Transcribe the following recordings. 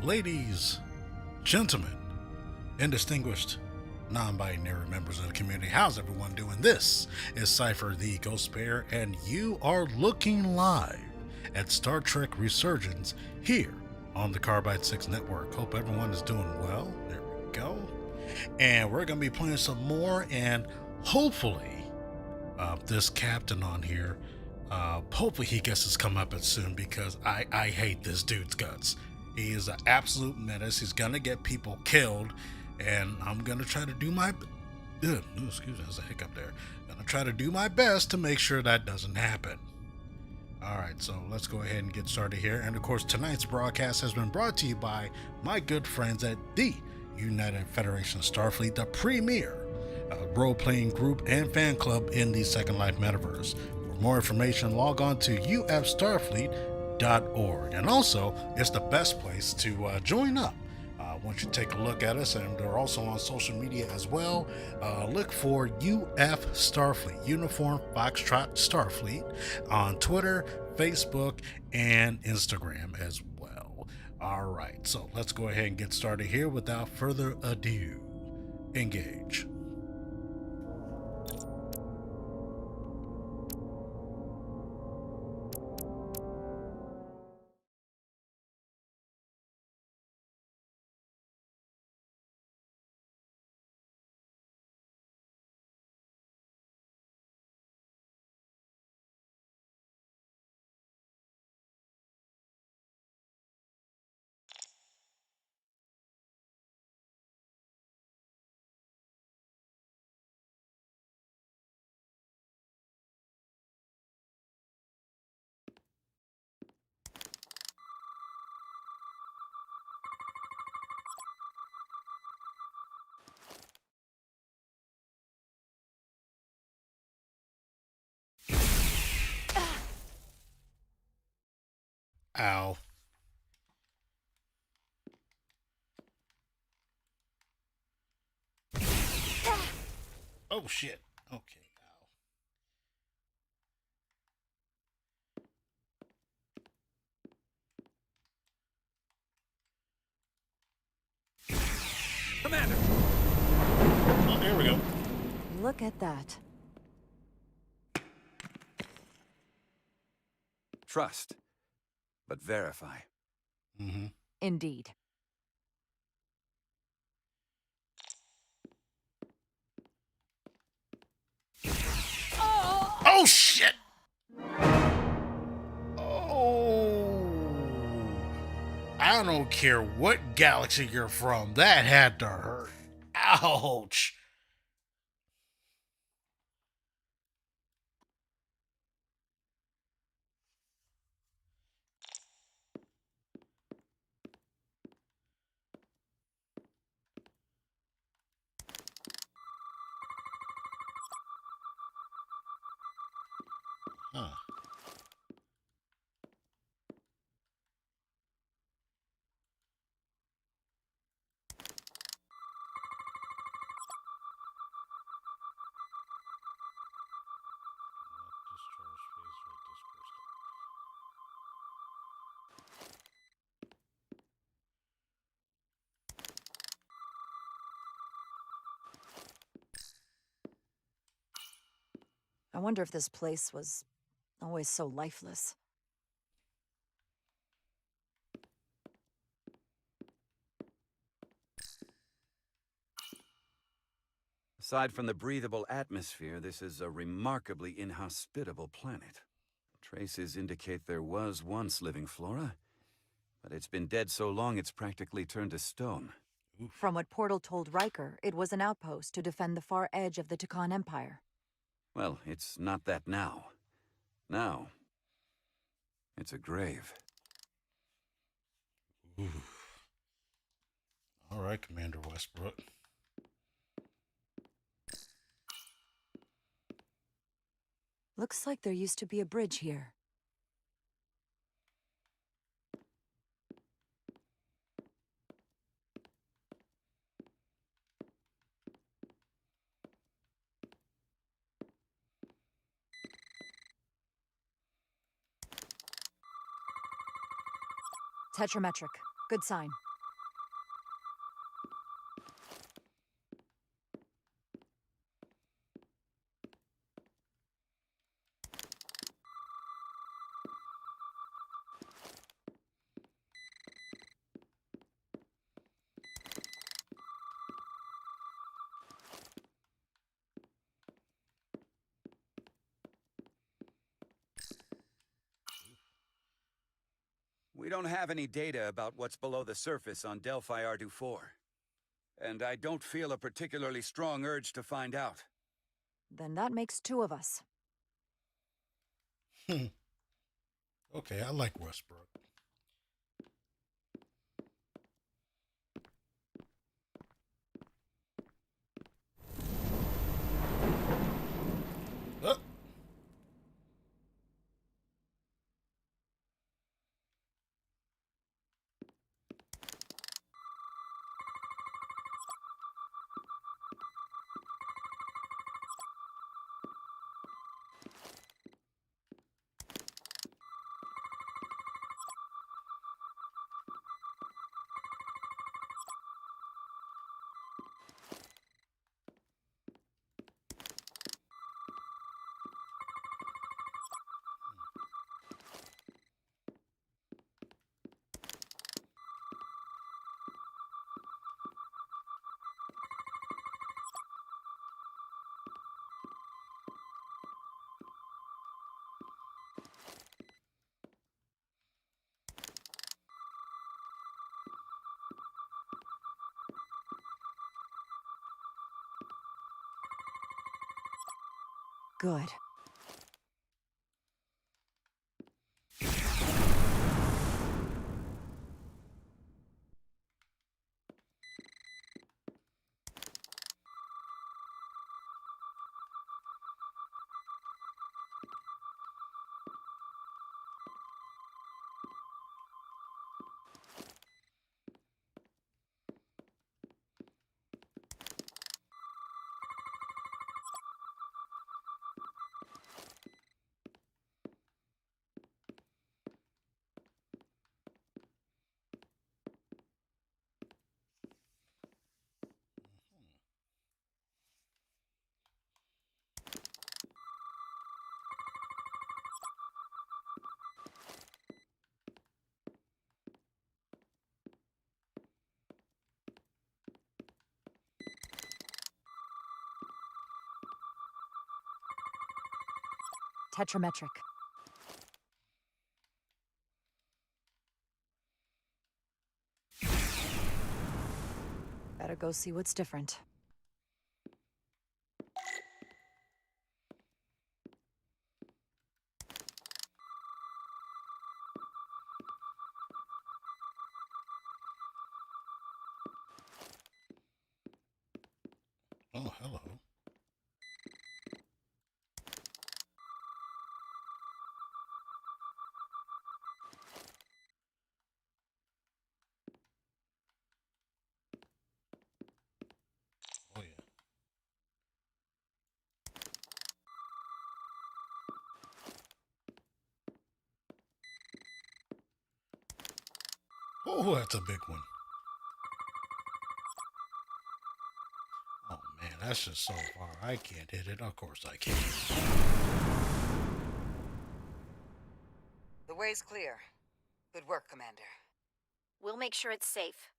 Ladies, gentlemen, and distinguished non-binary members of the community, how's everyone doing? This is Cypher the Ghost Bear, and you are looking live at Star Trek Resurgence here on the Carbide 6 Network. Hope everyone is doing well. There we go. And we're going to be playing some more, and hopefully this captain on here, hopefully he gets his comeuppance soon, because I hate this dude's guts. He is an absolute menace. He's gonna get people killed, and I'm gonna try to do my excuse me, there's a hiccup there. Gonna try to do my best to make sure that doesn't happen. Alright, so let's go ahead and get started here. And of course, tonight's broadcast has been brought to you by my good friends at the United Federation Starfleet, the premier role-playing group and fan club in the Second Life metaverse. For more information, log on to ufstarfleet.org. And also, it's the best place to join up. Once you take a look at us, and they're also on social media as well, look for UF Starfleet, Uniform Foxtrot Starfleet, on Twitter, Facebook, and Instagram as well. All right, so let's go ahead and get started here without further ado. Engage. Ow. Oh shit. Okay. Commander! Oh, here we go. Look at that. Trust, but verify. Mm-hmm. Indeed. Oh shit! Oh, I don't care what galaxy you're from. That had to hurt. Ouch. Huh. I wonder if this place was always so lifeless. Aside from the breathable atmosphere, this is a remarkably inhospitable planet. Traces indicate there was once living flora, but it's been dead so long it's practically turned to stone. From what Portal told Riker, it was an outpost to defend the far edge of the Takan Empire. Well, it's not that now. Now, it's a grave. Ooh. All right, Commander Westbrook. Looks like there used to be a bridge here. Tetrametric. Good sign. We don't have any data about what's below the surface on Delphi Ardu 4. And I don't feel a particularly strong urge to find out. Then that makes two of us. Okay, I like Westbrook. Oh. Good. Tetrametric. Better go see what's different. Oh, hello. Oh, yeah. Oh, that's a big one. Oh, man, that's just so far. I can't hit it. Of course I can. The way's clear. Good work, Commander. We'll make sure it's safe.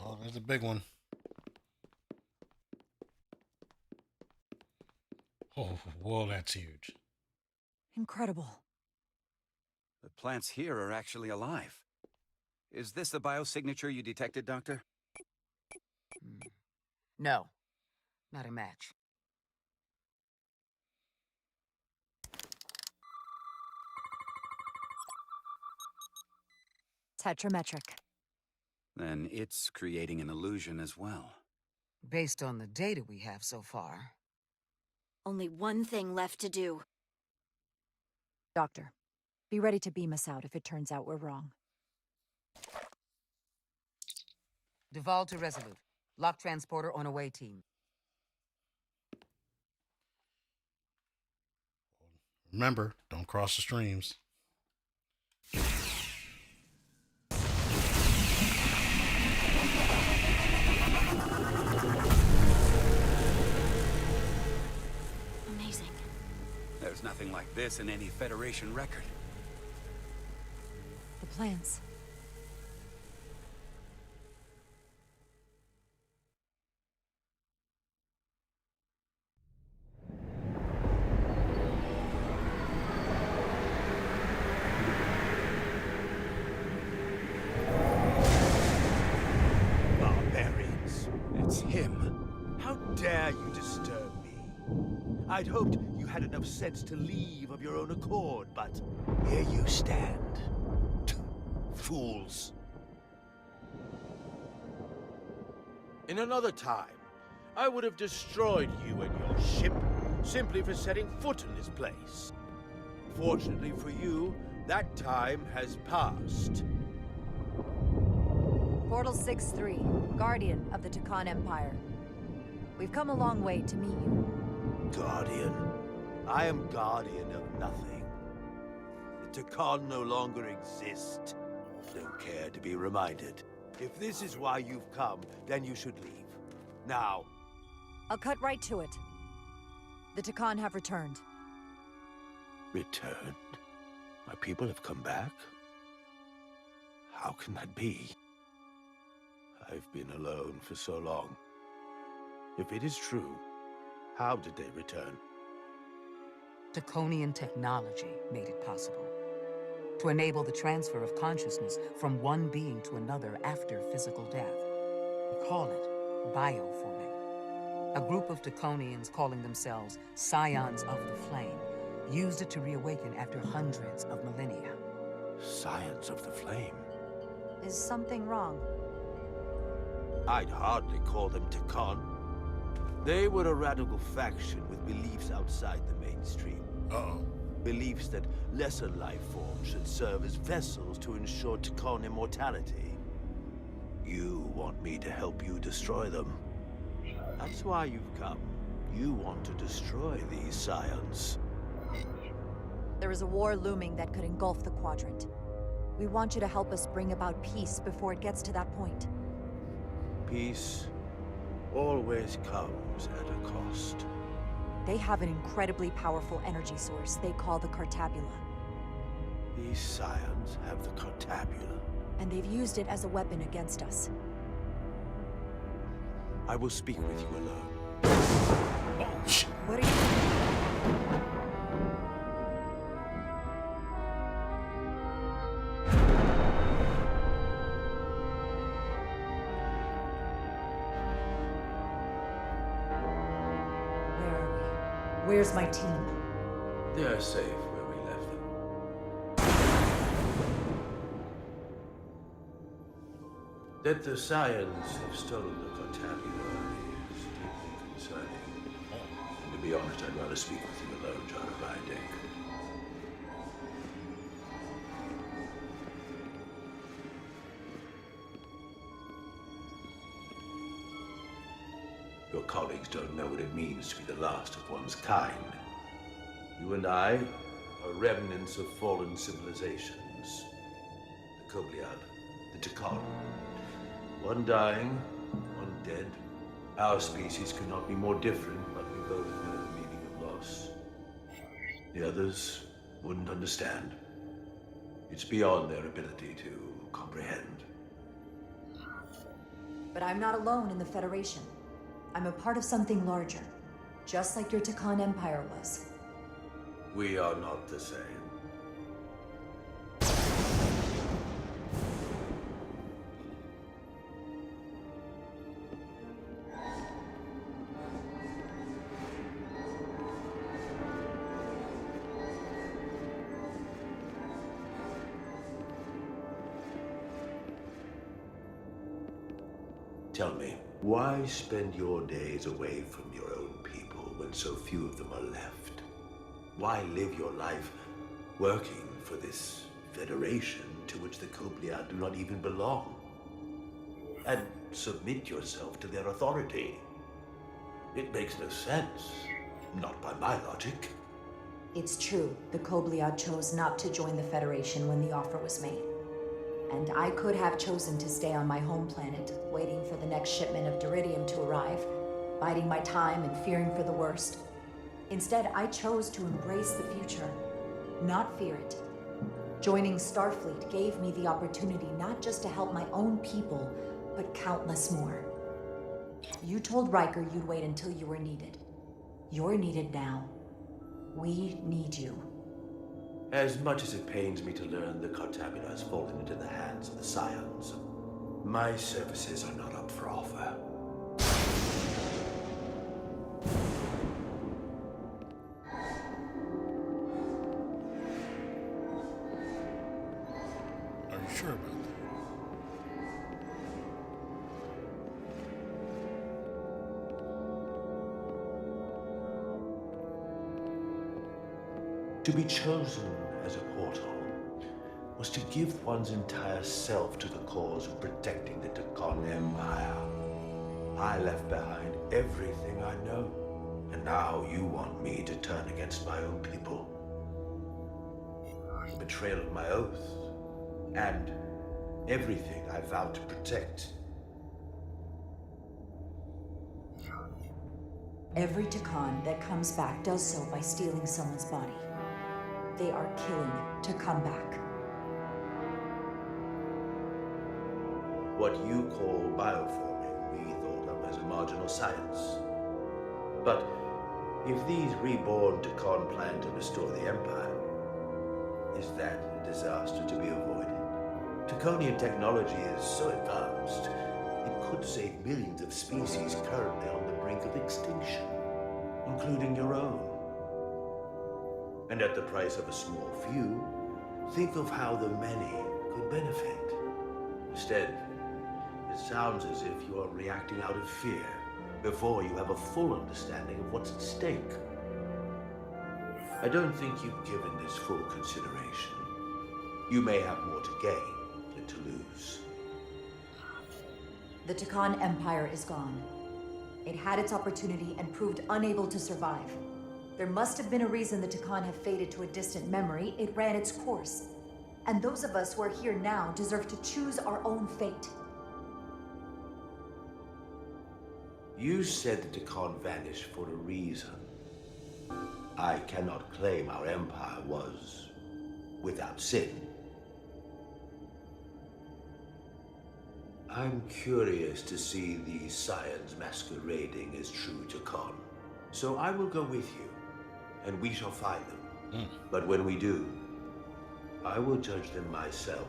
Oh, there's a big one. Oh, whoa, that's huge. Incredible. The plants here are actually alive. Is this the biosignature you detected, Doctor? No, not a match. Tetrametric. Then it's creating an illusion as well. Based on the data we have so far. Only one thing left to do. Doctor, be ready to beam us out if it turns out we're wrong. Duval to Resolute. Lock transporter on away team. Remember, don't cross the streams. nothing like this in any Federation record. The plans. Barbarians. It's him. How dare you disturb me? I'd hoped you had enough sense to leave of your own accord, but here you stand. Fools. In another time, I would have destroyed you and your ship simply for setting foot in this place. Fortunately for you, that time has passed. Portal 6-3, Guardian of the Takan Empire. We've come a long way to meet you. Guardian? I am guardian of nothing. The Takan no longer exist. Don't care to be reminded. If this is why you've come, then you should leave. Now. I'll cut right to it. The Takan have returned. Returned? My people have come back? How can that be? I've been alone for so long. If it is true, how did they return? Draconian technology made it possible. To enable the transfer of consciousness from one being to another after physical death. We call it bioforming. A group of Draconians calling themselves Scions of the Flame used it to reawaken after hundreds of millennia. Scions of the Flame? Is something wrong? I'd hardly call them Takan. They were a radical faction with beliefs outside the mainstream. Uh-oh. Beliefs that lesser life forms should serve as vessels to ensure Takan immortality. You want me to help you destroy them. That's why you've come. You want to destroy these scions. There is a war looming that could engulf the Quadrant. We want you to help us bring about peace before it gets to that point. Peace always comes at a cost. They have an incredibly powerful energy source they call the Cartabula. These scions have the Cartabula. And they've used it as a weapon against us. I will speak with you alone. Oh, shit. What are you... Where's my team? They're safe where we left them. That the scions have stolen the Cartabula is deeply concerning. And to be honest, I'd rather speak with you alone, John Dick. Your colleagues don't know what it means to be the last of one's kind. You and I are remnants of fallen civilizations. The Kobliad, the Takan. One dying, one dead. Our species could not be more different, but we both know the meaning of loss. The others wouldn't understand. It's beyond their ability to comprehend. But I'm not alone in the Federation. I'm a part of something larger, just like your Takan Empire was. We are not the same. Tell me, why spend your days away from your own people when so few of them are left? Why live your life working for this federation to which the Kobliad do not even belong? And submit yourself to their authority? It makes no sense. Not by my logic. It's true, the Kobliad chose not to join the Federation when the offer was made. And I could have chosen to stay on my home planet, waiting for the next shipment of Diridium to arrive, biding my time and fearing for the worst. Instead, I chose to embrace the future, not fear it. Joining Starfleet gave me the opportunity not just to help my own people, but countless more. You told Riker you'd wait until you were needed. You're needed now. We need you. As much as it pains me to learn the Cartabula has fallen into the hands of the Scions, my services are not up for offer. Are you sure about that? To be chosen as a portal was to give one's entire self to the cause of protecting the Takon Empire. I left behind everything I know, and now you want me to turn against my own people. Betrayal of my oath, and everything I vowed to protect. Every Takon that comes back does so by stealing someone's body. They are killing to come back. What you call bioforming, we thought of as a marginal science. But if these reborn Takon plan to restore the Empire, is that a disaster to be avoided? Takonian technology is so advanced, it could save millions of species currently on the brink of extinction, including your own. And at the price of a small few, think of how the many could benefit. Instead, it sounds as if you are reacting out of fear before you have a full understanding of what's at stake. I don't think you've given this full consideration. You may have more to gain than to lose. The Takon Empire is gone. It had its opportunity and proved unable to survive. There must have been a reason the Takon have faded to a distant memory. It ran its course. And those of us who are here now deserve to choose our own fate. You said the Takon vanished for a reason. I cannot claim our empire was without sin. I'm curious to see these Scions masquerading as true Takon. So I will go with you, and we shall find them. But when we do, I will judge them myself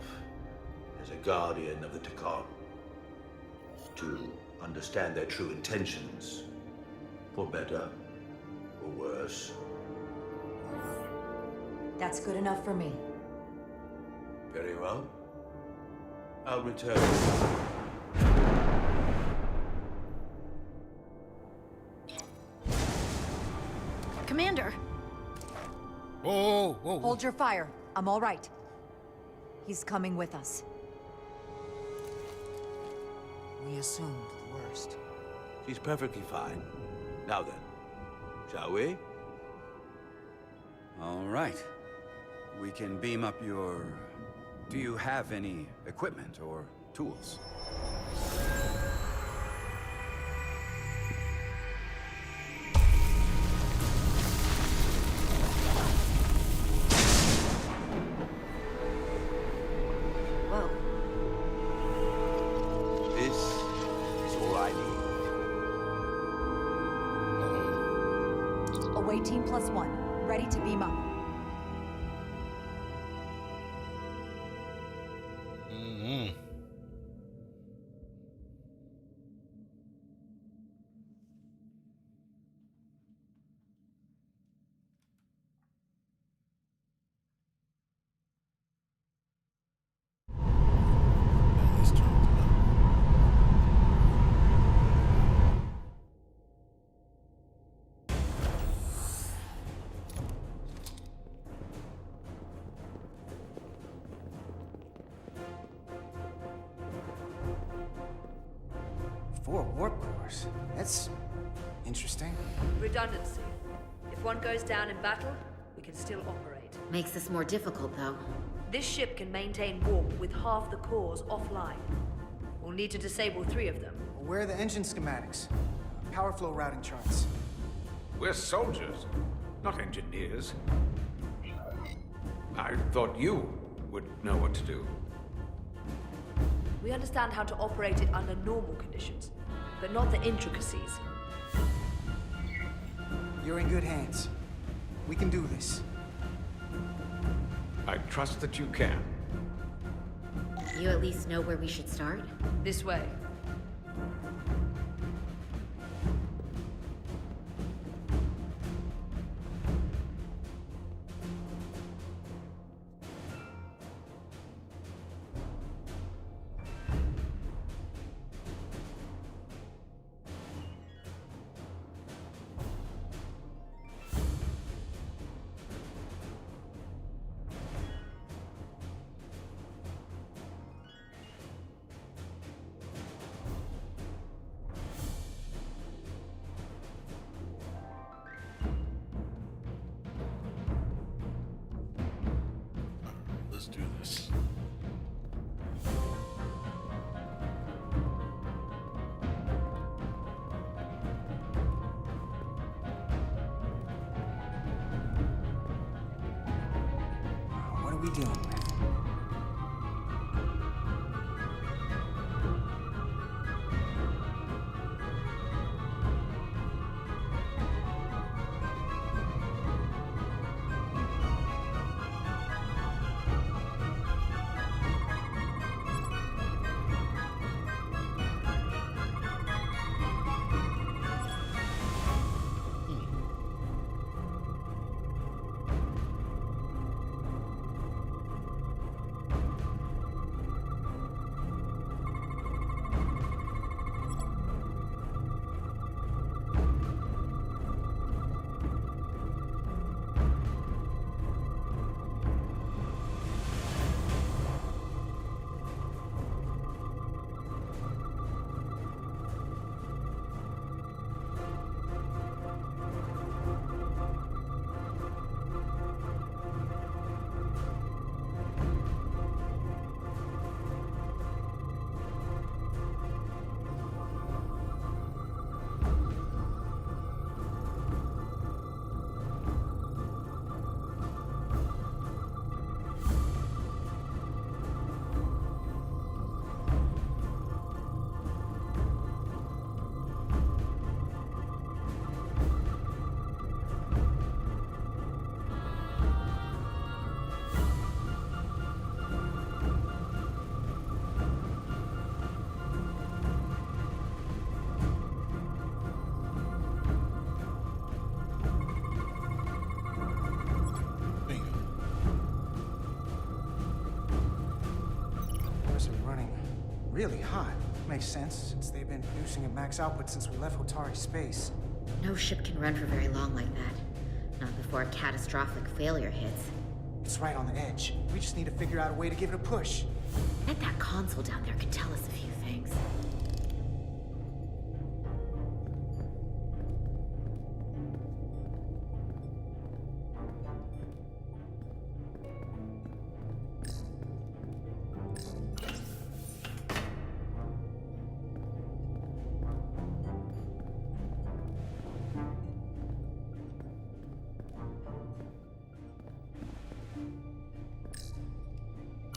as a guardian of the Takon, to understand their true intentions, for better or worse. That's good enough for me. Very well. I'll return. Commander! Whoa, whoa, whoa. Hold your fire. I'm all right. He's coming with us. We assumed the worst. She's perfectly fine. Now then, shall we? All right. We can beam up your... Do you have any equipment or tools? Whoa. This is all I need. Away team +1. Ready to beam up. Four warp cores. That's interesting. Redundancy. If one goes down in battle, we can still operate. Makes this more difficult, though. This ship can maintain warp with half the cores offline. We'll need to disable 3 of them. Where are the engine schematics? Power flow routing charts. We're soldiers. not engineers. I thought you would know what to do. We understand how to operate it under normal conditions, but not the intricacies. You're in good hands. We can do this. I trust that you can. You at least know where we should start? This way. Let's do this. What are we dealing with? Really hot. Makes sense, since they've been producing at max output since we left Hotari space. No ship can run for very long like that. Not before a catastrophic failure hits. It's right on the edge. We just need to figure out a way to give it a push. Bet that console down there could tell us a few things.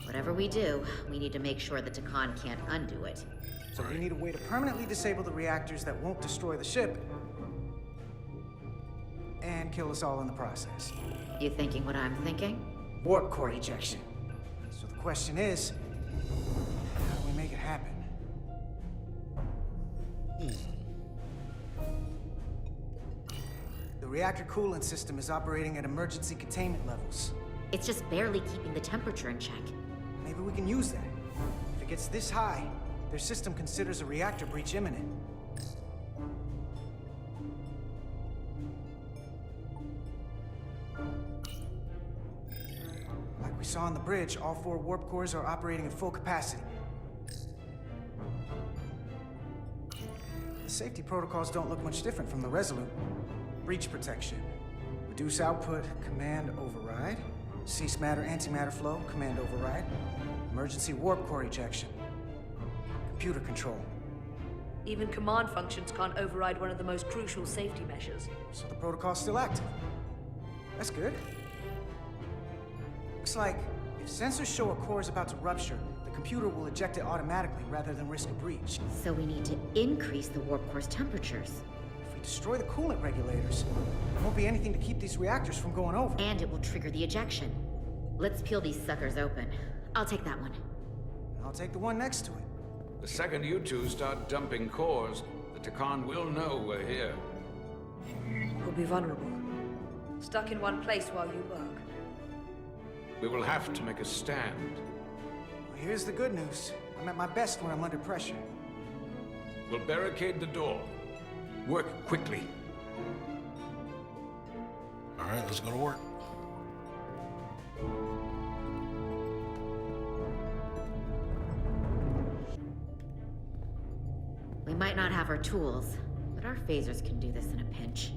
Whatever we do, we need to make sure the Takan can't undo it. So we need a way to permanently disable the reactors that won't destroy the ship. And kill us all in the process. You thinking what I'm thinking? Warp core ejection. So the question is, how do we make it happen? The reactor coolant system is operating at emergency containment levels. It's just barely keeping the temperature in check. Maybe we can use that. If it gets this high, their system considers a reactor breach imminent. Like we saw on the bridge, all 4 warp cores are operating at full capacity. The safety protocols don't look much different from the Resolute. Breach protection. Reduce output, command override. Cease matter, antimatter flow, command override. Emergency warp core ejection. Computer control. Even command functions can't override one of the most crucial safety measures. So the protocol's still active. That's good. Looks like if sensors show a core is about to rupture, the computer will eject it automatically rather than risk a breach. So we need to increase the warp core's temperatures. If we destroy the coolant regulators, there won't be anything to keep these reactors from going over. And it will trigger the ejection. Let's peel these suckers open. I'll take that one. I'll take the one next to it. The second you two start dumping cores, the Takan will know we're here. We'll be vulnerable. Stuck in one place while you work. We will have to make a stand. Well, here's the good news. I'm at my best when I'm under pressure. We'll barricade the door. Work quickly. All right, let's go to work. We might not have our tools, but our phasers can do this in a pinch.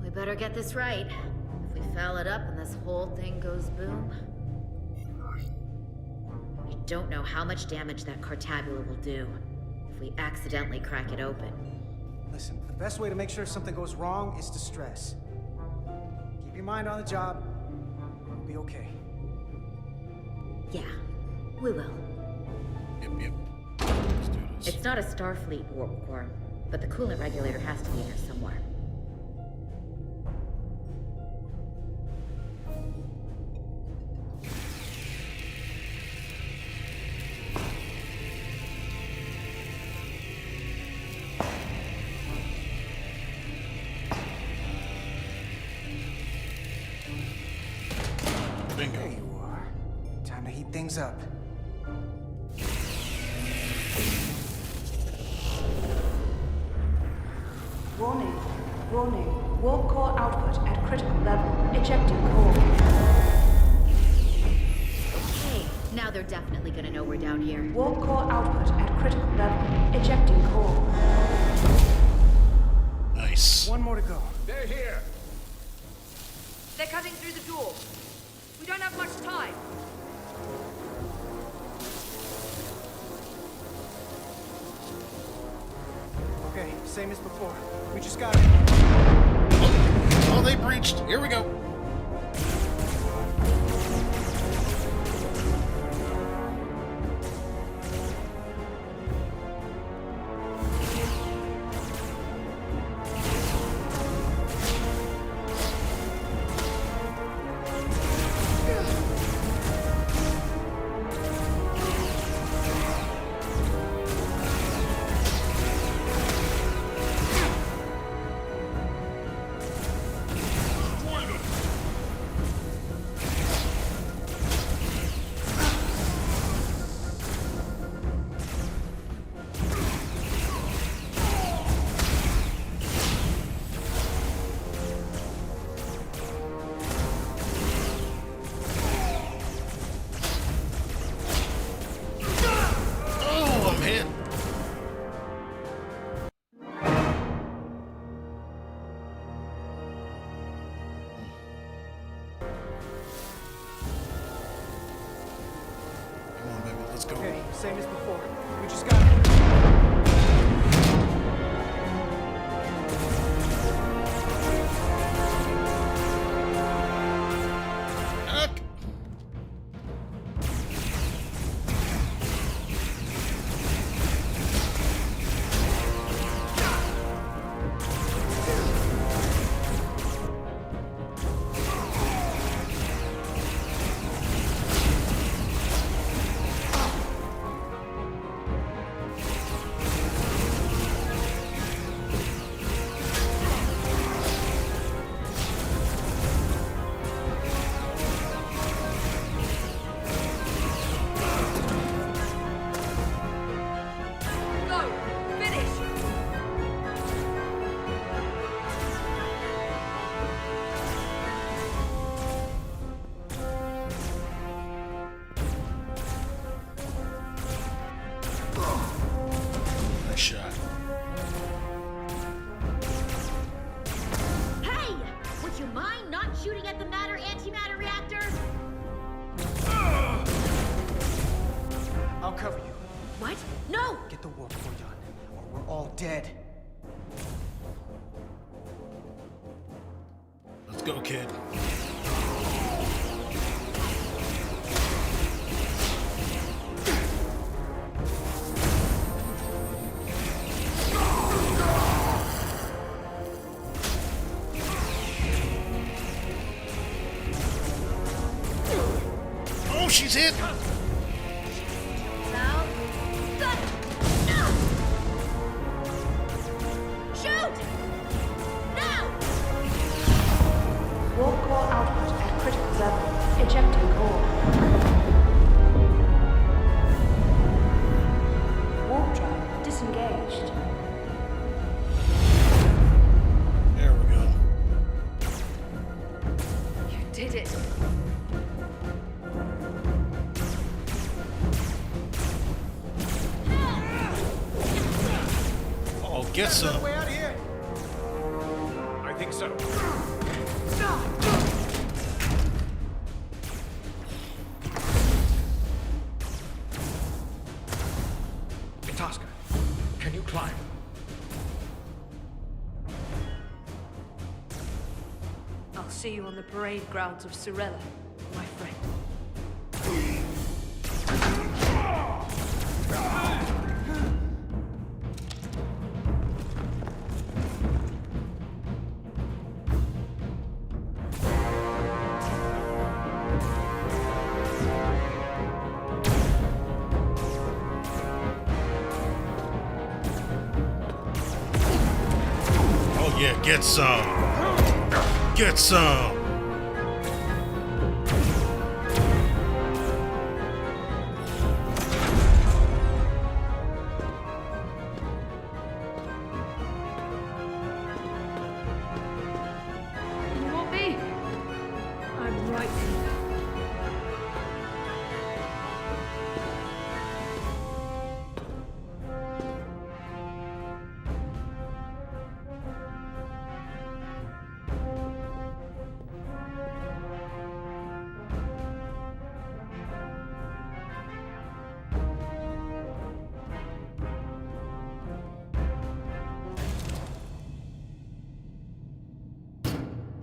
We better get this right. If we foul it up and this whole thing goes boom... We don't know how much damage that cartabula will do if we accidentally crack it open. Listen, the best way to make sure something goes wrong is to stress. Keep your mind on the job. We'll be okay. Yeah, we will. Yep. Let's do this. It's not a Starfleet warp core, but the coolant regulator has to be there somewhere. Bingo. There you are. Time to heat things up. Warning. Warning. Warp core output at critical level. Ejecting core. Okay, now they're definitely gonna know we're down here. Warp core output at critical level. Ejecting core. Nice. One more to go. They're here! They're cutting through the door. We don't have much time. Okay, same as before. We just got it. Oh, they breached. Here we go. Oh, I'm hit. Come on, baby. Let's go. Okay, same as before. We just got it. Heck. Go! Finish! Nice shot. Hey! Would you mind not shooting at the matter-antimatter reactor? I'll cover you. all dead. Let's go, kid. Oh, she's hit! Now, shoot! Now! Warp core output at critical level. Ejecting core. Warp drive disengaged. There we go. You did it. Oh, get some. Way out of here. I think so. Itasca, can you climb? I'll see you on the parade grounds of Sorella, my friend. Oh yeah, get some. Get some. You want me? I'm right here.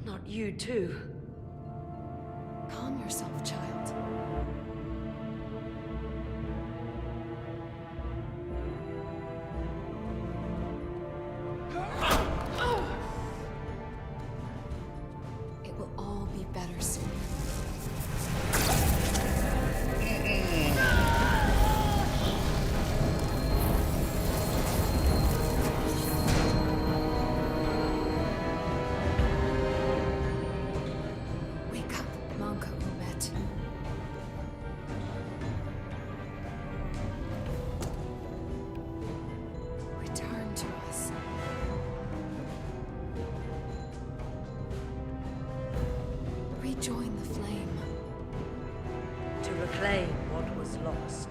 Not you too. Calm yourself, child. It will all be better soon. Wake up, Monka Umet. Return to us. Rejoin the flame. To reclaim what was lost.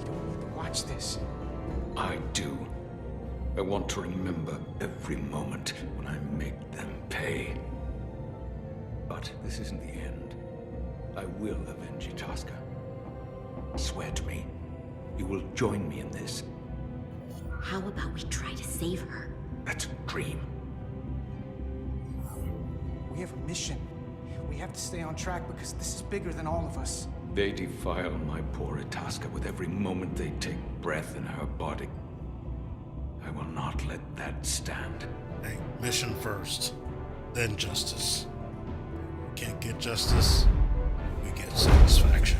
You don't need to watch this. I do. I want to remember every moment when I make them pay. But this isn't the end. I will avenge Itasca. Swear to me, you will join me in this. How about we try to save her? That's a dream. We have a mission. We have to stay on track because this is bigger than all of us. They defile my poor Itasca with every moment they take breath in her body. I will not let that stand. Hey, mission first, then justice. Can't get justice, we get satisfaction.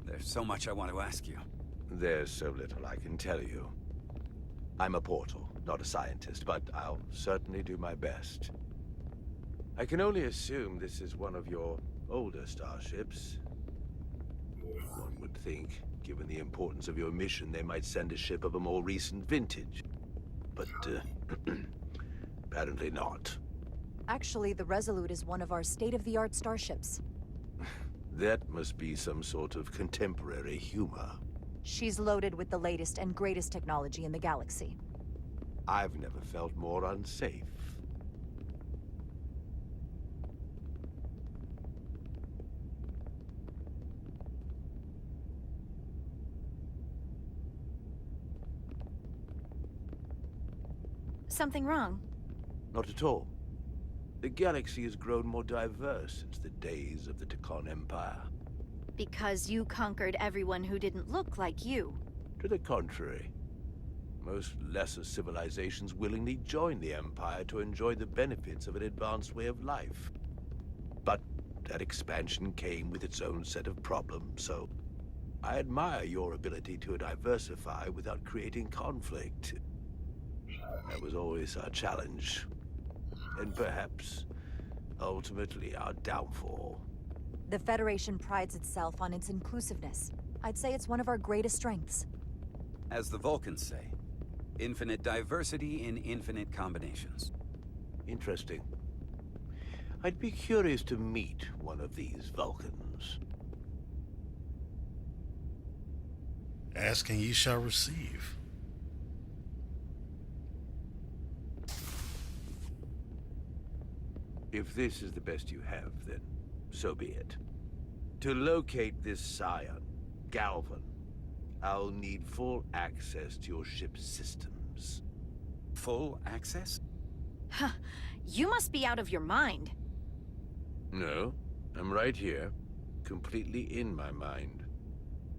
There's so much I want to ask you. There's so little I can tell you. I'm a portal, not a scientist, but I'll certainly do my best. I can only assume this is one of your older starships. One would think, given the importance of your mission, they might send a ship of a more recent vintage. But, apparently not. Actually, the Resolute is one of our state-of-the-art starships. That must be some sort of contemporary humor. She's loaded with the latest and greatest technology in the galaxy. I've never felt more unsafe. Something wrong? Not at all. The galaxy has grown more diverse since the days of the Tekon Empire. Because you conquered everyone who didn't look like you. To the contrary. Most lesser civilizations willingly join the Empire to enjoy the benefits of an advanced way of life. But that expansion came with its own set of problems, so I admire your ability to diversify without creating conflict. That was always our challenge. And perhaps, ultimately, our downfall. The Federation prides itself on its inclusiveness. I'd say it's one of our greatest strengths. As the Vulcans say, infinite diversity in infinite combinations. Interesting. I'd be curious to meet one of these Vulcans. Ask and ye shall receive. If this is the best you have, then so be it. To locate this scion, Galvan, I'll need full access to your ship's systems. Full access? Huh. You must be out of your mind. No, I'm right here, completely in my mind.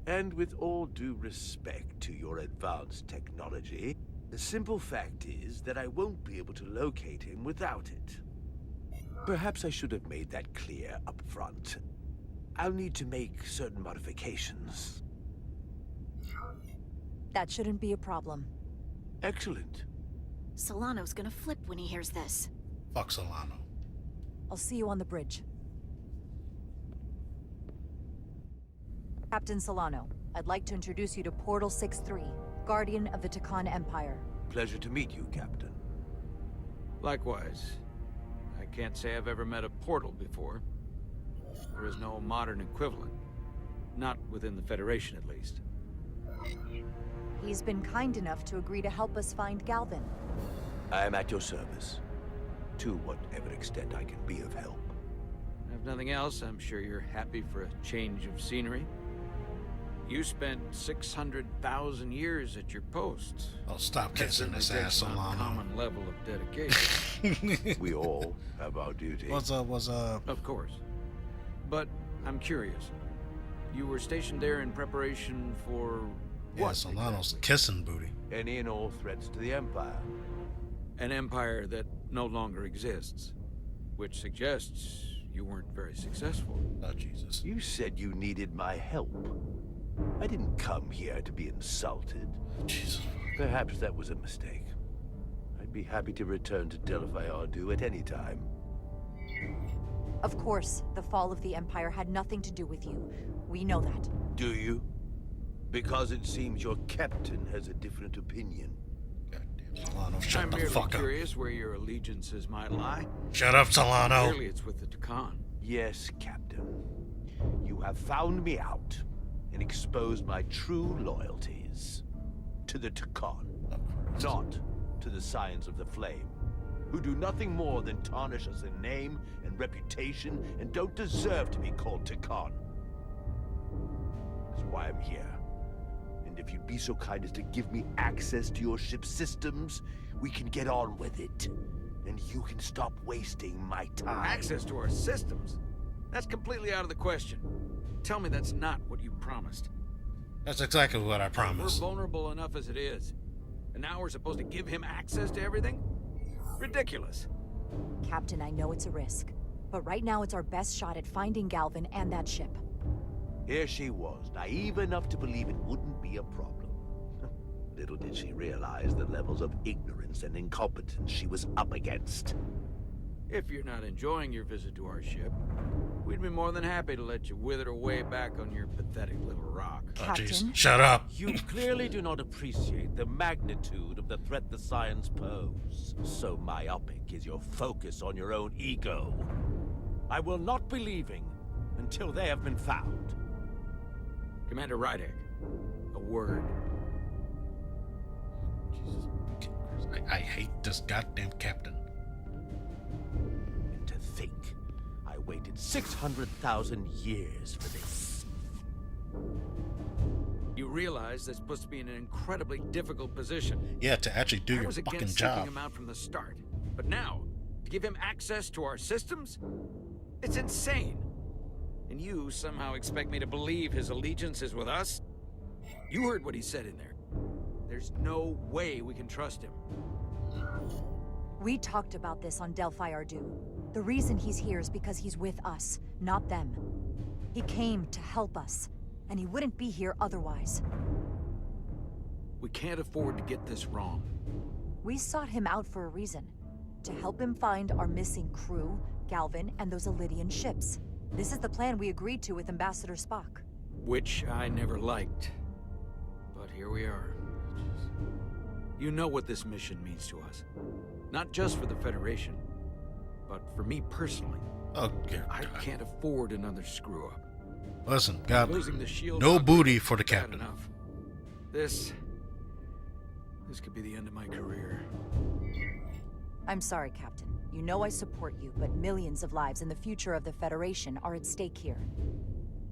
And with all due respect to your advanced technology, the simple fact is that I won't be able to locate him without it. Perhaps I should have made that clear up front. I'll need to make certain modifications. That shouldn't be a problem. Excellent. Solano's gonna flip when he hears this. Fuck Solano. I'll see you on the bridge. Captain Solano, I'd like to introduce you to Portal 6-3, Guardian of the Tekon Empire. Pleasure to meet you, Captain. Likewise. I can't say I've ever met a portal before. There is no modern equivalent. Not within the Federation, at least. He's been kind enough to agree to help us find Galvan. I am at your service. To whatever extent I can be of help. If nothing else, I'm sure you're happy for a change of scenery. You spent 600,000 years at your post. Oh, stop kissing this ass, Solano. Solano. Common level of dedication. We all have our duty. What's up? Of course. But I'm curious. You were stationed there in preparation for Yeah, what? Solano's exactly? kissing booty. Any and all threats to the Empire. An empire that no longer exists. Which suggests you weren't very successful. Oh, Jesus. You said you needed my help. I didn't come here to be insulted. Jesus. Perhaps that was a mistake. I'd be happy to return to Delphi Ardu at any time. Of course, the fall of the Empire had nothing to do with you. We know that. Do you? Because it seems your captain has a different opinion. Goddamn Solano, shut I'm the merely fuck up. curious where your allegiances might lie. Shut up, Solano. Clearly it's with the Tekon. Yes, Captain. You have found me out and exposed my true loyalties. To the Tekon. Not to the Scions of the Flame, who do nothing more than tarnish us in name and reputation and don't deserve to be called Tekon. That's why I'm here. And if you'd be so kind as to give me access to your ship's systems, we can get on with it. And you can stop wasting my time. Access to our systems? That's completely out of the question. Tell me that's not what you promised. That's exactly what I promised. We're vulnerable enough as it is. And now we're supposed to give him access to everything? Ridiculous. Captain, I know it's a risk. But right now it's our best shot at finding Galvan and that ship. Here she was, naive enough to believe it wouldn't be a problem. Little did she realize the levels of ignorance and incompetence she was up against. If you're not enjoying your visit to our ship, we'd be more than happy to let you wither away back on your pathetic little rock. Oh, jeez. Captain? Shut up. You clearly do not appreciate the magnitude of the threat the Scions pose. So myopic is your focus on your own ego. I will not be leaving until they have been found. Commander Rydek, a word. Jesus. I hate this goddamn captain. And to think, I waited 600,000 years for this. You realize that's supposed to be in an incredibly difficult position. Yeah, to actually do I your was fucking against job. taking him out from the start. But now, to give him access to our systems? It's insane. And you somehow expect me to believe his allegiance is with us? You heard what he said in there. There's no way we can trust him. We talked about this on Delphi Ardu. The reason he's here is because he's with us, not them. He came to help us, and he wouldn't be here otherwise. We can't afford to get this wrong. We sought him out for a reason. To help him find our missing crew, Galvin, and those Elydian ships. This is the plan we agreed to with Ambassador Spock. Which I never liked. But here we are. You know what this mission means to us. Not just for the Federation, but for me personally. Oh, yeah. I can't afford another screw-up. Listen, God, Losing the shield no doctrine booty for the is bad captain. enough. This could be the end of my career. I'm sorry, Captain. You know I support you, but millions of lives and the future of the Federation are at stake here.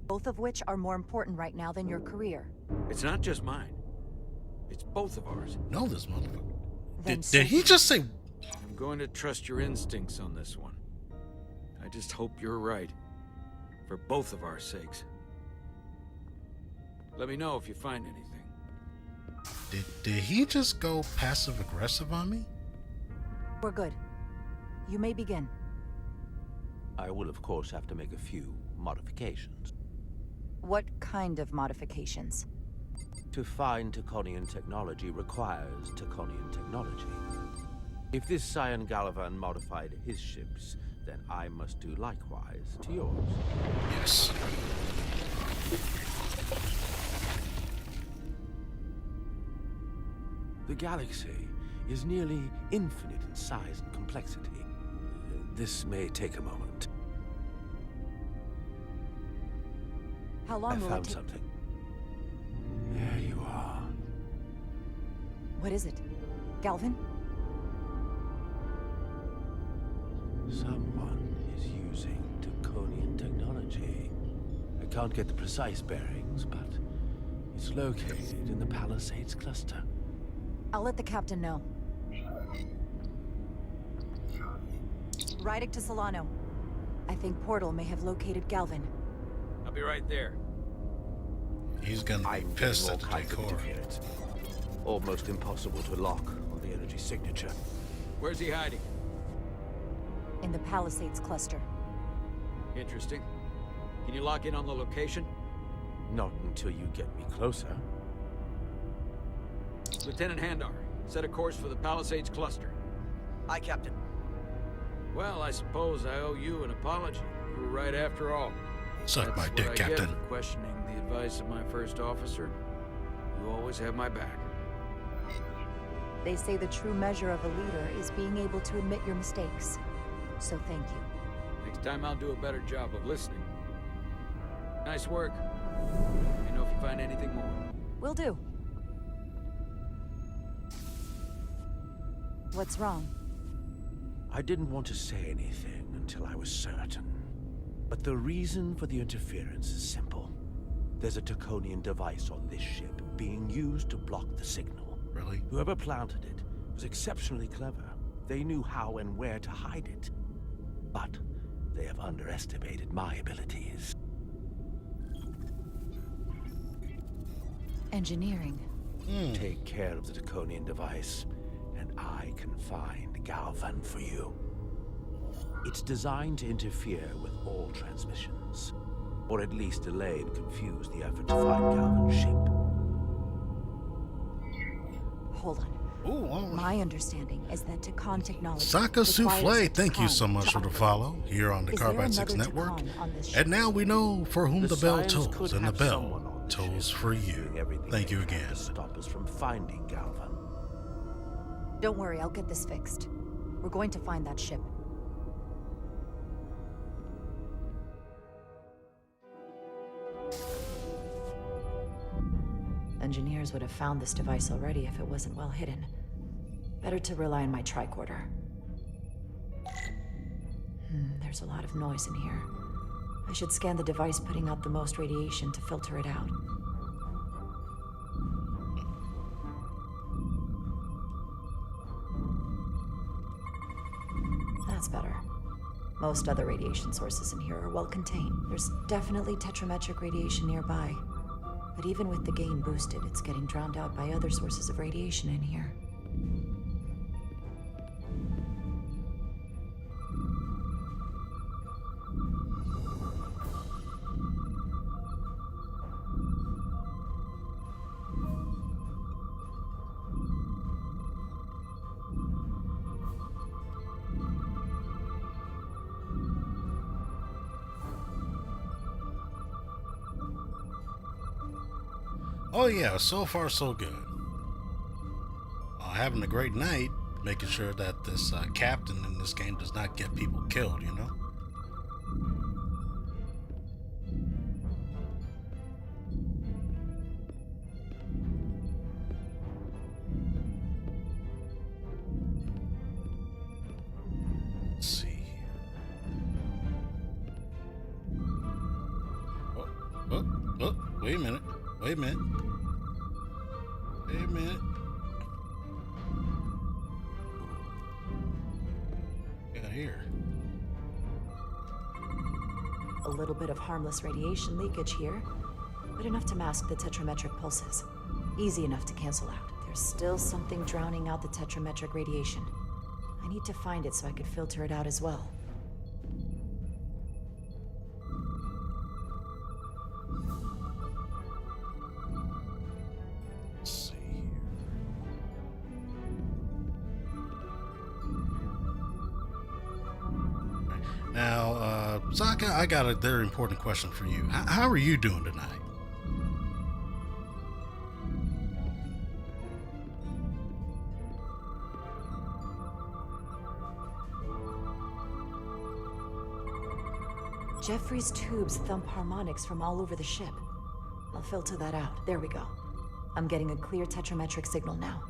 Both of which are more important right now than your career. It's not just mine. It's both of ours. No, this motherfucker. Then Did he just say... I'm going to trust your instincts on this one. I just hope you're right. For both of our sakes. Let me know if you find anything. Did he just go passive-aggressive on me? We're good. You may begin. I will, of course, have to make a few modifications. What kind of modifications? To find Taconian technology requires Taconian technology. If this Scion Gallivan modified his ships, then I must do likewise to yours. Yes. The galaxy is nearly infinite in size and complexity. This may take a moment. How I long will it found take? something. There you are. What is it? Galvin? Someone is using Taconian technology. I can't get the precise bearings, but it's located in the Palisades cluster. I'll let the captain know. Rydek to Solano. I think Portal may have located Galvin. I'll be right there. He's gonna be pissed at the decor. Almost impossible to lock on the energy signature. Where's he hiding? In the Palisades cluster. Interesting. Can you lock in on the location? Not until you get me closer. Lieutenant Handar, set a course for the Palisades cluster. Aye, Captain. Well, I suppose I owe you an apology. You were right after all. Suck my That's dick, what I Captain. get for questioning the advice of my first officer. You always have my back. They say the true measure of a leader is being able to admit your mistakes. So thank you. Next time I'll do a better job of listening. Nice work. Let me know if you find anything more. Will do. What's wrong? I didn't want to say anything until I was certain. But the reason for the interference is simple. There's a Taconian device on this ship being used to block the signal. Really? Whoever planted it was exceptionally clever. They knew how and where to hide it. But they have underestimated my abilities. Engineering. Take care of the Taconian device, and I can find Galvan for you. It's designed to interfere with all transmissions, or at least delay and confuse the effort to find Galvan's ship. Hold on. Ooh, My understanding is that Takan technology. Saka Souffle, requires thank you so Takan much to for the operate. follow here on the Is there Carbide 6 another Network. Takan on this ship? And now we know for whom the bell Scions tolls, could and the have someone bell on the tolls ship for doing you. everything Thank you they can again. to stop us from finding Galvan. Don't worry, I'll get this fixed. We're going to find that ship. Engineers would have found this device already if it wasn't well hidden. Better to rely on my tricorder. There's a lot of noise in here. I should scan the device putting out the most radiation to filter it out. That's better. Most other radiation sources in here are well contained. There's definitely tetrametric radiation nearby. But even with the gain boosted, it's getting drowned out by other sources of radiation in here. Oh yeah, so far so good. Having a great night, making sure that this captain in this game does not get people killed, you know? Let's see here. Oh, wait a minute. Wait a minute. Wait a minute. Got here. A little bit of harmless radiation leakage here, but enough to mask the tetrametric pulses. Easy enough to cancel out. There's still something drowning out the tetrametric radiation. I need to find it so I could filter it out as well. Now, Saka, I got a very important question for you. How are you doing tonight? Jeffrey's tubes thump harmonics from all over the ship. I'll filter that out. There we go. I'm getting a clear tetrametric signal now.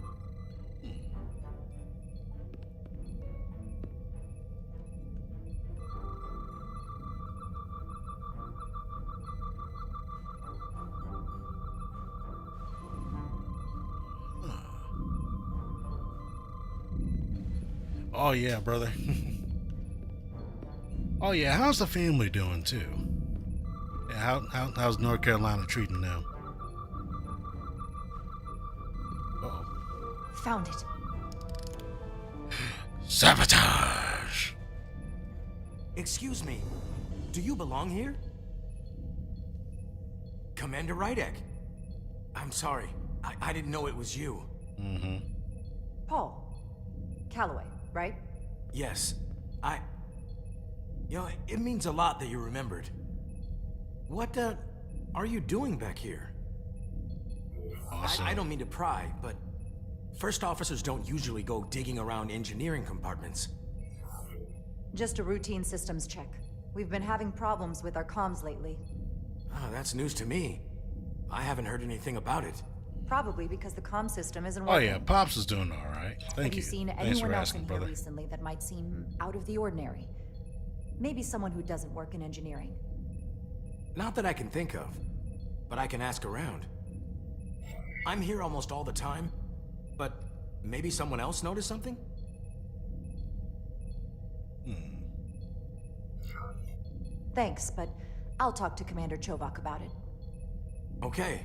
Oh yeah, brother. Oh yeah, how's the family doing too? Yeah, how's North Carolina treating them? Uh-oh. Found it. Sabotage! Excuse me, do you belong here? Commander Rydek. I'm sorry, I didn't know it was you. Mm-hmm. Paul. Calloway, right? Yes, You know, it means a lot that you remembered. What, are you doing back here? Awesome. I don't mean to pry, but first officers don't usually go digging around engineering compartments. Just a routine systems check. We've been having problems with our comms lately. Oh, that's news to me. I haven't heard anything about it. Probably because the comm system isn't Oh working. yeah, Pops is doing all right. Thank Have you seen Thanks anyone for else asking, in here brother. recently that might seem out of the ordinary? Maybe someone who doesn't work in engineering. Not that I can think of, but I can ask around. I'm here almost all the time, but maybe someone else noticed something? Thanks, but I'll talk to Commander Chovak about it. Okay.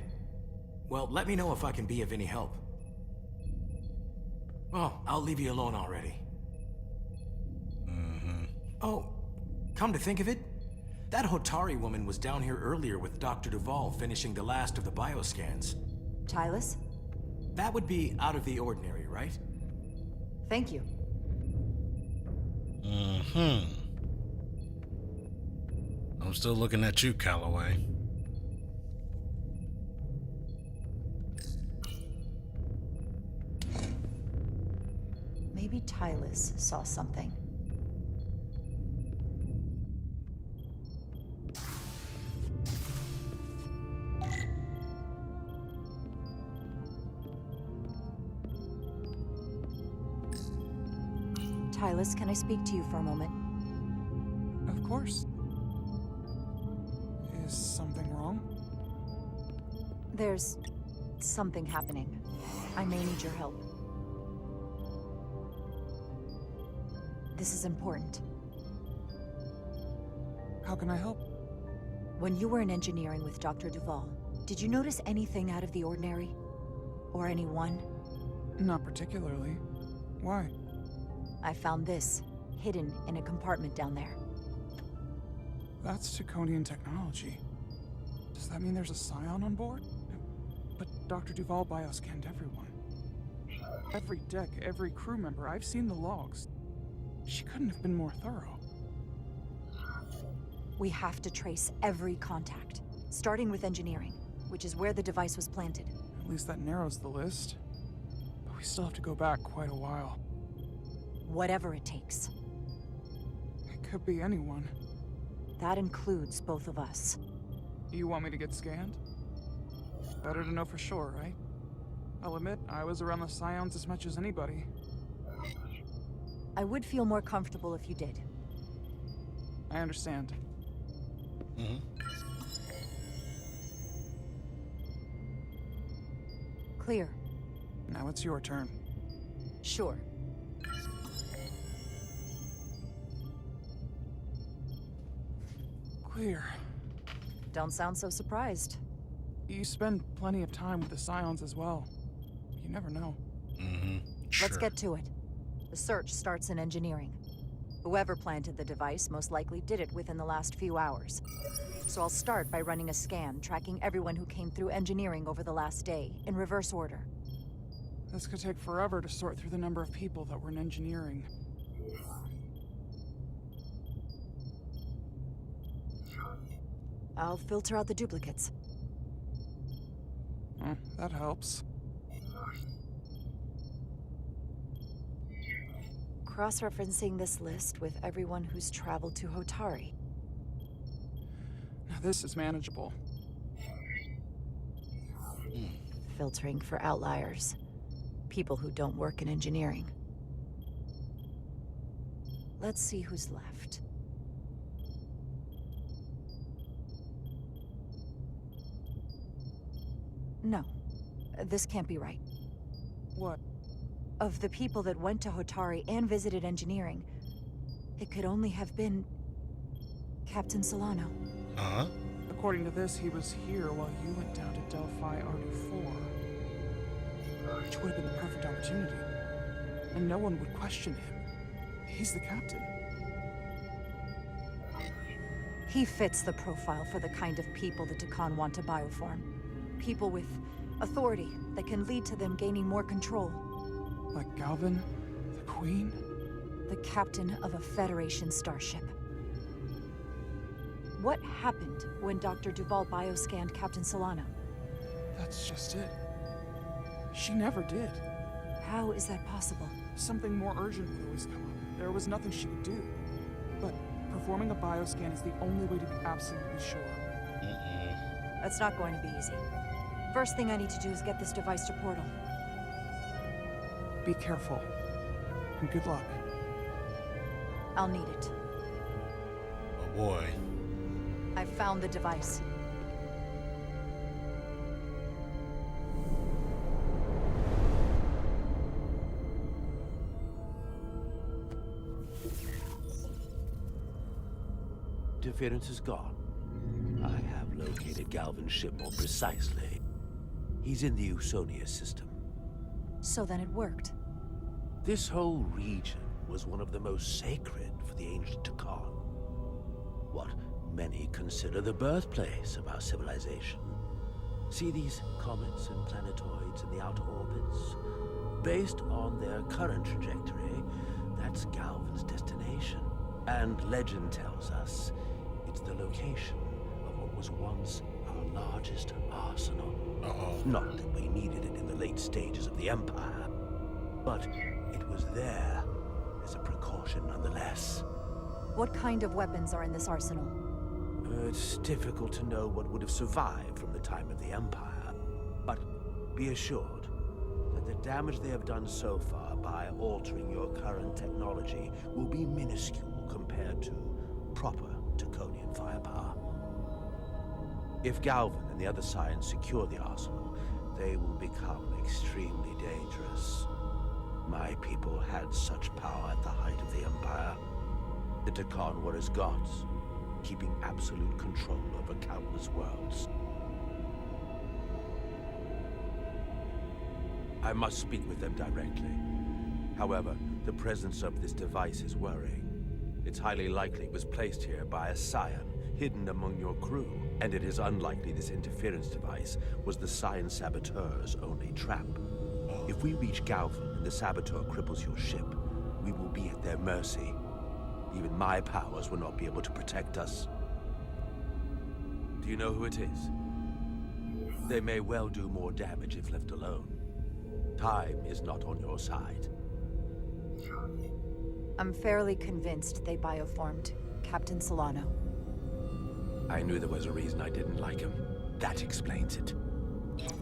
Well, let me know if I can be of any help. Well, I'll leave you alone already. Oh, come to think of it, that Hotari woman was down here earlier with Dr. Duvall finishing the last of the bioscans. Tylus? That would be out of the ordinary, right? Thank you. I'm still looking at you, Calloway. Maybe Tylus saw something. Tylus, can I speak to you for a moment? Of course. Is something wrong? There's something happening. I may need your help. This is important. How can I help? When you were in engineering with Dr. Duval, did you notice anything out of the ordinary? Or anyone? Not particularly. Why? I found this, hidden in a compartment down there. That's Draconian technology. Does that mean there's a Scion on board? But Dr. Duval bioscanned everyone. Every deck, every crew member, I've seen the logs. She couldn't have been more thorough. We have to trace every contact, starting with engineering, which is where the device was planted. At least that narrows the list. But we still have to go back quite a while. Whatever it takes. It could be anyone. That includes both of us. You want me to get scanned? Better to know for sure, right? I'll admit, I was around the Scions as much as anybody. I would feel more comfortable if you did. I understand. Clear. Now it's your turn. Sure. Clear. Don't sound so surprised. You spend plenty of time with the Scions as well. You never know. Sure. Let's get to it. The search starts in engineering. Whoever planted the device most likely did it within the last few hours. So I'll start by running a scan, tracking everyone who came through engineering over the last day, in reverse order. This could take forever to sort through the number of people that were in engineering. I'll filter out the duplicates. That helps. Cross-referencing this list with everyone who's traveled to Hotari. Now this is manageable. Filtering for outliers. People who don't work in engineering. Let's see who's left. No, this can't be right. What? Of the people that went to Hotari and visited engineering, it could only have been Captain Solano. According to this, he was here while you went down to Delphi RD4. Which would have been the perfect opportunity. And no one would question him. He's the captain. He fits the profile for the kind of people the Takan want to bioform. People with authority that can lead to them gaining more control. Like Galvin? The Queen? The captain of a Federation starship. What happened when Dr. Duval bioscanned Captain Solano? That's just it. She never did. How is that possible? Something more urgent would always come up. There was nothing she could do. But performing a bioscan is the only way to be absolutely sure. That's not going to be easy. First thing I need to do is get this device to Portal. Be careful. And good luck. I'll need it. Oh boy. I've found the device. Interference is gone. I have located Galvin's ship more precisely. He's in the Usonia system. So then it worked. This whole region was one of the most sacred for the ancient Takan. What many consider the birthplace of our civilization. See these comets and planetoids in the outer orbits? Based on their current trajectory, that's Galvan's destination. And legend tells us it's the location of what was once our largest arsenal. Not that we needed it in the late stages of the Empire, but it was there as a precaution nonetheless. What kind of weapons are in this arsenal? It's difficult to know what would have survived from the time of the Empire, but be assured that the damage they have done so far by altering your current technology will be minuscule compared to proper Draconian firepower. If Galvan and the other Scions secure the arsenal, they will become extremely dangerous. My people had such power at the height of the Empire. The Takan were as gods, keeping absolute control over countless worlds. I must speak with them directly. However, the presence of this device is worrying. It's highly likely it was placed here by a Scion, hidden among your crew, and it is unlikely this interference device was the Scion Saboteur's only trap. If we reach Galvan and the Saboteur cripples your ship, we will be at their mercy. Even my powers will not be able to protect us. Do you know who it is? They may well do more damage if left alone. Time is not on your side. I'm fairly convinced they bioformed Captain Solano. I knew there was a reason I didn't like him. That explains it.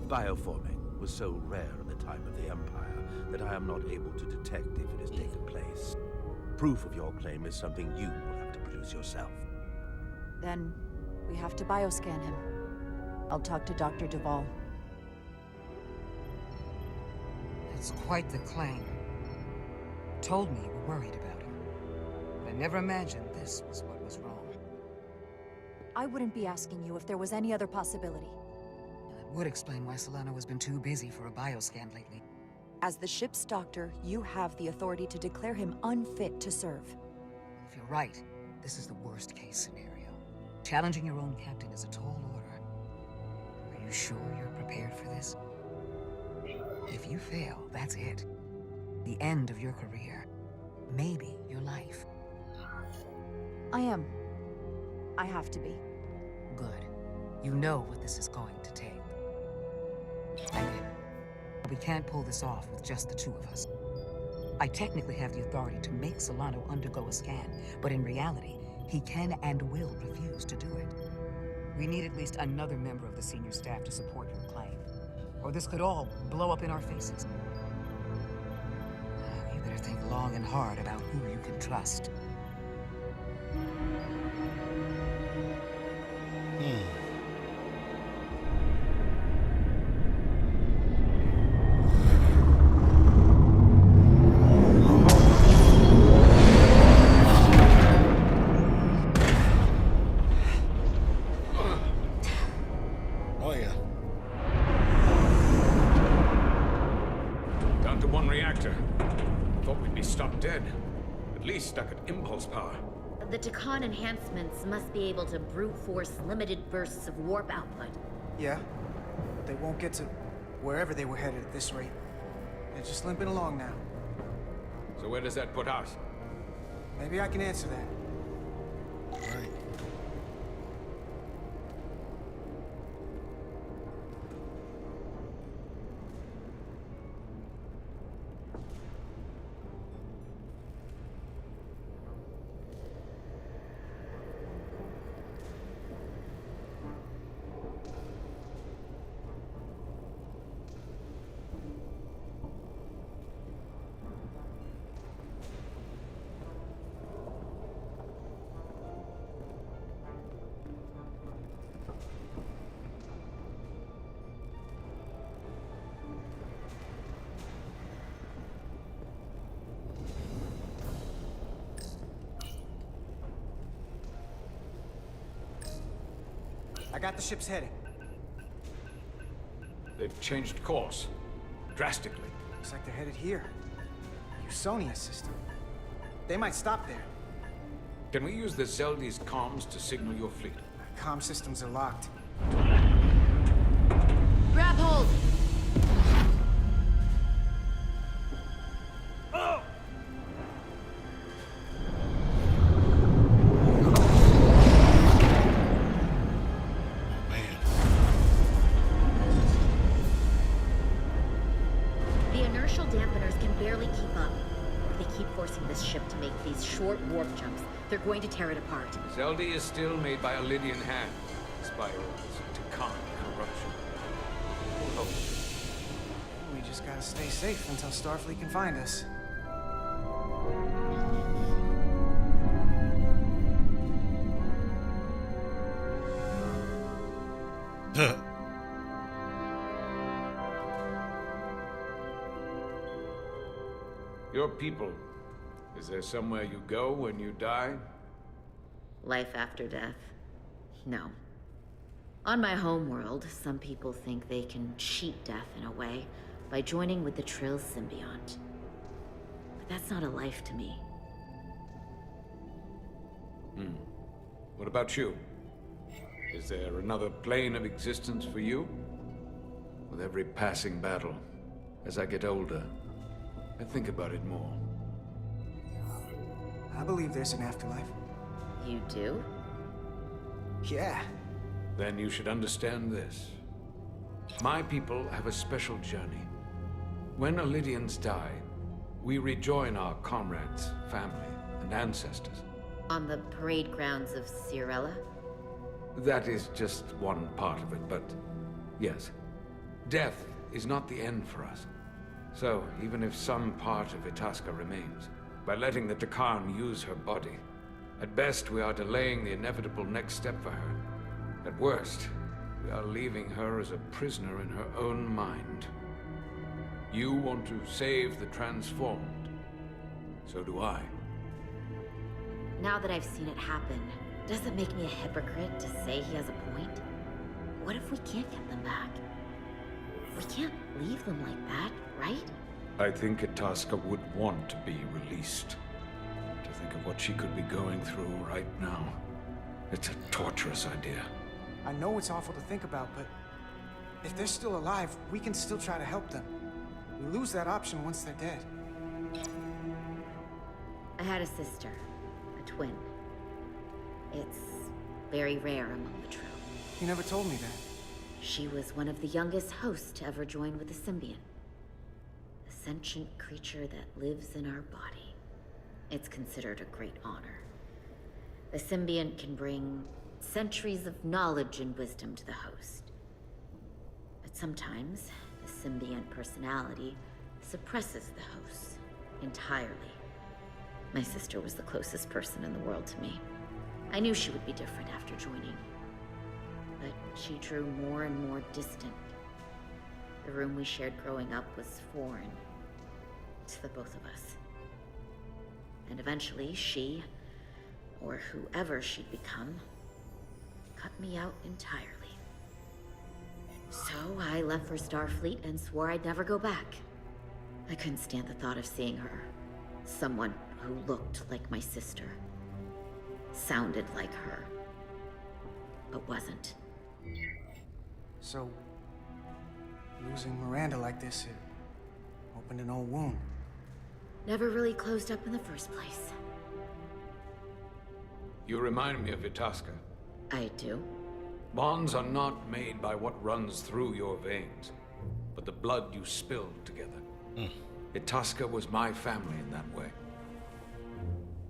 Bioforming was so rare at the time of the Empire that I am not able to detect if it has taken place. Proof of your claim is something you will have to produce yourself. Then we have to bioscan him. I'll talk to Dr. Duvall. It's quite the claim. Told me you were worried about him. But I never imagined this was what was wrong. I wouldn't be asking you if there was any other possibility. That would explain why Solano has been too busy for a bioscan lately. As the ship's doctor, you have the authority to declare him unfit to serve. If you're right, this is the worst-case scenario. Challenging your own captain is a tall order. Are you sure you're prepared for this? If you fail, that's it. The end of your career. Maybe your life. I am. I have to be. Good. You know what this is going to take. I get it. We can't pull this off with just the two of us. I technically have the authority to make Solano undergo a scan, but in reality, he can and will refuse to do it. We need at least another member of the senior staff to support your claim, or this could all blow up in our faces. You better think long and hard about who you can trust. Oh, yeah. Down to one reactor. Thought we'd be stopped dead. At least stuck at impulse power. The Takan enhancements must be able to brute force limited bursts of warp output. Yeah, but they won't get to wherever they were headed at this rate. They're just limping along now. So where does that put us? Maybe I can answer that. Right. I got the ship's heading. They've changed course. Drastically. Looks like they're headed here. Usonia system. They might stop there. Can we use the Zeldi's comms to signal your fleet? Comm systems are locked. Grab hold! Oh! The inertial dampeners can barely keep up. If they keep forcing this ship to make these short warp jumps, they're going to tear it apart. Zeldi is still made by a Lydian hand. Spirals into con corruption. Oh. We just gotta stay safe until Starfleet can find us. Your people. Is there somewhere you go when you die? Life after death? No. On my homeworld, some people think they can cheat death in a way by joining with the Trill symbiont. But that's not a life to me. What about you? Is there another plane of existence for you? With every passing battle, as I get older, I think about it more. I believe there's an afterlife. You do? Yeah. Then you should understand this. My people have a special journey. When Lydians die, we rejoin our comrades, family, and ancestors. On the parade grounds of Cirella? That is just one part of it, but yes. Death is not the end for us. So, even if some part of Itasca remains, by letting the Takarn use her body, at best we are delaying the inevitable next step for her. At worst, we are leaving her as a prisoner in her own mind. You want to save the transformed. So do I. Now that I've seen it happen, does it make me a hypocrite to say he has a point? What if we can't get them back? We can't leave them like that, right? I think Itasca would want to be released. To think of what she could be going through right now. It's a torturous idea. I know it's awful to think about, but if they're still alive, we can still try to help them. We lose that option once they're dead. I had a sister, a twin. It's very rare among the Trill. You never told me that. She was one of the youngest hosts to ever join with the symbiont. A sentient creature that lives in our body. It's considered a great honor. The symbiont can bring centuries of knowledge and wisdom to the host. But sometimes, the symbiont personality suppresses the host entirely. My sister was the closest person in the world to me. I knew she would be different after joining. But she drew more and more distant. The room we shared growing up was foreign to the both of us. And eventually she, or whoever she'd become, cut me out entirely. So I left for Starfleet and swore I'd never go back. I couldn't stand the thought of seeing her. Someone who looked like my sister. Sounded like her. But wasn't. So, losing Miranda like this, it opened an old wound. Never really closed up in the first place. You remind me of Itasca. I do? Bonds are not made by what runs through your veins, but the blood you spilled together. Itasca was my family in that way.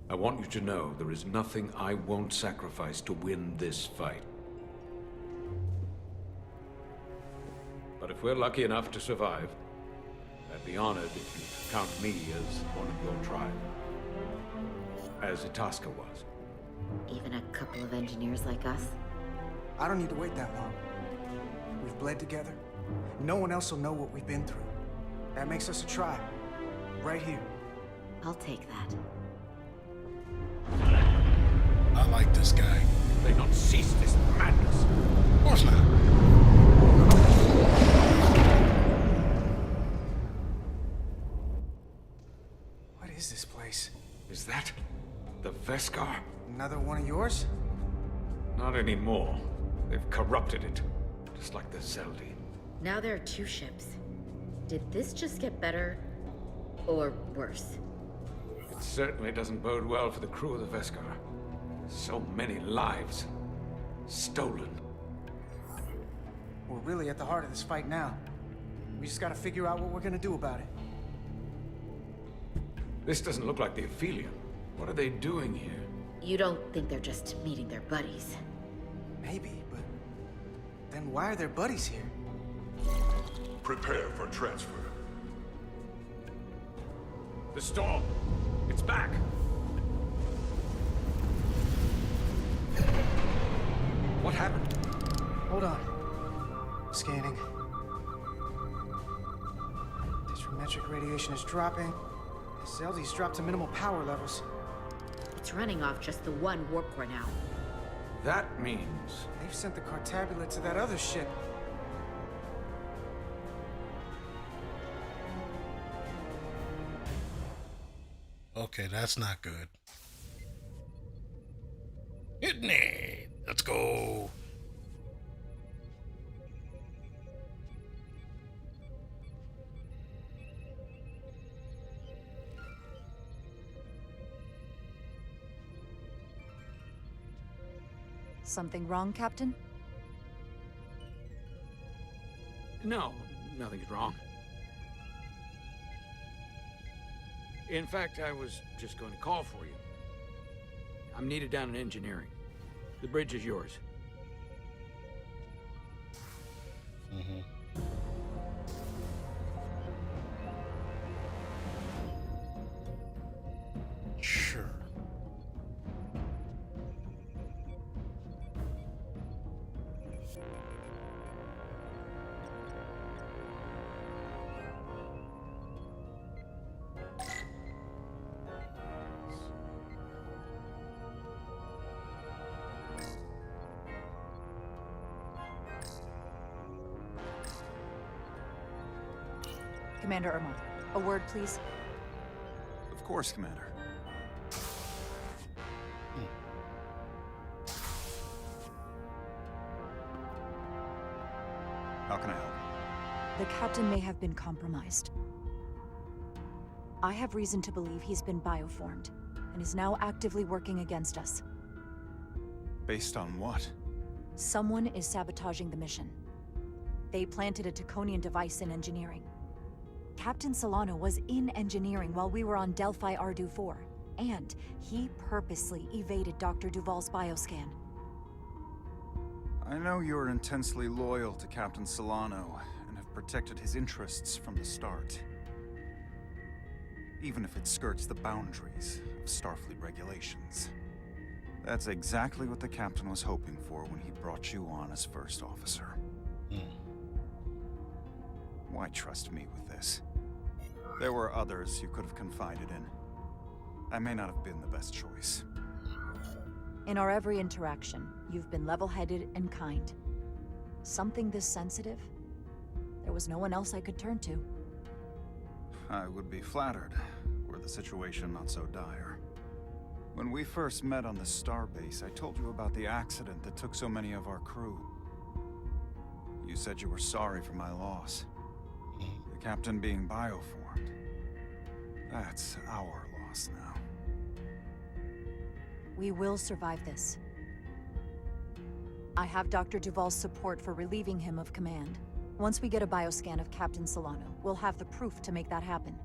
I want you to know there is nothing I won't sacrifice to win this fight. But if we're lucky enough to survive, I'd be honored if you count me as one of your tribe. As Itasca was. Even a couple of engineers like us? I don't need to wait that long. We've bled together. No one else will know what we've been through. That makes us a tribe. Right here. I'll take that. I like this guy. They not cease this madness. Of course not. What is this place? Is that the Veskar? Another one of yours? Not anymore. They've corrupted it, just like the Zeldi. Now there are 2 ships. Did this just get better? Or worse? It certainly doesn't bode well for the crew of the Veskar. So many lives stolen. We're really at the heart of this fight now. We just gotta figure out what we're gonna do about it. This doesn't look like the Ophelia. What are they doing here? You don't think they're just meeting their buddies? Maybe, but then why are their buddies here? Prepare for transfer. The storm! It's back! What happened? Hold on. Scanning. Disrometric radiation is dropping. SLD's dropped to minimal power levels. It's running off just the one warp core now. That means... They've sent the Cartabula to that other ship. Okay, that's not good. Hitney! Let's go! Something wrong, Captain? No, nothing's wrong. In fact, I was just going to call for you. I'm needed down in engineering. The bridge is yours. Sure. Commander Irma, a word, please. Of course, Commander. How can I help? The captain may have been compromised. I have reason to believe he's been bioformed, and is now actively working against us. Based on what? Someone is sabotaging the mission. They planted a Taconian device in engineering. Captain Solano was in engineering while we were on Delphi Ardu 4, and he purposely evaded Dr. Duval's bioscan. I know you're intensely loyal to Captain Solano, and have protected his interests from the start. Even if it skirts the boundaries of Starfleet regulations. That's exactly what the Captain was hoping for when he brought you on as first officer. Why trust me with this? There were others you could have confided in. I may not have been the best choice. In our every interaction, you've been level-headed and kind. Something this sensitive? There was no one else I could turn to. I would be flattered, were the situation not so dire. When we first met on the starbase, I told you about the accident that took so many of our crew. You said you were sorry for my loss. The captain being bioformed. That's our loss now. We will survive this. I have Dr. Duval's support for relieving him of command. Once we get a bioscan of Captain Solano, we'll have the proof to make that happen.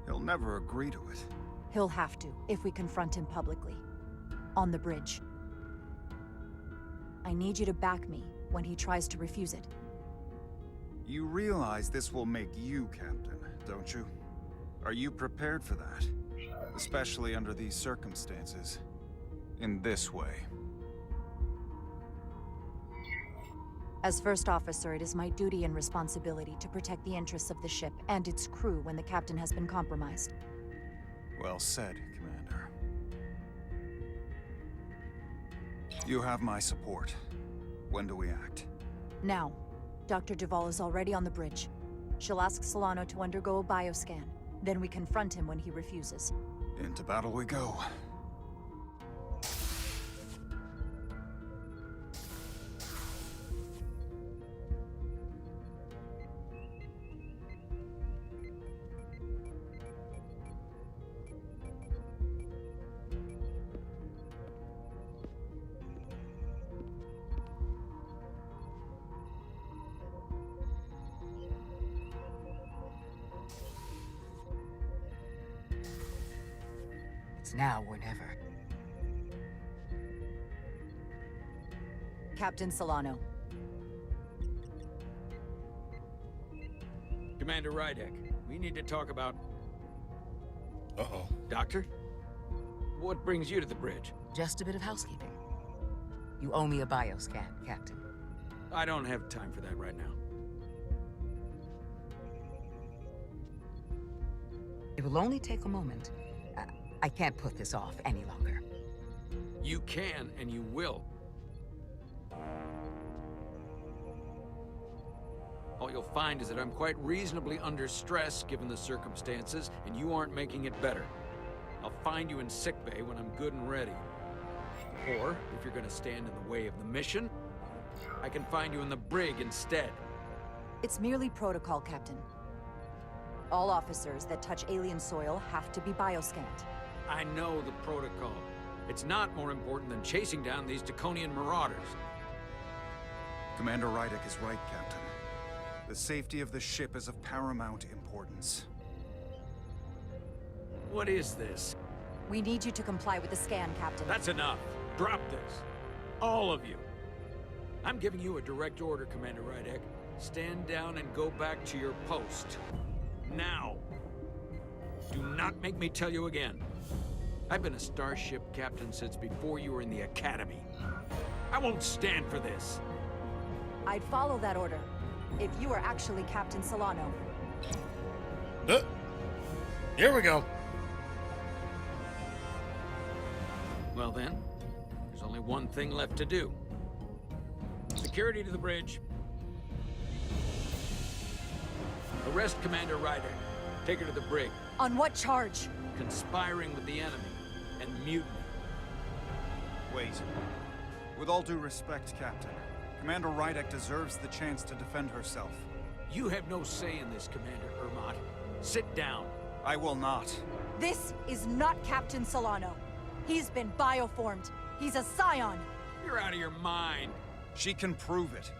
He'll never agree to it. He'll have to, if we confront him publicly. On the bridge. I need you to back me when he tries to refuse it. You realize this will make you captain, don't you? Are you prepared for that? Especially under these circumstances. In this way. As first officer, it is my duty and responsibility to protect the interests of the ship and its crew when the captain has been compromised. Well said, Commander. You have my support. When do we act? Now. Dr. Duval is already on the bridge. She'll ask Solano to undergo a bioscan. Then we confront him when he refuses. Into battle we go. It's now or never. Captain Solano. Commander Rydek, we need to talk about... Uh-oh. Doctor? What brings you to the bridge? Just a bit of housekeeping. You owe me a bioscan, Captain. I don't have time for that right now. It will only take a moment. I can't put this off any longer. You can, and you will. All you'll find is that I'm quite reasonably under stress given the circumstances, and you aren't making it better. I'll find you in sickbay when I'm good and ready. Or, if you're gonna stand in the way of the mission, I can find you in the brig instead. It's merely protocol, Captain. All officers that touch alien soil have to be bioscanned. I know the protocol. It's not more important than chasing down these Draconian marauders. Commander Rydek is right, Captain. The safety of the ship is of paramount importance. What is this? We need you to comply with the scan, Captain. That's enough. Drop this. All of you. I'm giving you a direct order, Commander Rydek. Stand down and go back to your post. Now. Do not make me tell you again. I've been a starship captain since before you were in the academy. I won't stand for this. I'd follow that order, if you were actually Captain Solano. Here we go. Well then, there's only one thing left to do. Security to the bridge. Arrest Commander Rydek. Take her to the brig. On what charge? Conspiring with the enemy and mutiny. Wait. With all due respect, Captain, Commander Rydek deserves the chance to defend herself. You have no say in this, Commander Ermont. Sit down. I will not. This is not Captain Solano. He's been bioformed. He's a scion. You're out of your mind. She can prove it.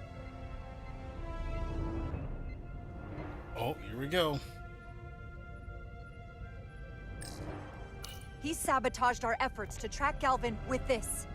Oh, here we go. He sabotaged our efforts to track Galvin with this.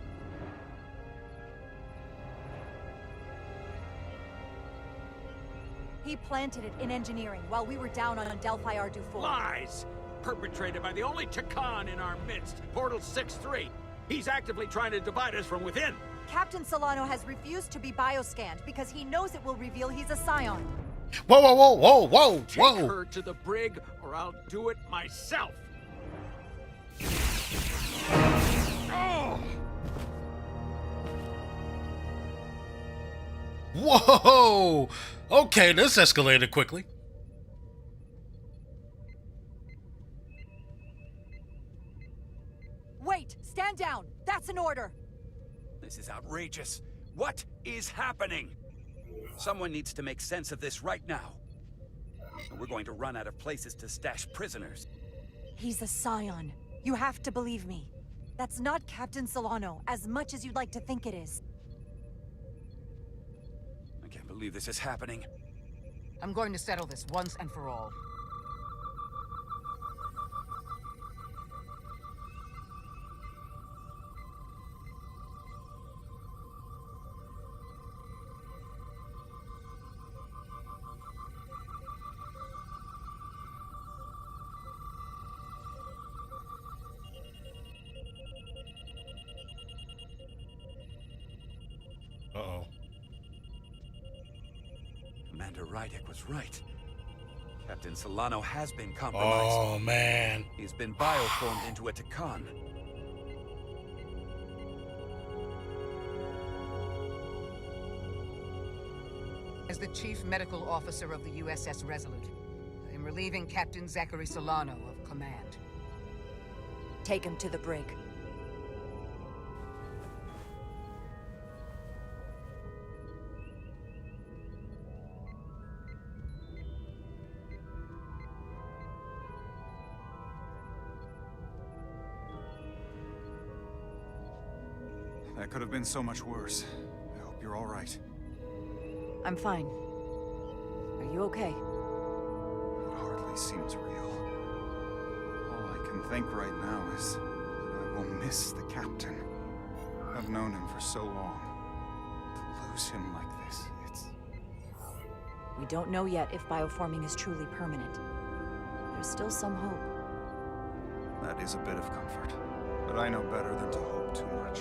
He planted it in engineering while we were down on Delphi Ardu-4. Lies! Perpetrated by the only Takan in our midst, Portal 6-3. He's actively trying to divide us from within. Captain Solano has refused to be bioscanned because he knows it will reveal he's a scion. Whoa, whoa, whoa, whoa, whoa, whoa! Take her to the brig, or I'll do it myself. Oh! Whoa! Okay, this escalated quickly. Wait! Stand down! That's an order! This is outrageous. What is happening? Someone needs to make sense of this right now. We're going to run out of places to stash prisoners. He's a scion. You have to believe me. That's not Captain Solano, as much as you'd like to think it is. I can't believe this is happening. I'm going to settle this once and for all. Uh-oh. Commander Rydek was right. Captain Solano has been compromised. Oh, man. He's been bioformed into a Takan. As the Chief Medical Officer of the USS Resolute, I am relieving Captain Zachary Solano of command. Take him to the brig. That could have been so much worse. I hope you're all right. I'm fine. Are you okay? It hardly seems real. All I can think right now is will miss the captain. I've known him for so long. To lose him like this, it's... We don't know yet if bioforming is truly permanent. There's still some hope. That is a bit of comfort. But I know better than to hope too much.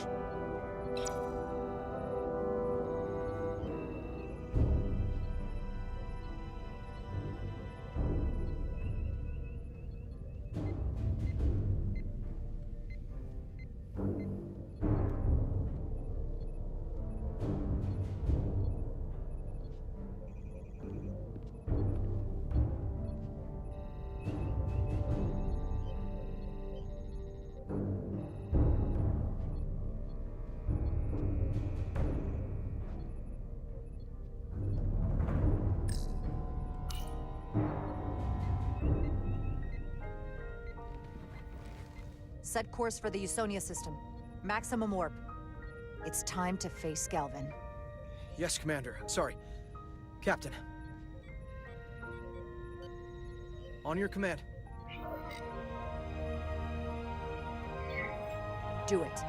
Set course for the Usonia system. Maximum warp. It's time to face Galvin. Yes, Commander. Sorry. Captain. On your command. Do it.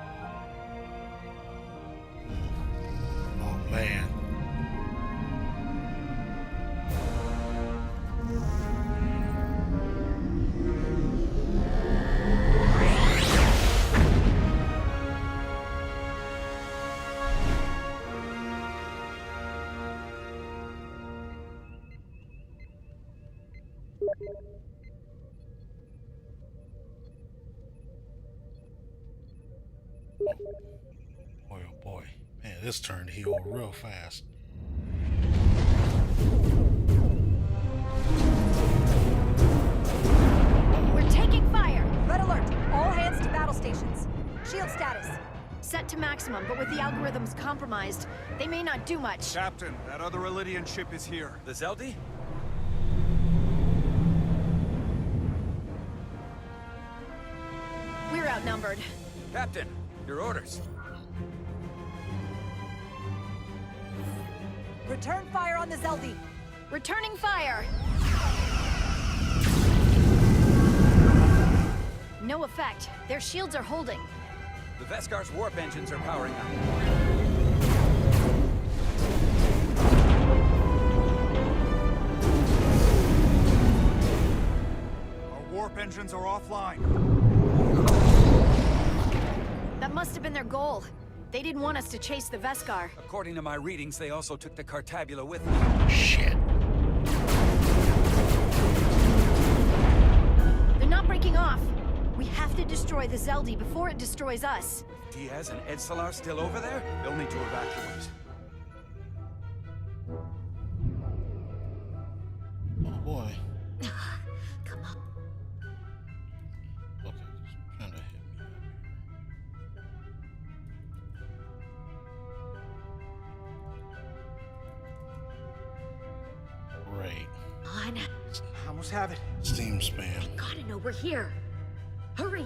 Oh, man. Boy, oh boy. Man, this turned heel real fast. We're taking fire! Red alert! All hands to battle stations. Shield status. Set to maximum, but with the algorithms compromised, they may not do much. Captain, that other Elydian ship is here. The Zeldi? We're outnumbered. Captain, your orders. Return fire on the Zeldi. Returning fire! No effect. Their shields are holding. The Veskar's warp engines are powering up. Our warp engines are offline. That must have been their goal. They didn't want us to chase the Veskar. According to my readings, they also took the Cartabula with them. Shit. They're not breaking off. We have to destroy the Zeldi before it destroys us. Diaz and Edsalar still over there? They'll need to evacuate. Oh boy. Come on. Okay, just trying to hit me up here. Great. On. Almost have it. Steam spam. Gotta know we're here. Hurry.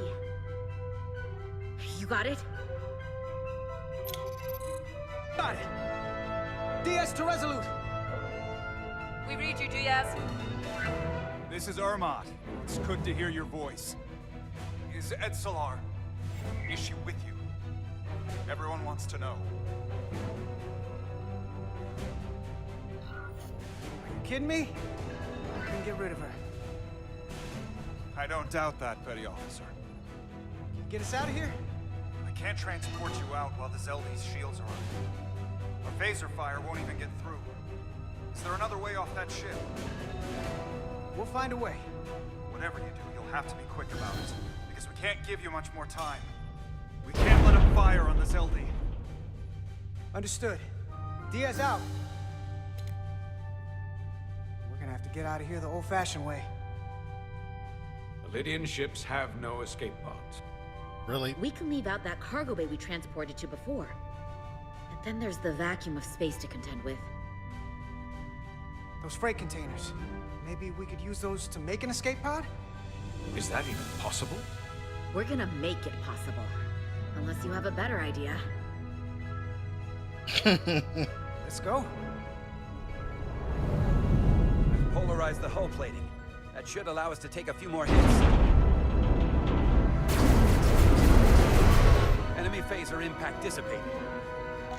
You got it? Got it. Diaz to Resolute. We read you, Diaz. This is Ermot. It's good to hear your voice. Is Edsalar? Is she with you? Everyone wants to know. Are you kidding me? I couldn't get rid of her. I don't doubt that, Petty Officer. Get us out of here? I can't transport you out while the Zeldi's shields are up. Our phaser fire won't even get through. Is there another way off that ship? We'll find a way. Whatever you do, you'll have to be quick about it. Because we can't give you much more time. We can't let them fire on the Zeldi. Understood. Diaz out. We're gonna have to get out of here the old-fashioned way. Elydian ships have no escape pods. Really? We can leave out that cargo bay we transported to before. And then there's the vacuum of space to contend with. Those freight containers. Maybe we could use those to make an escape pod? Is that even possible? We're gonna make it possible. Unless you have a better idea. Let's go. I've polarized the hull plating. That should allow us to take a few more hits. enemy phaser impact dissipated.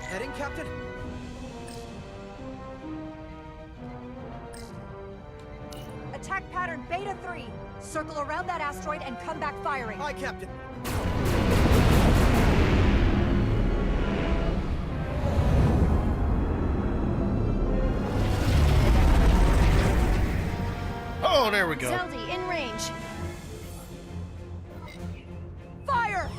Heading, Captain? Attack pattern Beta 3. Circle around that asteroid and come back firing. Aye, Captain. Oh, there we go. Zeldy, in range. Fire!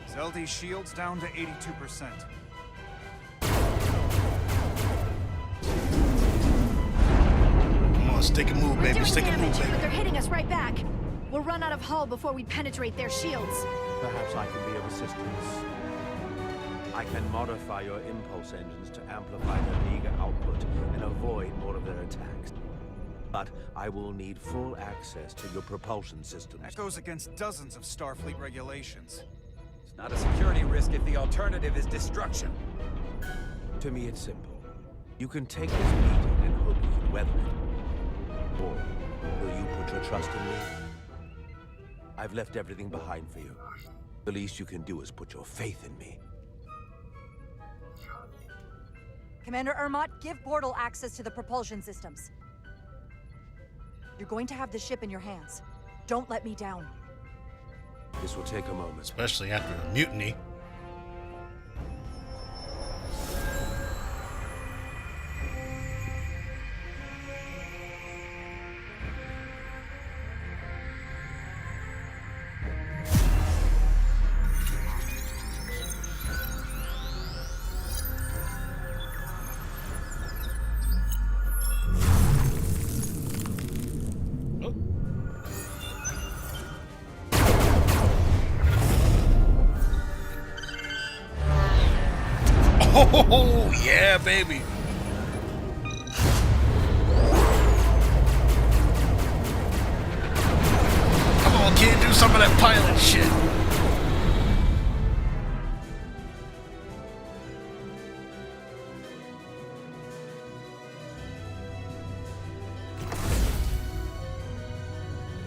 Zeldy's shield's down to 82%. Come on, stick and move, baby. We're doing Stick and damage, move, but baby. they're hitting us right back. We'll run out of hull before we penetrate their shields. Perhaps I can be of assistance. I can modify your impulse engines to amplify their meager output and avoid more of their attacks. But I will need full access to your propulsion systems. That goes against dozens of Starfleet regulations. It's not a security risk if the alternative is destruction. To me, it's simple. You can take this beating and hope you can weather it. Or will you put your trust in me? I've left everything behind for you. The least you can do is put your faith in me. Commander Ermot, give portal access to the propulsion systems. You're going to have the ship in your hands. Don't let me down. This will take a moment. Especially after the mutiny. Oh, yeah, baby. Come on, kid, do some of that pilot shit.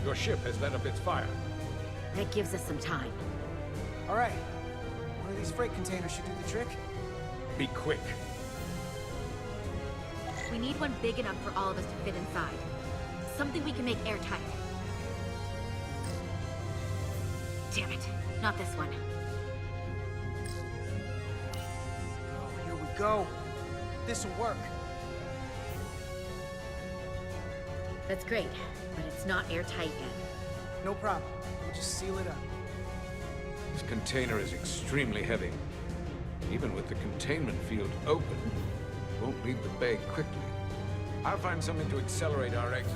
Your ship has let up its fire. That gives us some time. All right. One of these freight containers should do the trick. Be quick. We need one big enough for all of us to fit inside. Something we can make airtight. Damn it, not this one. Oh, here we go. This'll work. That's great, but it's not airtight yet. No problem. We'll just seal it up. This container is extremely heavy. Even with the containment field open, it won't leave the bay quickly. I'll find something to accelerate our exit.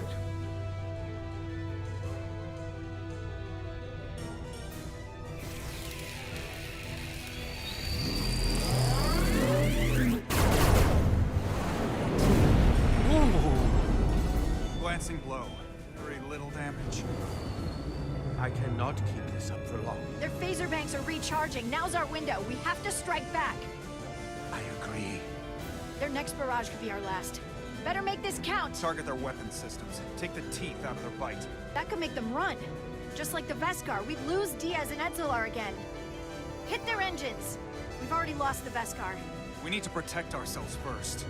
Glancing blow. Very little damage. I cannot keep this up for long. Their phaser banks are recharging. Now's our window. We have to strike back. I agree. Their next barrage could be our last. Better make this count. Target their weapon systems. Take the teeth out of their bite. That could make them run. Just like the Veskar, we'd lose Diaz and Etzelar again. Hit their engines. We've already lost the Veskar. We need to protect ourselves first.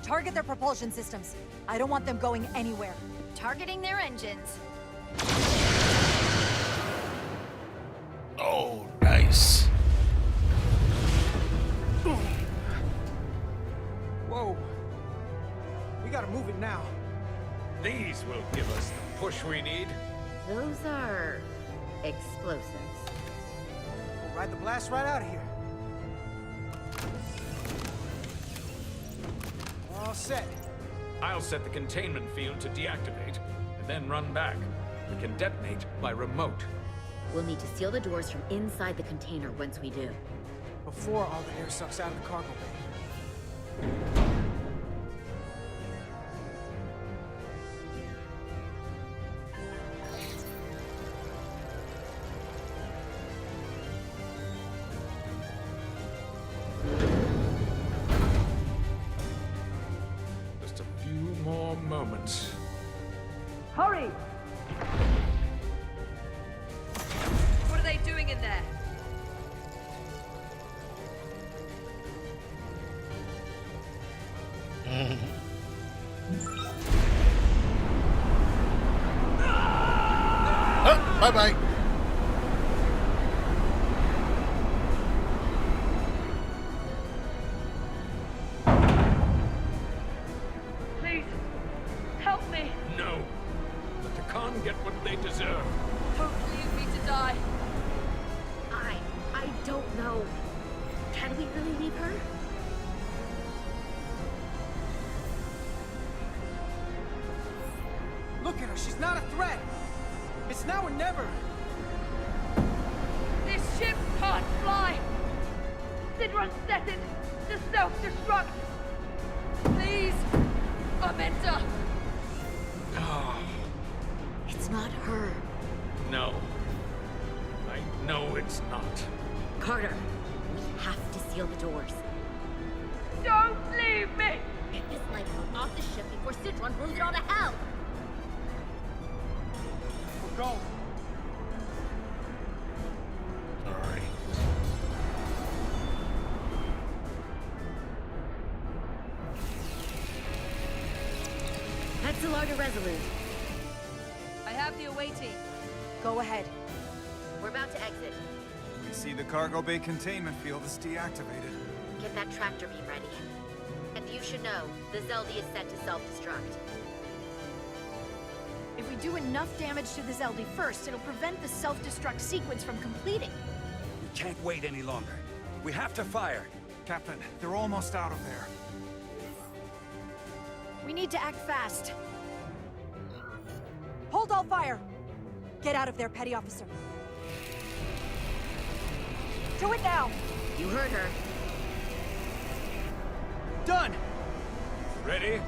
Target their propulsion systems. I don't want them going anywhere. Targeting their engines. Oh, nice. Whoa. We gotta move it now. These will give us the push we need. Those are explosives. We'll ride the blast right out of here. All set. I'll set the containment field to deactivate, and then run back. We can detonate by remote. We'll need to seal the doors from inside the container once we do. Before all the air sucks out of the cargo bay. Just a few more moments. Bye-bye. Please, help me. No. Let the Khan get what they deserve. Don't leave me to die. I don't know. Can we really leave her? Look at her, she's not a threat. It's now or never. This ship can't fly. Sidron set it to self-destruct. Please, Amenta. It's not her. No. I know it's not. Carter, we have to seal the doors. Don't leave me! Get this lifeboat off the ship before Sidron blows it all to hell! We're going. Alright. Petzlar to Resolute. I have the away team. Go ahead. We're about to exit. We see the cargo bay containment field is deactivated. Get that tractor beam ready. And you should know, the Zeldy is set to self-destruct. If we do enough damage to the Zeldy first, it'll prevent the self-destruct sequence from completing. We can't wait any longer. We have to fire. Captain, they're almost out of there. We need to act fast. Hold all fire! Get out of there, Petty Officer. Do it now! You heard her. Done! Ready?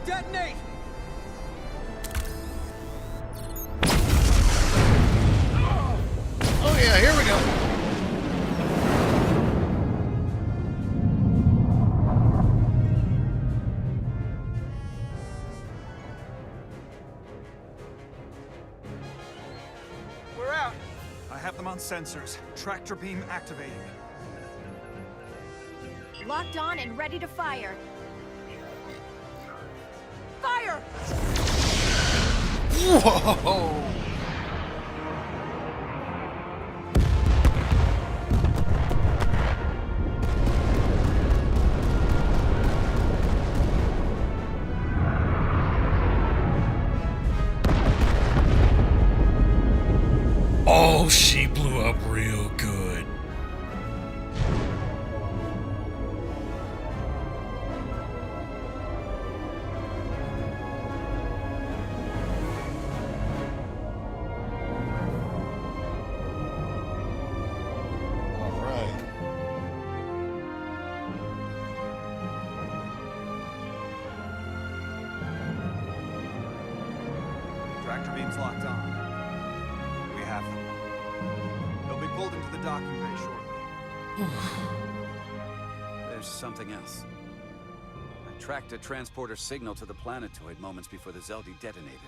Detonate! Oh yeah, here we go. We're out. I have them on sensors. Tractor beam activating. Locked on and ready to fire. Fire! Whoa! Oh, she blew up real good. All right. Tractor beam's locked on. We have them. They'll be pulled into the docking bay shortly. There's something else. I tracked a transporter signal to the planetoid moments before the Zeldy detonated.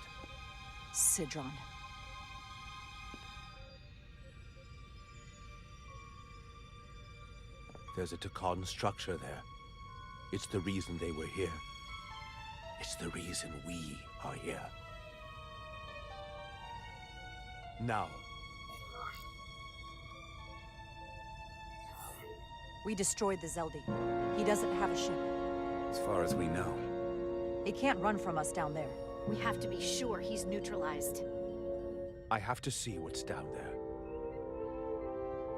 Sidron. There's a Takan structure there. It's the reason they were here. It's the reason we are here. Now. We destroyed the Zeldy. He doesn't have a ship. As far as we know. He can't run from us down there. We have to be sure he's neutralized. I have to see what's down there.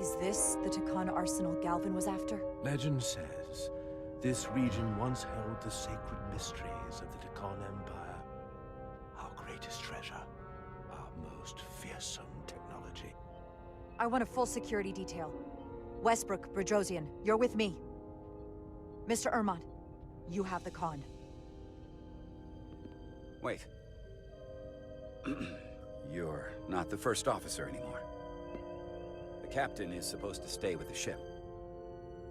Is this the Takan arsenal Galvin was after? Legend says this region once held the sacred mysteries of the Takan Empire. Our greatest treasure. Our most fearsome technology. I want a full security detail. Westbrook, Bedrosian, you're with me. Mr. Ermont, you have the con. Wait. You're not the first officer anymore. The captain is supposed to stay with the ship.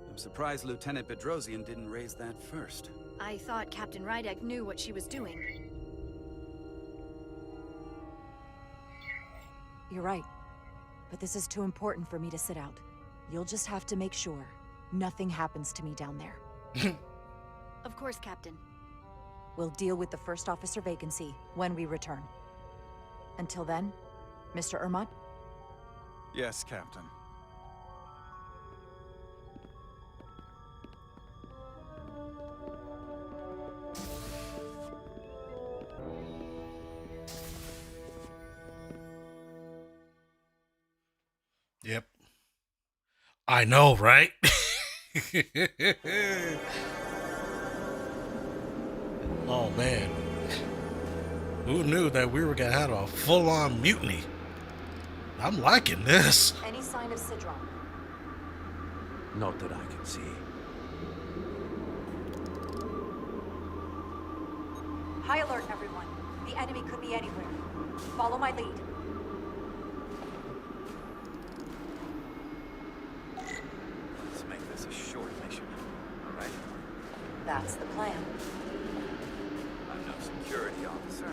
I'm surprised Lieutenant Bedrosian didn't raise that first. I thought Captain Rydek knew what she was doing. You're right. But this is too important for me to sit out. You'll just have to make sure nothing happens to me down there. Of course, Captain. We'll deal with the first officer vacancy when we return. Until then, Mr. Ermont? Yes, Captain. Yep. I know, right? Oh man. Who knew that we were gonna have a full-on mutiny? I'm liking this. Any sign of Sidron? Not that I can see. High alert, everyone. The enemy could be anywhere. Follow my lead. Let's make this a short mission, all right? That's the plan. I'm no security officer.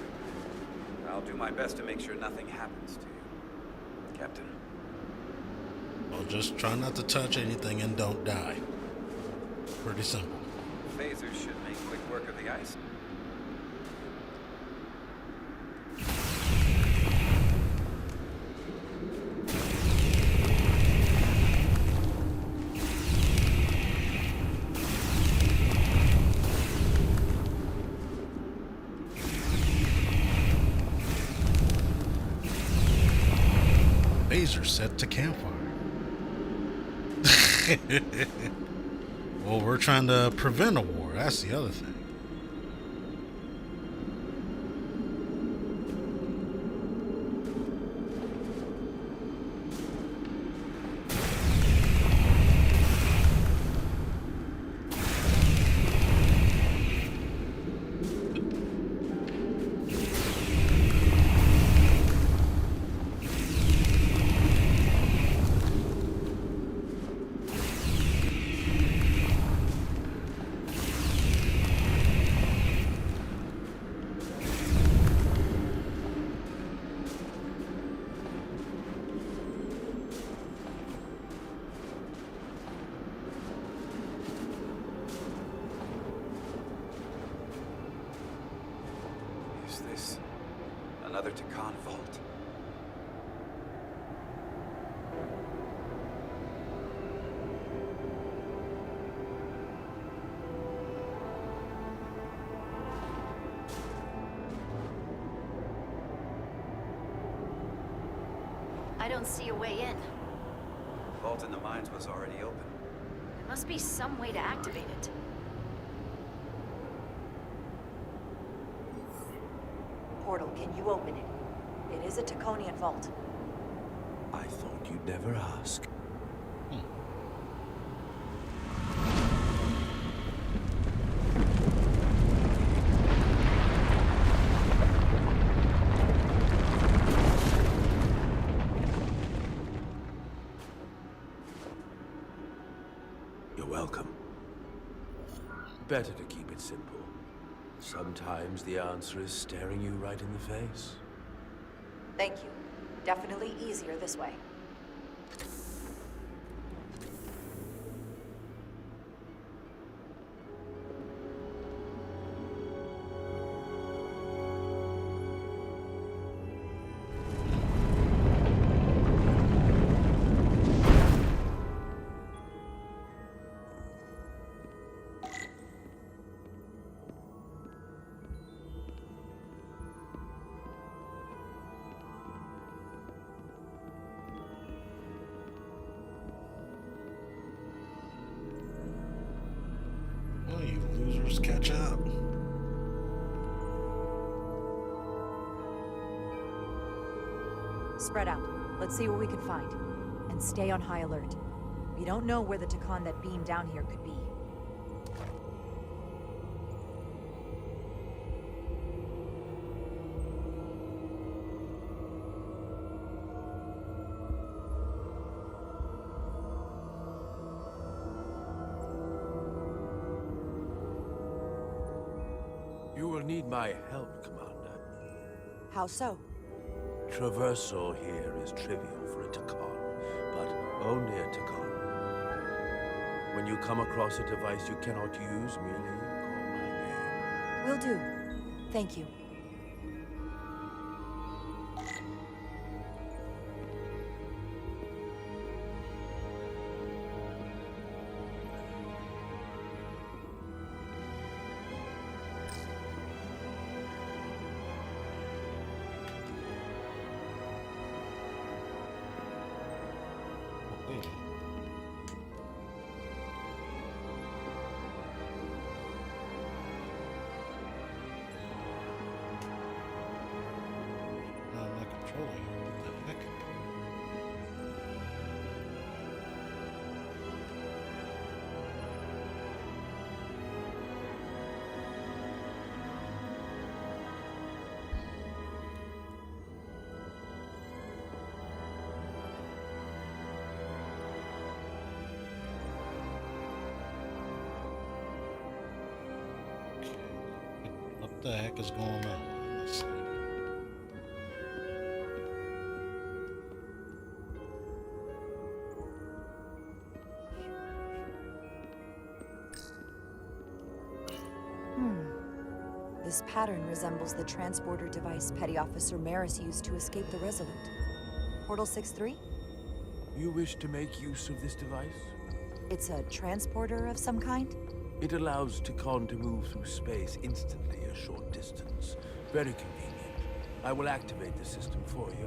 I'll do my best to make sure nothing happens to you, Captain. Well, just try not to touch anything and don't die. Pretty simple. Phasers should make quick work of the ice. Phaser set to campfire. Well, we're trying to prevent a war. That's the other thing. Is this another Takan vault? I don't see a way in. The vault in the mines was already open. There must be some way to activate it. Portal, can you open it? It is a Taconian vault. I thought you'd never ask. You're welcome. Better to keep it simple. Sometimes the answer is staring you right in the face. Thank you. Definitely easier this way. Well, you losers catch up. Spread out. Let's see what we can find. And stay on high alert. We don't know where the Takan that beamed down here could be. You will need my help, Commander. How so? Traversal here is trivial for a Takan, but only a Takan. When you come across a device you cannot use, merely call my name. Will do. Thank you. the heck is going on? Let's see. This pattern resembles the transporter device Petty Officer Maris used to escape the Resolute. Portal 6-3? You wish to make use of this device? It's a transporter of some kind? It allows Takon to move through space instantly a short distance. Very convenient. I will activate the system for you.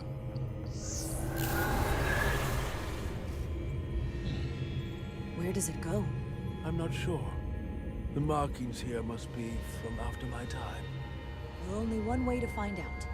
Where does it go? I'm not sure. The markings here must be from after my time. Well, only one way to find out.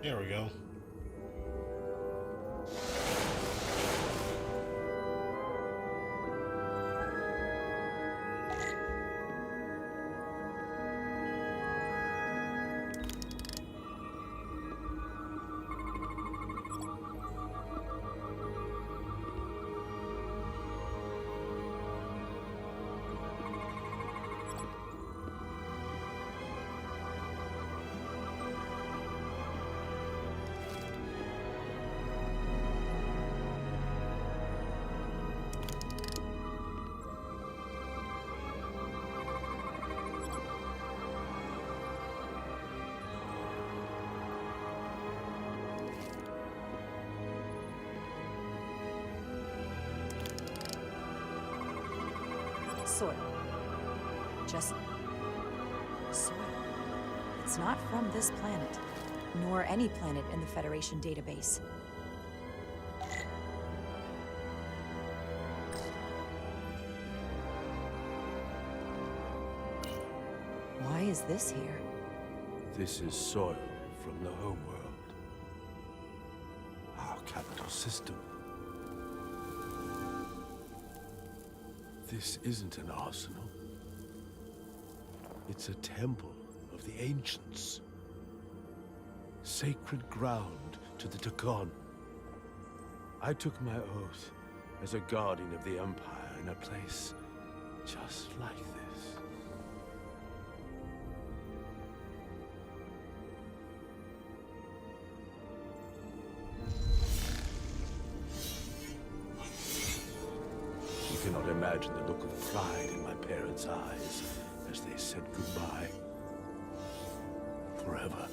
There we go. Soil. Just soil. It's not from this planet, nor any planet in the Federation database. Why is this here? This is soil from the homeworld. Our capital system. This isn't an arsenal. It's a temple of the ancients. Sacred ground to the Takon. I took my oath as a guardian of the Empire in a place just like this. You cannot imagine the look of pride in my parents' eyes as they said goodbye. Forever.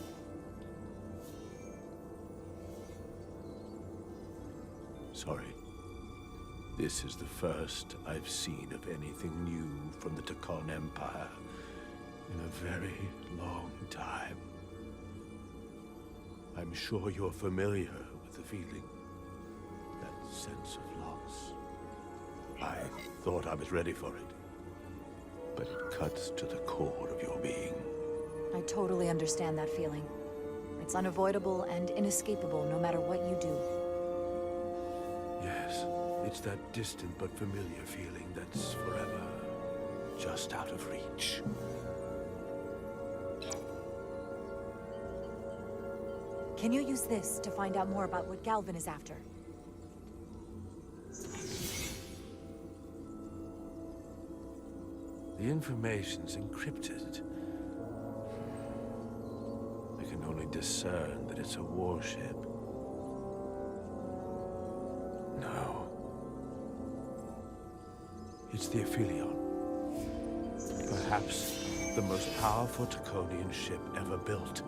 Sorry. This is the first I've seen of anything new from the Takon Empire in a very long time. I'm sure you're familiar with the feeling, that sense of loss. I thought I was ready for it, but it cuts to the core of your being. I totally understand that feeling. It's unavoidable and inescapable no matter what you do. Yes, it's that distant but familiar feeling that's forever just out of reach. Can you use this to find out more about what Galvin is after? The information's encrypted. I can only discern that it's a warship. No. It's the Aphelion. Perhaps the most powerful Taconian ship ever built.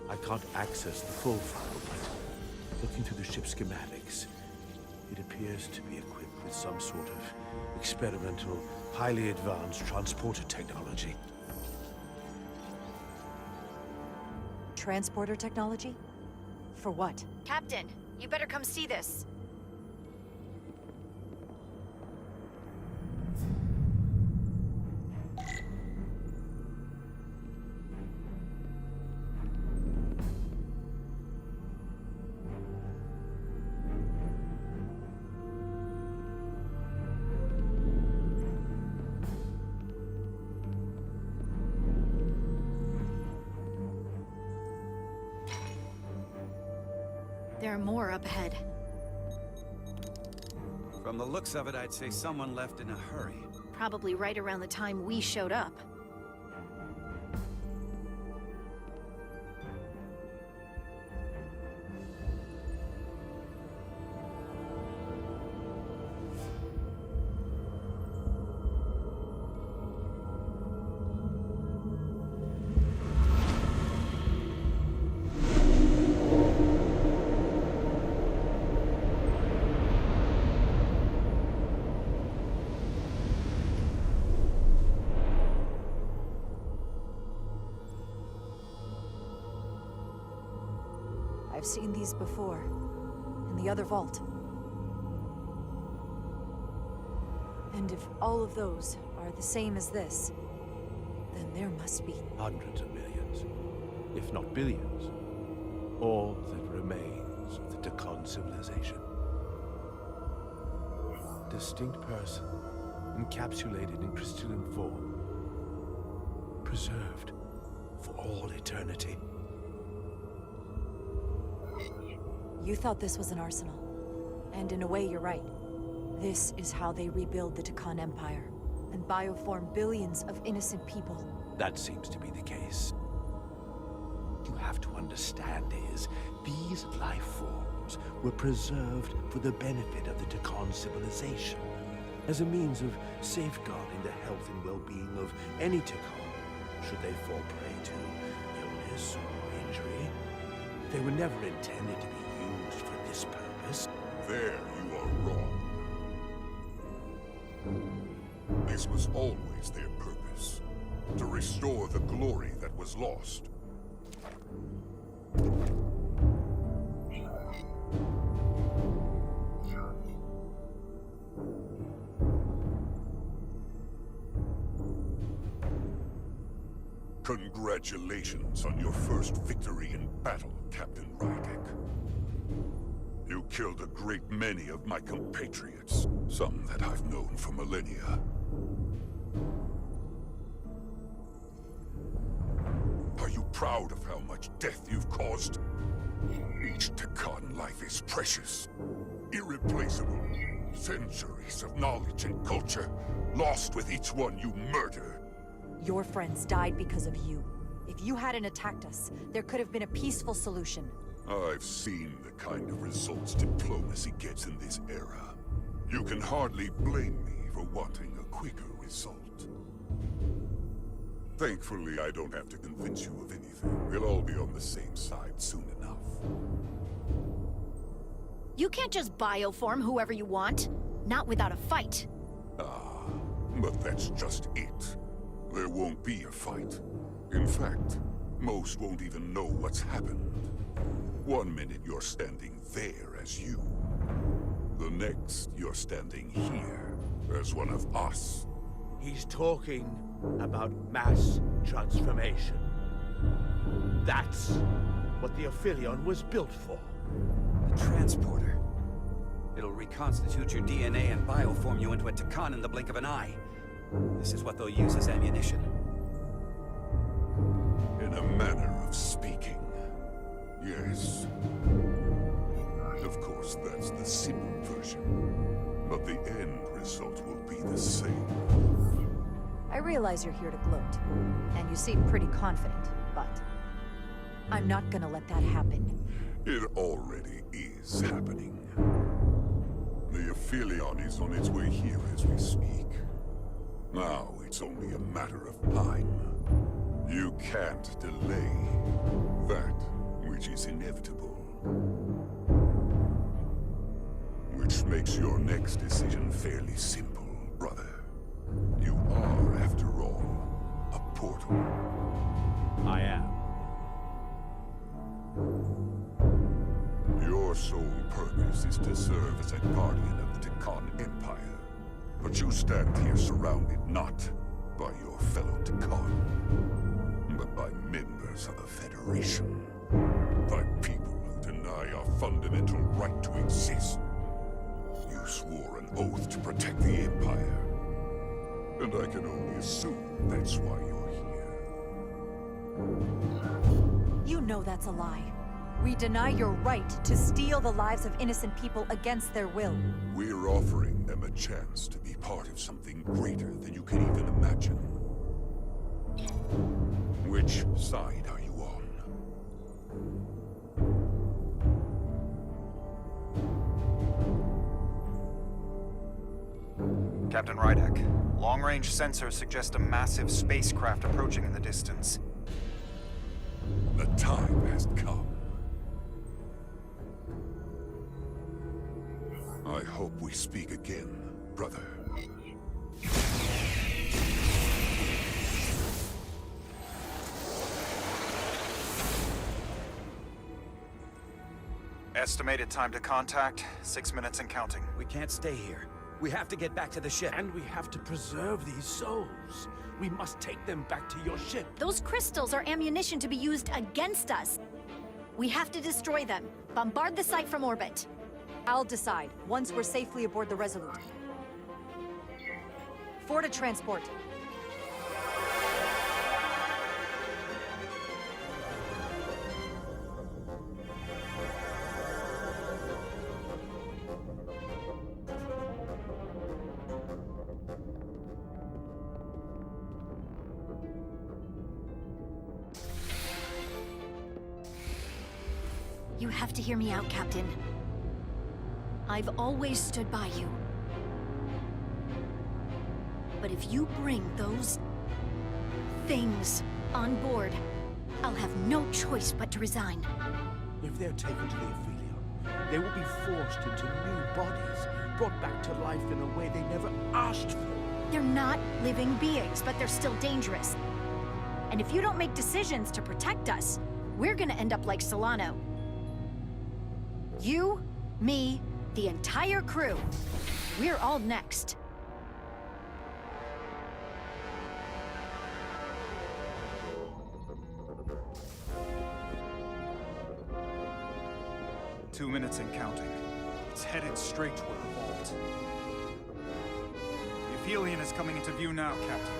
I can't access the full file, but looking through the ship's schematics, it appears to be equipped with some sort of experimental, highly advanced transporter technology. Transporter technology? For what? Captain, you better come see this. There are more up ahead. From the looks of it, I'd say someone left in a hurry. Probably right around the time we showed up. I've seen these before, in the other vault. And if all of those are the same as this, then there must be Hundreds of millions, if not billions. All that remains of the Tacon civilization. Distinct person, encapsulated in crystalline form. Preserved for all eternity. You thought this was an arsenal. And in a way, you're right. This is how they rebuild the Tacon Empire, and bioform billions of innocent people. That seems to be the case. What you have to understand is, these life forms were preserved for the benefit of the Tacon civilization, as a means of safeguarding the health and well-being of any Tacon, should they fall prey to illness or injury. They were never intended to be used for this purpose. There you are wrong. This was always their purpose, to restore the glory that was lost. Congratulations on your first victory in battle, Captain Rydek. You killed a great many of my compatriots, some that I've known for millennia. Are you proud of how much death you've caused? Each Tacon life is precious, irreplaceable. Centuries of knowledge and culture, lost with each one you murder. Your friends died because of you. If you hadn't attacked us, there could have been a peaceful solution. I've seen the kind of results diplomacy gets in this era. You can hardly blame me for wanting a quicker result. Thankfully, I don't have to convince you of anything. We'll all be on the same side soon enough. You can't just bioform whoever you want. Not without a fight. Ah, but that's just it. There won't be a fight. In fact, most won't even know what's happened. One minute you're standing there as you. The next, you're standing here as one of us. He's talking about mass transformation. That's what the Aphelion was built for. The transporter. It'll reconstitute your DNA and bioform you into a Tacon in the blink of an eye. This is what they'll use as ammunition. In a manner of speaking, yes. Of course, that's the simple version. but the end result will be the same. I realize you're here to gloat, and you seem pretty confident, but I'm not gonna let that happen. It already is happening. The Aphelion is on its way here as we speak. Now it's only a matter of time. You can't delay that which is inevitable. Which makes your next decision fairly simple, brother. You are, after all, a portal. I am. Your sole purpose is to serve as a guardian of the Tikan Empire. But you stand here surrounded not by your fellow Tikan, but by members of the Federation. By people who deny our fundamental right to exist. You swore an oath to protect the Empire. And I can only assume that's why you're here. You know that's a lie. We deny your right to steal the lives of innocent people against their will. We're offering them a chance to be part of something greater than you can even imagine. Which side are you on? Captain Rydek, long-range sensors suggest a massive spacecraft approaching in the distance. The time has come. I hope we speak again, brother. Estimated time to contact, 6 minutes and counting. We can't stay here. We have to get back to the ship. And we have to preserve these souls. We must take them back to your ship. Those crystals are ammunition to be used against us. We have to destroy them. Bombard the site from orbit. I'll decide, once we're safely aboard the Resolute. 4 to transport. You have to hear me out, Captain. I've always stood by you. But if you bring those things on board, I'll have no choice but to resign. If they're taken to the Aphelion, they will be forced into new bodies, brought back to life in a way they never asked for. They're not living beings, but they're still dangerous. And if you don't make decisions to protect us, we're gonna end up like Solano. You, me, the entire crew. We're all next. Two minutes and counting. It's headed straight toward the vault. The Aphelion is coming into view now, Captain.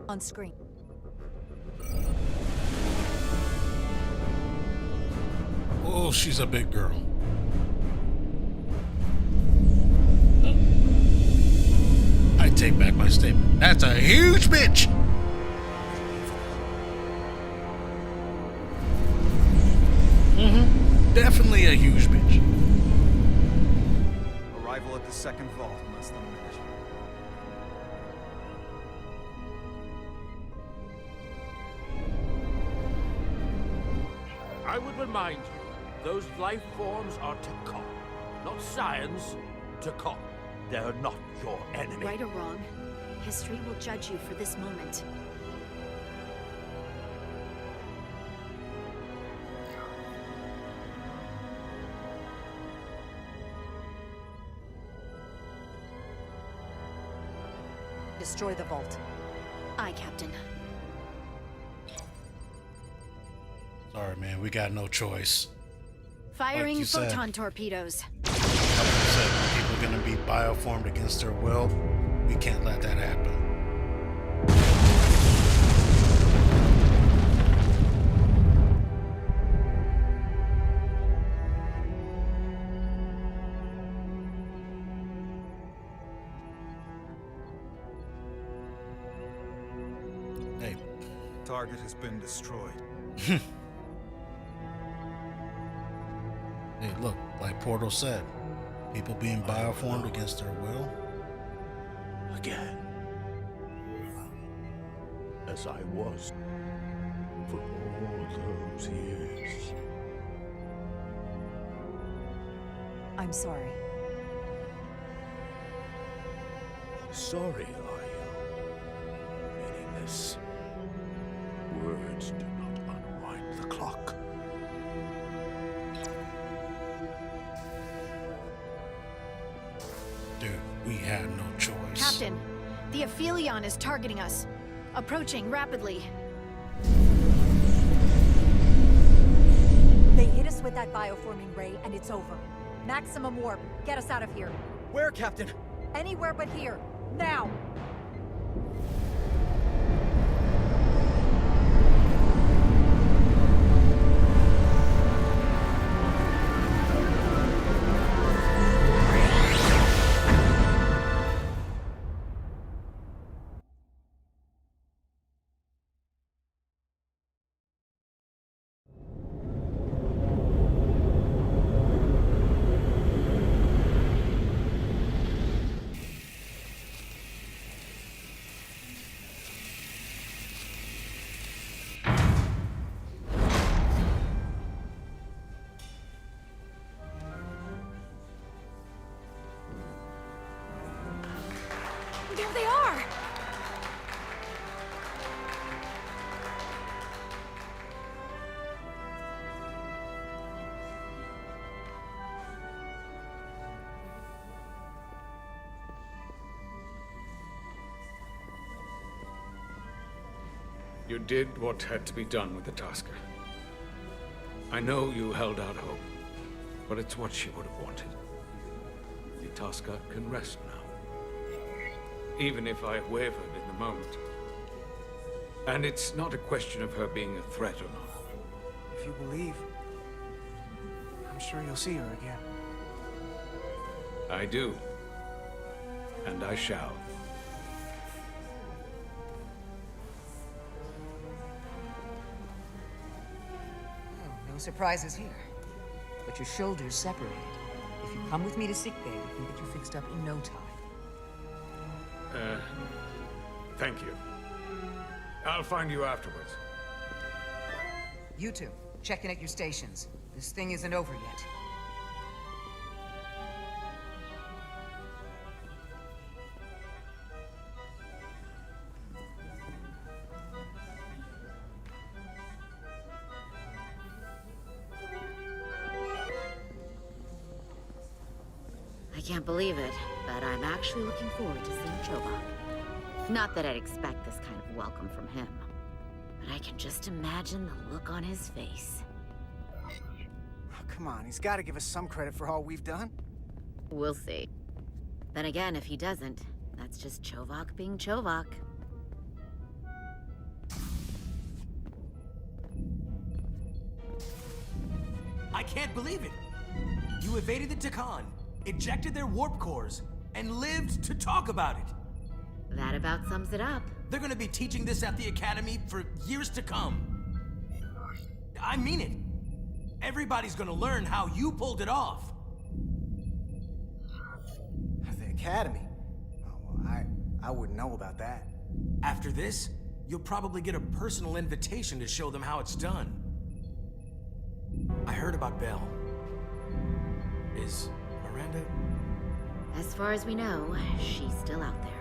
On screen. Oh, she's a big girl. I take back my statement. That's a huge bitch! Definitely a huge bitch. Arrival at the second vault in less than a minute. I would remind you, those life forms are Tikan, not science. Tikan. They're not your enemy. Right or wrong, history will judge you for this moment. Destroy the vault. Aye, Captain. Sorry, man. We got no choice. Firing you said. photon torpedoes. Like you said, when people are going to be bioformed against their will, we can't let that happen. target has been destroyed. Hey, look, like Portal said, people being bioformed against their will. Again. As I was for all those years. I'm sorry. Sorry, are you? Meaningless. Words do not unwind the clock. Dude, we had no choice. Captain, the Aphelion is targeting us. Approaching rapidly. They hit us with that bioforming ray, and it's over. Maximum warp. Get us out of here. Where, Captain? Anywhere but here. Now! There they are! You did what had to be done with the Tasker. I know you held out hope, but it's what she would have wanted. The Tasker can rest now. Even if I wavered in the moment. And it's not a question of her being a threat or not. If you believe, I'm sure you'll see her again. I do. And I shall. No surprises here. But your shoulders separated. If you come with me to sickbay, we can get you fixed up in no time. Thank you. I'll find you afterwards. You two, check in at your stations. This thing isn't over yet. I can't believe it, but I'm actually looking forward to seeing Chobok. Not that I'd expect this kind of welcome from him, but I can just imagine the look on his face. Oh, come on, he's got to give us some credit for all we've done. We'll see. Then again, if he doesn't, that's just Chobok being Chobok. I can't believe it! You evaded the Takan, ejected their warp cores, and lived to talk about it! That about sums it up. They're gonna be teaching this at the Academy for years to come. I mean it. Everybody's gonna learn how you pulled it off. The Academy? Oh, well, I wouldn't know about that. After this, you'll probably get a personal invitation to show them how it's done. I heard about Belle. Is Miranda? As far as we know, she's still out there.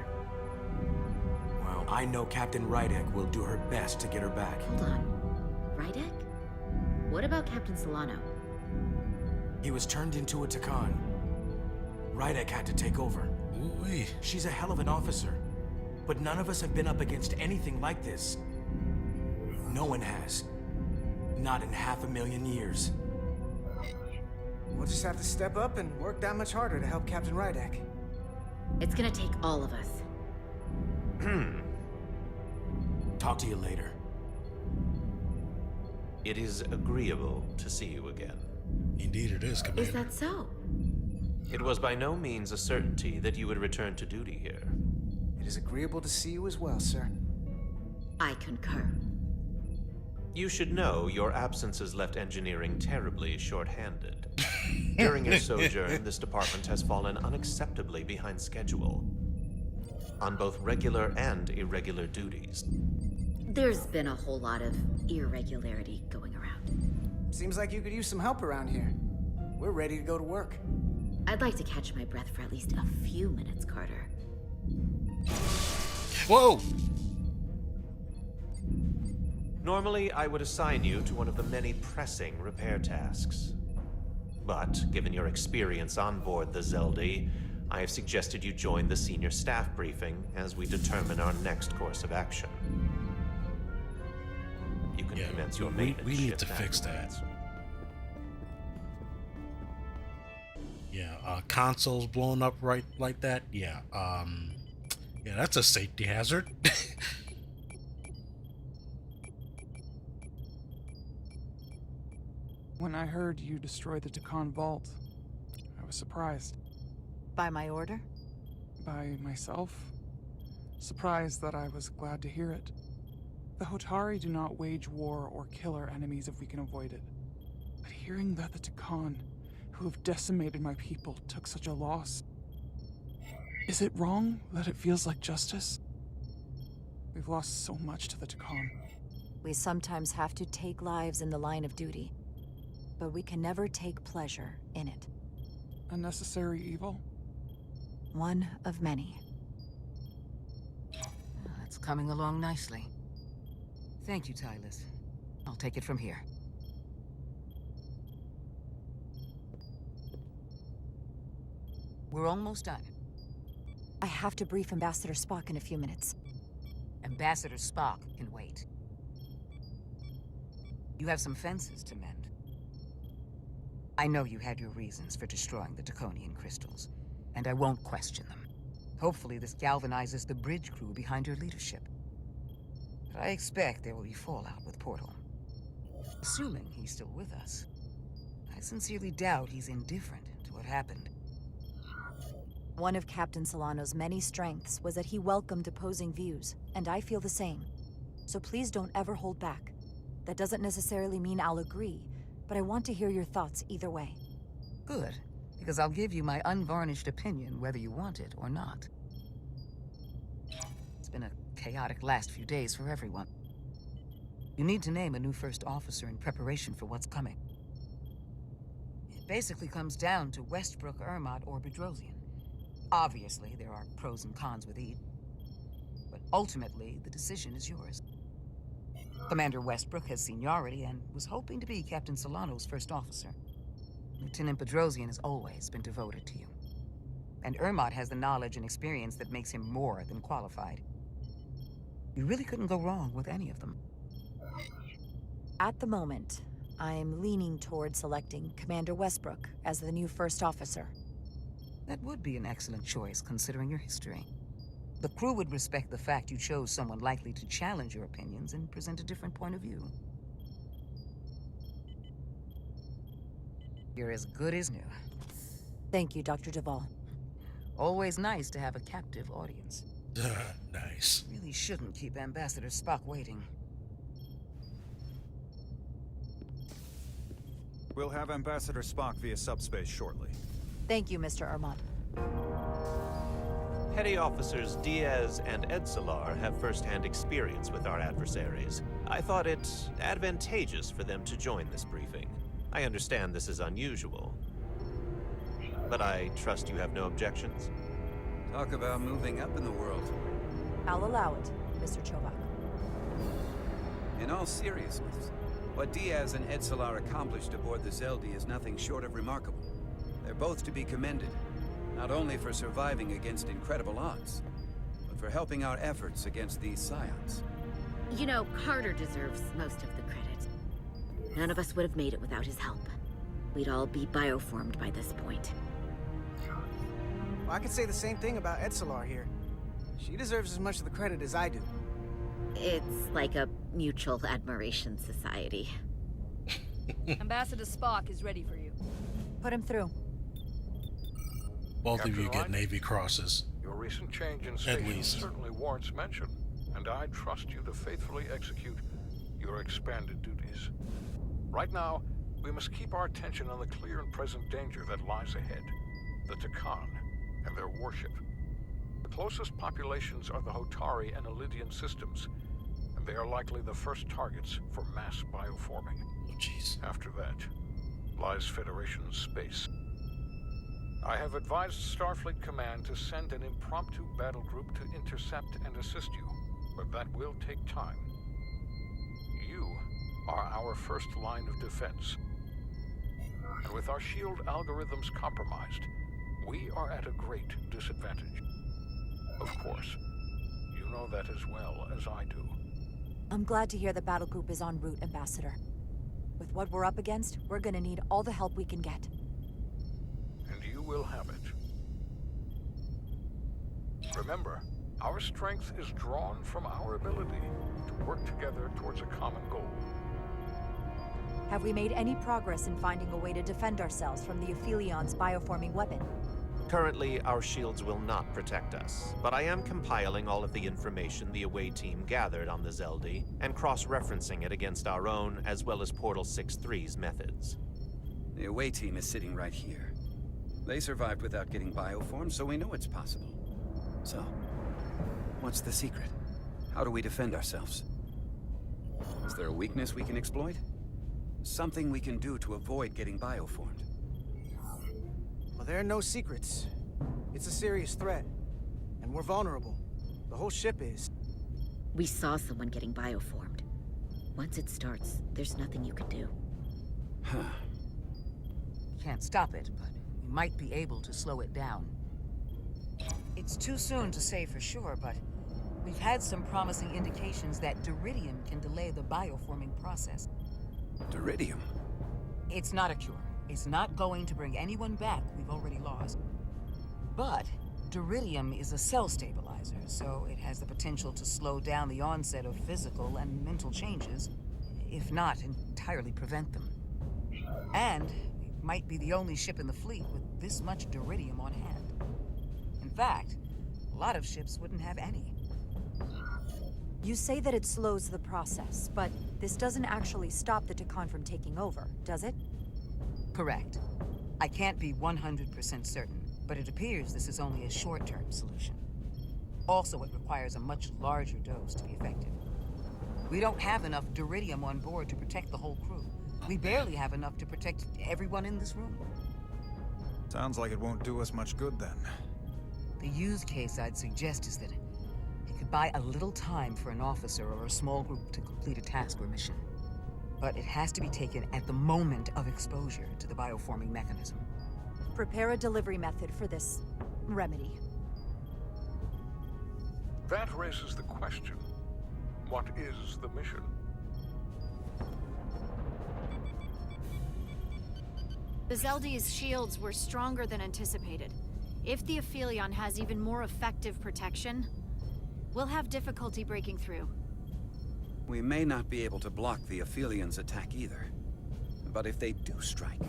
Well, I know Captain Rydek will do her best to get her back. Hold on. Rydek? What about Captain Solano? He was turned into a Takan. Rydek had to take over. Ooh-wee. She's a hell of an officer. But none of us have been up against anything like this. No one has. Not in 500,000 years. We'll just have to step up and work that much harder to help Captain Rydek. It's gonna take all of us. Talk to you later. It is agreeable to see you again. Indeed it is, Commander. Is that so? It was by no means a certainty that you would return to duty here. It is agreeable to see you as well, sir. I concur. You should know your absence has left engineering terribly short-handed. During your sojourn, this department has fallen unacceptably behind schedule on both regular and irregular duties. There's been a whole lot of irregularity going around. Seems like you could use some help around here. We're ready to go to work. I'd like to catch my breath for at least a few minutes, Carter. Whoa! Normally, I would assign you to one of the many pressing repair tasks. But, given your experience on board the Zeldi, I have suggested you join the senior staff briefing as we determine our next course of action. You can commence your maintenance we need shift to fix that. afterwards. Yeah, consoles blown up right like that. Yeah, yeah, that's a safety hazard. When I heard you destroyed the Takan vault, I was surprised. By my order? By myself? Surprised that I was glad to hear it. The Hotari do not wage war or kill our enemies if we can avoid it. But hearing that the Takan, who have decimated my people, took such a loss... Is it wrong that it feels like justice? We've lost so much to the Takan. We sometimes have to take lives in the line of duty, but we can never take pleasure in it. A necessary evil? One of many. It's coming along nicely. Thank you, Tylus. I'll take it from here. We're almost done. I have to brief Ambassador Spock in a few minutes. Ambassador Spock can wait. You have some fences to mend. I know you had your reasons for destroying the Draconian crystals, and I won't question them. Hopefully this galvanizes the bridge crew behind your leadership. But I expect there will be fallout with Portal. Assuming he's still with us. I sincerely doubt he's indifferent to what happened. One of Captain Solano's many strengths was that he welcomed opposing views, and I feel the same. So please don't ever hold back. That doesn't necessarily mean I'll agree, but I want to hear your thoughts either way. Good, because I'll give you my unvarnished opinion whether you want it or not. It's been a chaotic last few days for everyone. You need to name a new first officer in preparation for what's coming. It basically comes down to Westbrook, Ermot, or Bedrosian. Obviously, there are pros and cons with each, but ultimately, the decision is yours. Commander Westbrook has seniority and was hoping to be Captain Solano's first officer. Lieutenant Bedrosian has always been devoted to you. And Ermot has the knowledge and experience that makes him more than qualified. You really couldn't go wrong with any of them. At the moment, I'm leaning toward selecting Commander Westbrook as the new first officer. That would be an excellent choice, considering your history. The crew would respect the fact you chose someone likely to challenge your opinions and present a different point of view. You're as good as new. Thank you, Dr. Duvall. Always nice to have a captive audience. Nice. Really shouldn't keep Ambassador Spock waiting. We'll have Ambassador Spock via subspace shortly. Thank you, Mr. Ermot. Petty Officers Diaz and Edsalar have first-hand experience with our adversaries. I thought it advantageous for them to join this briefing. I understand this is unusual, but I trust you have no objections. Talk about moving up in the world. I'll allow it, Mr. Chovak. In all seriousness, what Diaz and Edsalar accomplished aboard the Zeldi is nothing short of remarkable. They're both to be commended, not only for surviving against incredible odds, but for helping our efforts against these scions. You know, Carter deserves most of the credit. None of us would have made it without his help. We'd all be bioformed by this point. Well, I could say the same thing about Edsalar here. She deserves as much of the credit as I do. It's like a mutual admiration society. Ambassador Spock is ready for you. Put him through. Both Captain of you get Ryan, Navy crosses. Your recent change in At station least. certainly warrants mention, and I trust you to faithfully execute your expanded duties. Right now, we must keep our attention on the clear and present danger that lies ahead, the Takan and their warship. The closest populations are the Hotari and Elidian systems, and they are likely the first targets for mass bioforming. Oh, jeez. After that lies Federation space. I have advised Starfleet Command to send an impromptu battle group to intercept and assist you, but that will take time. You are our first line of defense. And with our shield algorithms compromised, we are at a great disadvantage. Of course, you know that as well as I do. I'm glad to hear the battle group is en route, Ambassador. With what we're up against, we're gonna need all the help we can get. And you will have it. Remember, our strength is drawn from our ability to work together towards a common goal. Have we made any progress in finding a way to defend ourselves from the Aphilion's bioforming weapon? Currently, our shields will not protect us, but I am compiling all of the information the away team gathered on the Zeldi and cross-referencing it against our own as well as Portal 6-3's methods. The away team is sitting right here. They survived without getting bioformed, so we know it's possible. So, what's the secret? How do we defend ourselves? Is there a weakness we can exploit? Something we can do to avoid getting bioformed? Well, there are no secrets. It's a serious threat. And we're vulnerable. The whole ship is. We saw someone getting bioformed. Once it starts, there's nothing you can do. Huh. Can't stop it, but we might be able to slow it down. It's too soon to say for sure, but we've had some promising indications that Duridium can delay the bioforming process. Duridium? It's not a cure. It's not going to bring anyone back we've already lost. But Duridium is a cell stabilizer, so it has the potential to slow down the onset of physical and mental changes, if not entirely prevent them. And it might be the only ship in the fleet with this much Duridium on hand. In fact, a lot of ships wouldn't have any. You say that it slows the process, but this doesn't actually stop the Takan from taking over, does it? Correct. I can't be 100% certain, but it appears this is only a short-term solution. Also, it requires a much larger dose to be effective. We don't have enough Duridium on board to protect the whole crew. We barely have enough to protect everyone in this room. Sounds like it won't do us much good then. The use case I'd suggest is that it could buy a little time for an officer or a small group to complete a task or mission. But it has to be taken at the moment of exposure to the bioforming mechanism. Prepare a delivery method for this remedy. That raises the question, what is the mission? The Zeldi's shields were stronger than anticipated. If the Aphelion has even more effective protection, we'll have difficulty breaking through. We may not be able to block the Aphelions' attack either. But if they do strike,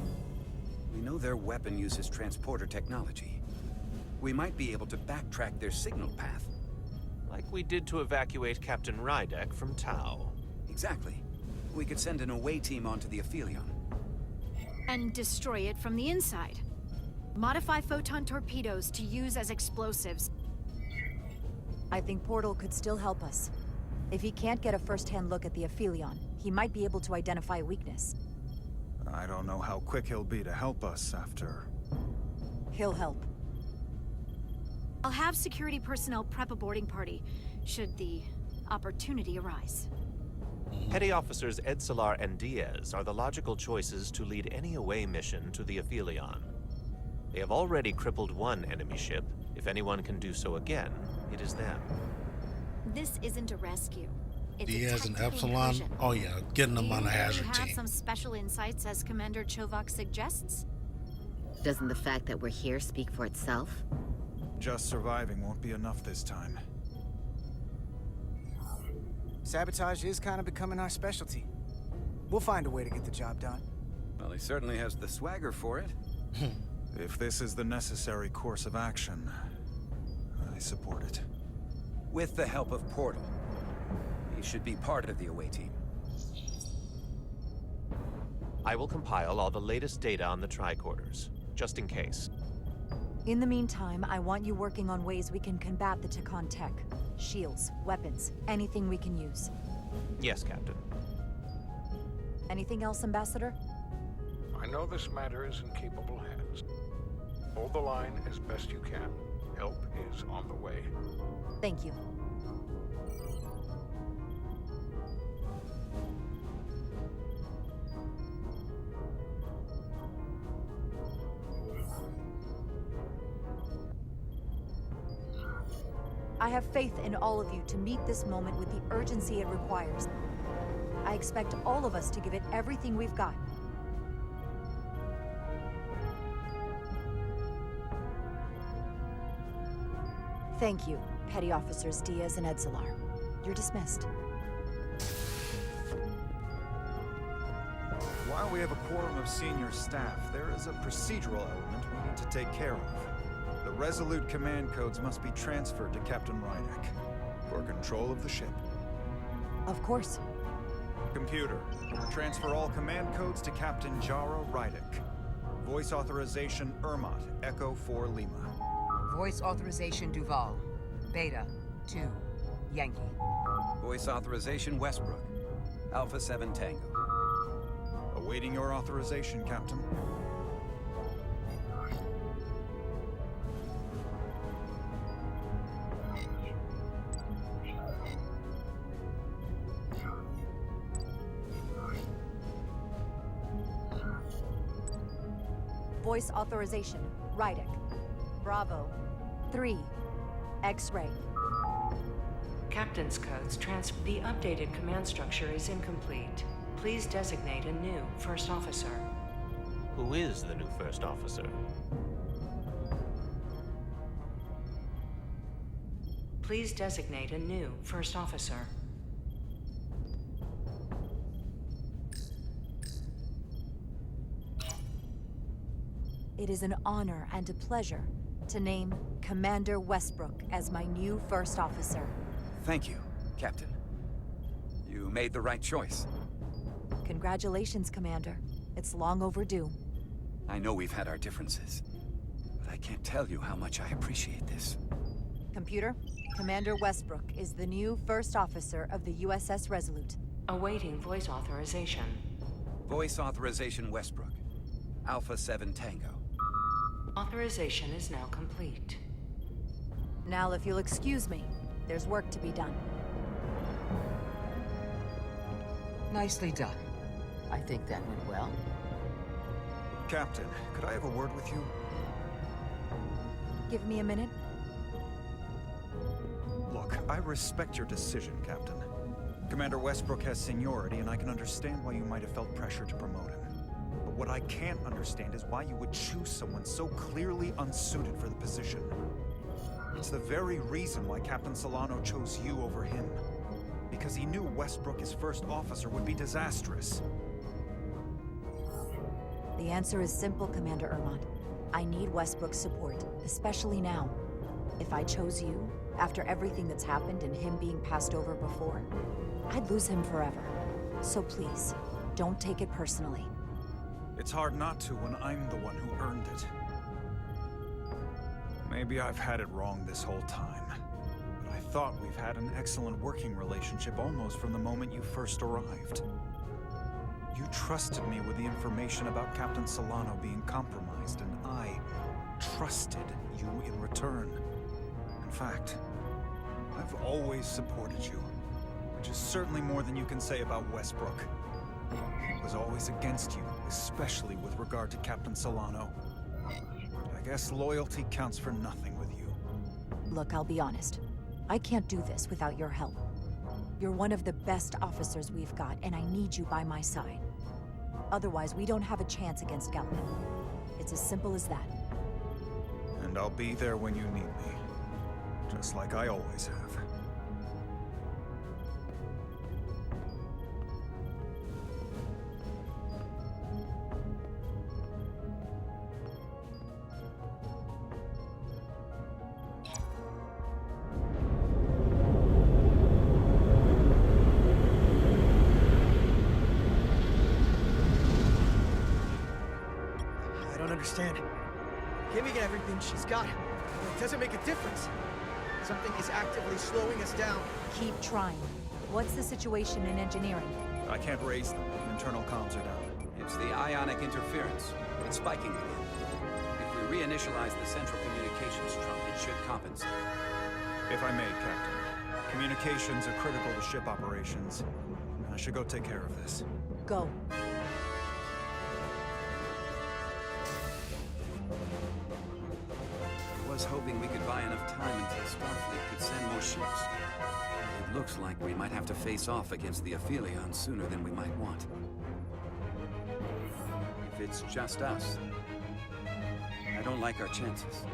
we know their weapon uses transporter technology. We might be able to backtrack their signal path. Like we did to evacuate Captain Rydek from Tau. Exactly. We could send an away team onto the Aphelion. And destroy it from the inside. Modify photon torpedoes to use as explosives. I think Portal could still help us. If he can't get a first-hand look at the Aphelion, he might be able to identify a weakness. I don't know how quick he'll be to help us after... He'll help. I'll have security personnel prep a boarding party, should the opportunity arise. Petty Officers Edsalar and Diaz are the logical choices to lead any away mission to the Aphelion. They have already crippled one enemy ship. If anyone can do so again, it is them. This isn't a rescue. It's Diaz a and tactical Epsilon? incursion. Oh yeah, getting them on a hazard Do you have team. some special insights, as Commander Chovak suggests? Doesn't the fact that we're here speak for itself? Just surviving won't be enough this time. Sabotage is kind of becoming our specialty. We'll find a way to get the job done. Well, he certainly has the swagger for it. If this is the necessary course of action, I support it. With the help of Portal. He should be part of the away team. I will compile all the latest data on the tricorders, just in case. In the meantime, I want you working on ways we can combat the Takan tech. Shields, weapons, anything we can use. Yes, Captain. Anything else, Ambassador? I know this matter is in capable hands. Hold the line as best you can. Help is on the way. Thank you. I have faith in all of you to meet this moment with the urgency it requires. I expect all of us to give it everything we've got. Thank you, Petty Officers Diaz and Edzelar. You're dismissed. While we have a quorum of senior staff, there is a procedural element we need to take care of. The Resolute command codes must be transferred to Captain Rydek for control of the ship. Of course. Computer, transfer all command codes to Captain Jaro Rydek. Voice authorization Ermot, Echo 4 Lima. Voice authorization Duval. Beta 2 Yankee. Voice authorization Westbrook. Alpha 7 Tango. Awaiting your authorization, Captain. Voice authorization, Rydek. Bravo. 3. X-ray. Captain's codes the updated command structure is incomplete. Please designate a new first officer. Who is the new first officer? Please designate a new first officer. It is an honor and a pleasure to name Commander Westbrook as my new first officer. Thank you, Captain. You made the right choice. Congratulations, Commander. It's long overdue. I know we've had our differences, but I can't tell you how much I appreciate this. Computer, Commander Westbrook is the new first officer of the USS Resolute. Awaiting voice authorization. Voice authorization Westbrook. Alpha 7 Tango. Authorization is now complete. Now, if you'll excuse me, there's work to be done. Nicely done. I think that went well. Captain, could I have a word with you? Give me a minute. Look, I respect your decision, Captain. Commander Westbrook has seniority, and I can understand why you might have felt pressure to promote him. But what I can't understand is why you would choose someone so clearly unsuited for the position. It's the very reason why Captain Solano chose you over him. Because he knew Westbrook as first officer would be disastrous. The answer is simple, Commander Ermont. I need Westbrook's support, especially now. If I chose you, after everything that's happened and him being passed over before, I'd lose him forever. So please, don't take it personally. It's hard not to when I'm the one who earned it. Maybe I've had it wrong this whole time. But I thought we've had an excellent working relationship almost from the moment you first arrived. You trusted me with the information about Captain Solano being compromised, and I trusted you in return. In fact, I've always supported you, which is certainly more than you can say about Westbrook. I was always against you, especially with regard to Captain Solano. I guess loyalty counts for nothing with you. Look, I'll be honest. I can't do this without your help. You're one of the best officers we've got, and I need you by my side. Otherwise, we don't have a chance against Galvin. It's as simple as that. And I'll be there when you need me. Just like I always have. understand. Giving everything she's got, it doesn't make a difference. Something is actively slowing us down. Keep trying. What's the situation in engineering? I can't raise them. Internal comms are down. It's the ionic interference. It's spiking again. If we reinitialize the central communications trunk, it should compensate. If I may, Captain. Communications are critical to ship operations. I should go take care of this. Go. I was hoping we could buy enough time until Starfleet could send more ships. It looks like we might have to face off against the Aphelion sooner than we might want. If it's just us, I don't like our chances.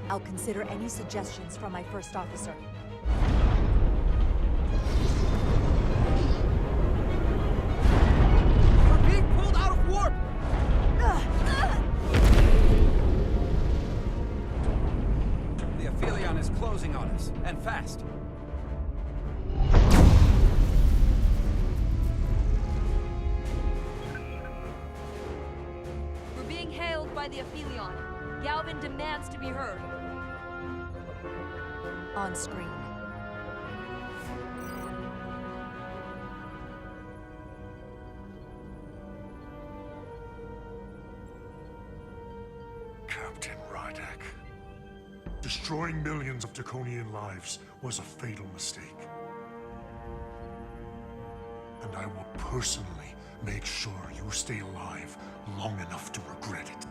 I'll consider any suggestions from my first officer. We're being pulled out of warp! The Aphelion is closing on us, and fast. We're being hailed by the Aphelion. Galvin demands to be heard. On screen. Captain Rydak. Destroying millions of Draconian lives was a fatal mistake. And I will personally make sure you stay alive long enough to regret it.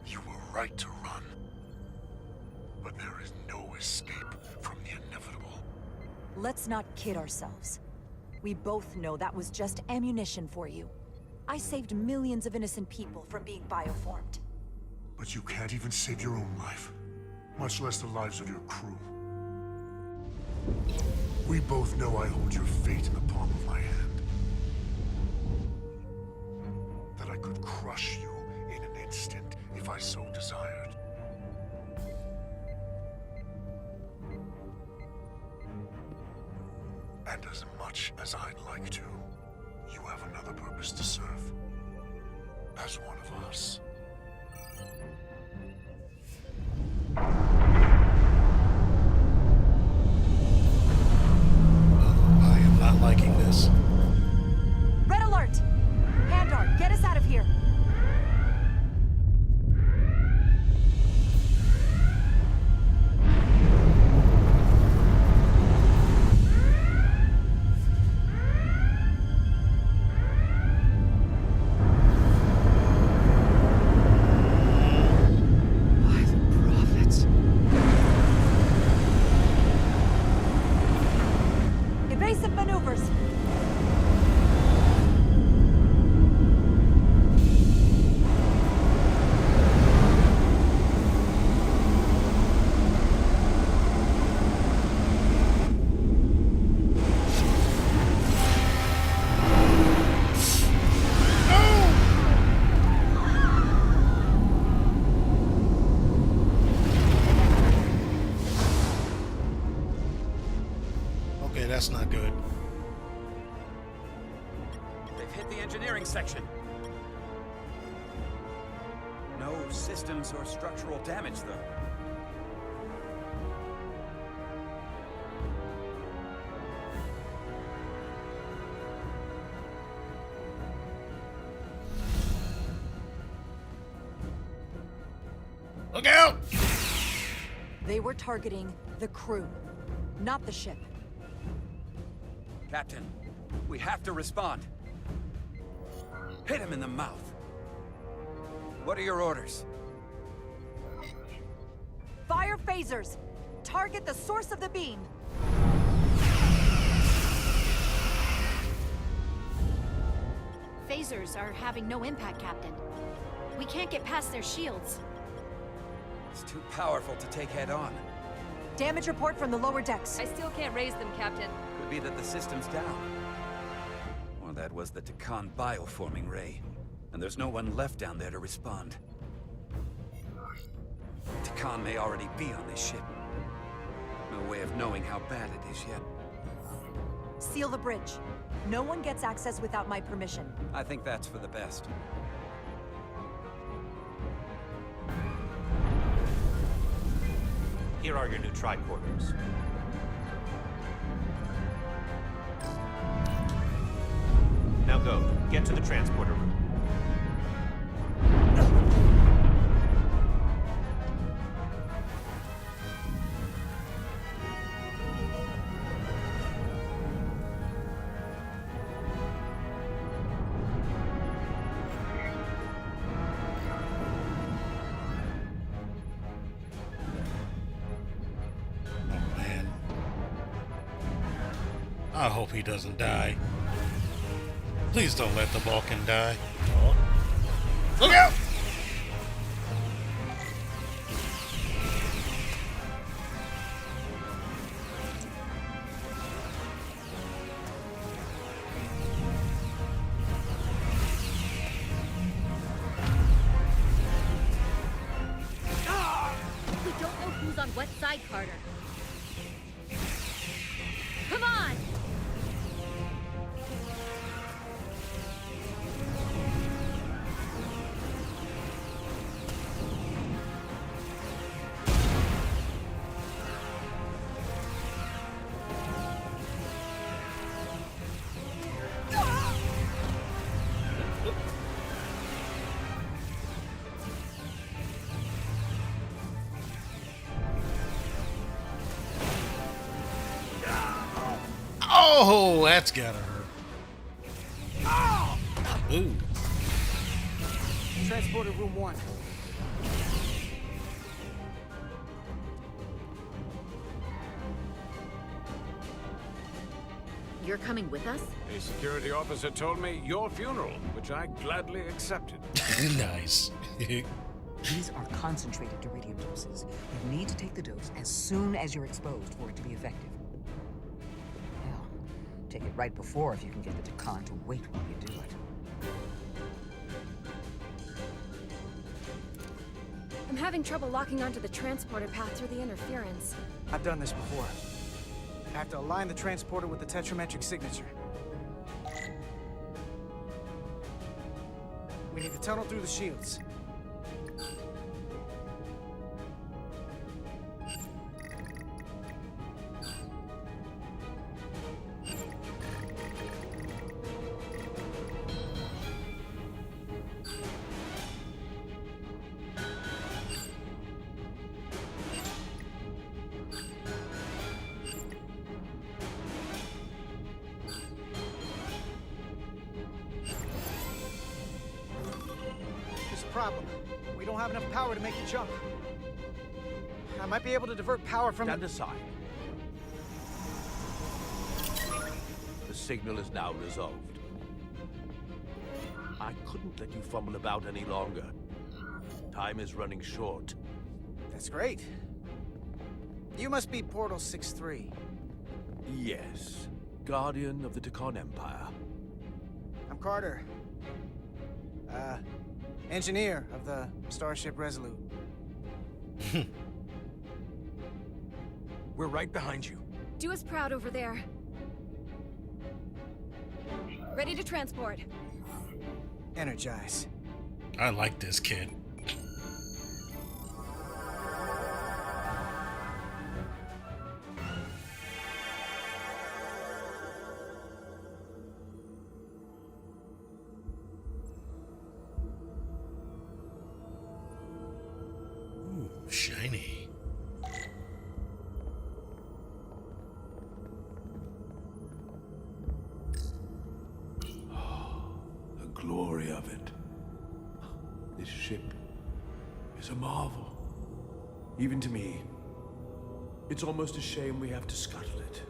You were right to run. But there is no escape from the inevitable. Let's not kid ourselves. We both know that was just ammunition for you. I saved millions of innocent people from being bioformed. But you can't even save your own life, much less the lives of your crew. We both know I hold your fate in the palm of my hand. That I could crush you in an instant if I so desired. And as much as I'd like to, you have another purpose to serve. As one of us. I am not liking this. Red alert! Handar, get us out of here! Evasive maneuvers! Okay, that's not good. They've hit the engineering section. No systems or structural damage, though. Look out! They were targeting the crew, not the ship. Captain, we have to respond. Hit him in the mouth. What are your orders? Fire phasers! Target the source of the beam! Phasers are having no impact, Captain. We can't get past their shields. It's too powerful to take head on. Damage report from the lower decks. I still can't raise them, Captain. Could be that the system's down. Or that was the Takan bioforming ray. And there's no one left down there to respond. Takan may already be on this ship. No way of knowing how bad it is yet. Seal the bridge. No one gets access without my permission. I think that's for the best. Here are your new tricorders. Now go. Get to the transporter room. I hope he doesn't die. Please don't let the Vulcan die. Oh. Look out! We don't know who's on what side, Carter. Come on! Oh, that's gotta hurt. Ooh. Transporter room 1. You're coming with us? A security officer told me your funeral, which I gladly accepted. Nice. These are concentrated iridium doses. You need to take the dose as soon as you're exposed for it to be effective. Hell, take it right before if you can get the Decon to wait while you do it. I'm having trouble locking onto the transporter path through the interference. I've done this before. I have to align the transporter with the tetrametric signature. We need to tunnel through the shields. Problem. We don't have enough power to make the jump. I might be able to divert power from Stand aside. The signal is now resolved. I couldn't let you fumble about any longer. Time is running short. That's great. You must be Portal 6-3. Yes. Guardian of the Decon Empire. I'm Carter. Engineer of the Starship Resolute. We're right behind you. Do us proud over there. Ready to transport. Energize. I like this kid. Shiny. Oh, the glory of it. This ship is a marvel. Even to me. It's almost a shame we have to scuttle it.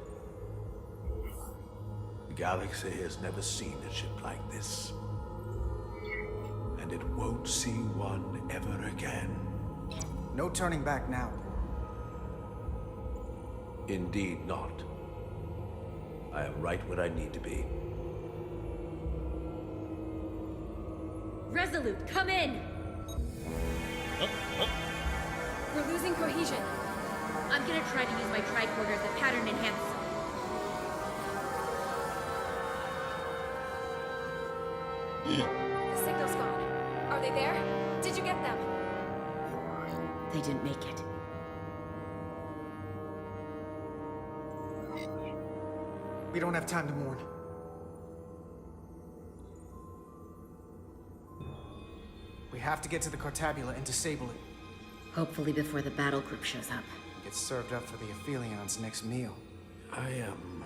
The galaxy has never seen a ship like this. And it won't see one ever again. No turning back now. Indeed not. I am right where I need to be. Resolute, come in! We're losing cohesion. I'm gonna try to use my tricorder as a pattern enhancer. The signal's gone. Are they there? Did you get them? They didn't make it. We don't have time to mourn. We have to get to the Cartabula and disable it. Hopefully before the battle group shows up. Get served up for the Aphelions' next meal. I am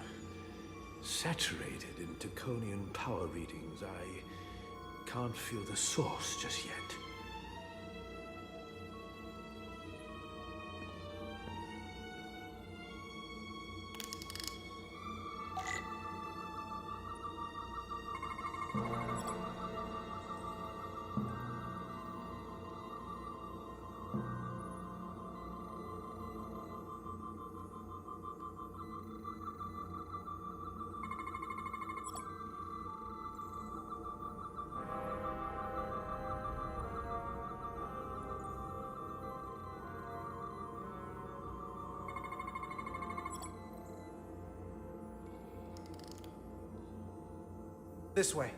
saturated in Taconian power readings. I can't feel the source just yet. This way.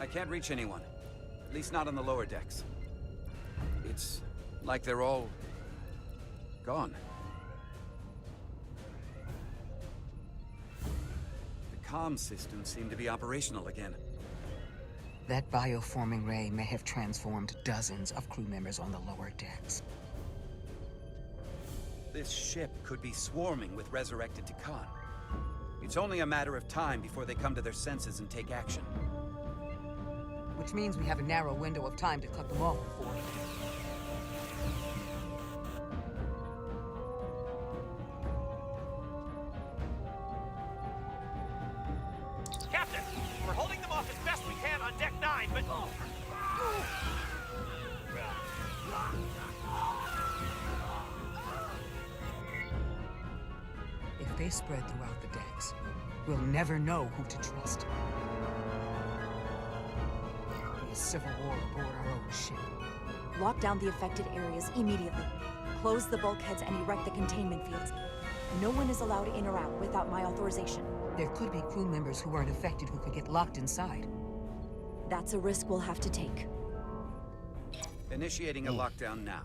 I can't reach anyone. At least not on the lower decks. It's like they're all gone. The comm systems seem to be operational again. That bioforming ray may have transformed dozens of crew members on the lower decks. This ship could be swarming with resurrected Takan. It's only a matter of time before they come to their senses and take action. Which means we have a narrow window of time to cut them off before. Captain, we're holding them off as best we can on Deck 9, but... If they spread throughout the decks, we'll never know who to trust. It'll be a civil war aboard our own ship. Lock down the affected areas immediately. Close the bulkheads and erect the containment fields. No one is allowed in or out without my authorization. There could be crew members who weren't affected who could get locked inside. That's a risk we'll have to take. Initiating a lockdown now.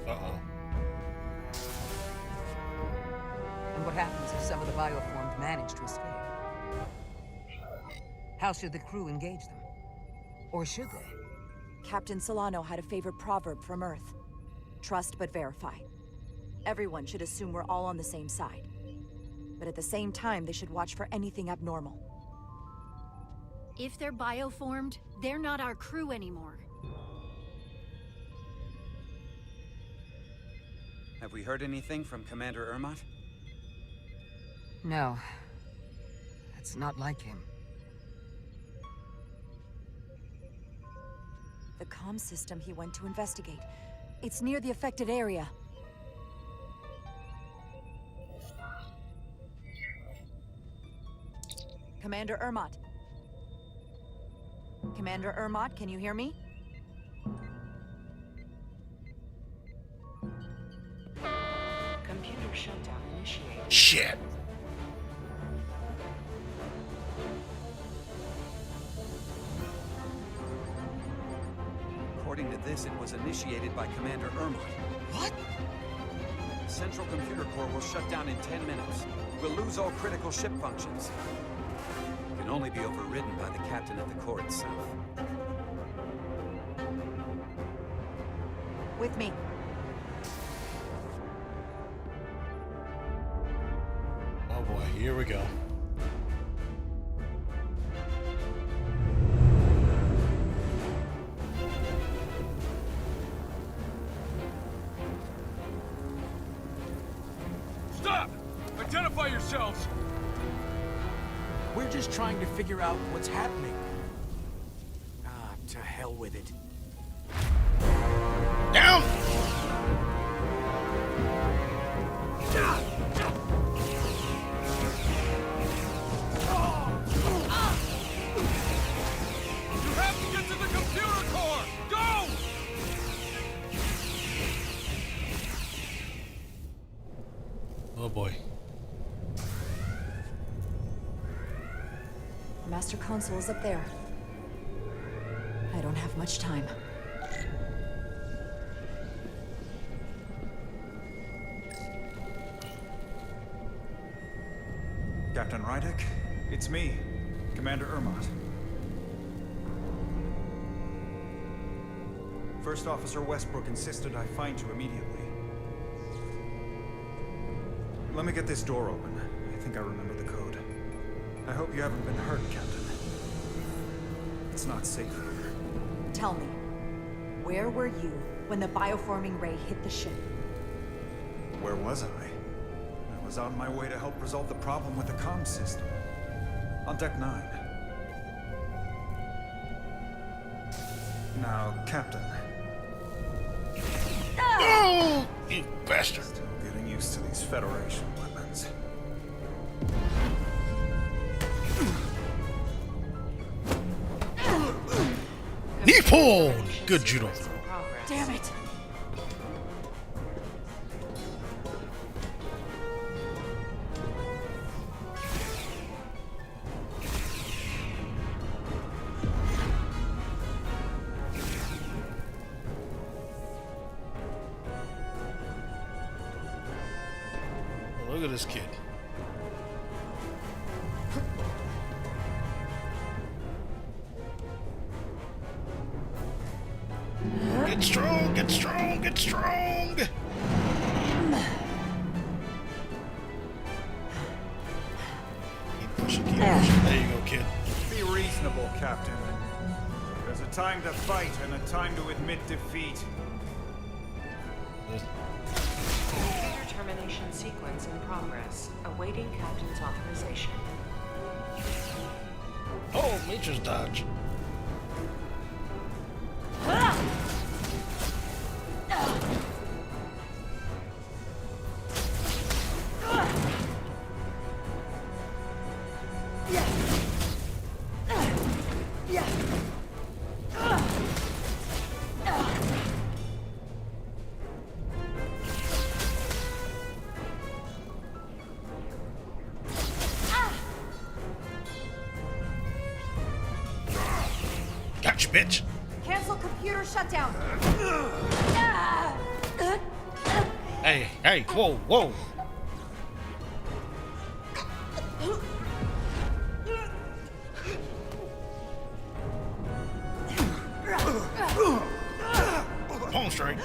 Uh-oh. And what happens if some of the bioformed manage to escape? How should the crew engage them? Or should they? Captain Solano had a favorite proverb from Earth. Trust but verify. Everyone should assume we're all on the same side. But at the same time, they should watch for anything abnormal. If they're bioformed, they're not our crew anymore. Have we heard anything from Commander Ermot? No. That's not like him. The comm system he went to investigate. It's near the affected area. Commander Ermot. Commander Ermot, can you hear me? Computer shutdown initiated. Shit. According to this, it was initiated by Commander Ermot. What? The central computer core will shut down in 10 minutes. We'll lose all critical ship functions. It can only be overridden by the captain of the core itself. With me. Oh boy, here we go. Stop! Identify yourselves! We're just trying to figure out what's happening. Ah, to hell with it. Down! You have to get to the computer core! Go! Master Console is up there. I don't have much time. Captain Rydick, it's me, Commander Ermont. First Officer Westbrook insisted I find you immediately. Let me get this door open. I think I remember the code. I hope you haven't been hurt, Captain. It's not safe here. Tell me, where were you when the bioforming ray hit the ship? Where was I? I was on my way to help resolve the problem with the comm system. On Deck 9. Now, Captain. Oh, you bastard! Still getting used to these Federation weapons. Nippon! Good judo throw. Damn it! Look at this kid. Get strong, get strong, get strong! Keep pushing, keep pushing. There you go, kid. Be reasonable, Captain. There's a time to fight and a time to admit defeat. Termination sequence in progress. Awaiting Captain's authorization. Oh, Nature's dodge. Gotcha, bitch. Cancel computer shutdown. Hey, hey, whoa, whoa. Home straight.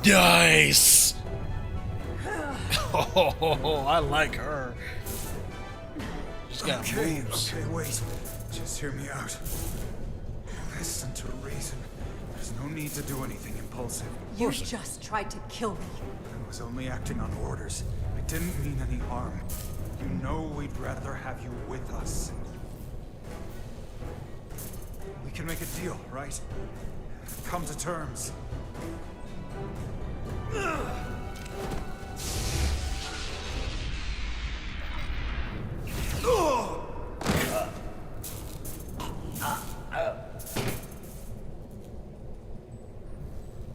Nice. Oh, I like her. She's got moves. Okay, wait. Just hear me out. Listen to reason. There's no need to do anything impulsive. You just tried to kill me. I was only acting on orders. I didn't mean any harm. You know we'd rather have you with us. We can make a deal, right? Come to terms.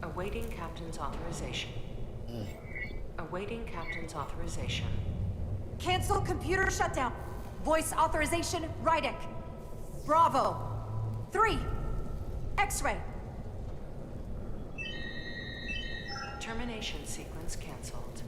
Awaiting Captain's authorization. Awaiting Captain's authorization. Cancel computer shutdown. Voice authorization, Rydick. Bravo. 3. X-ray. Termination sequence cancelled.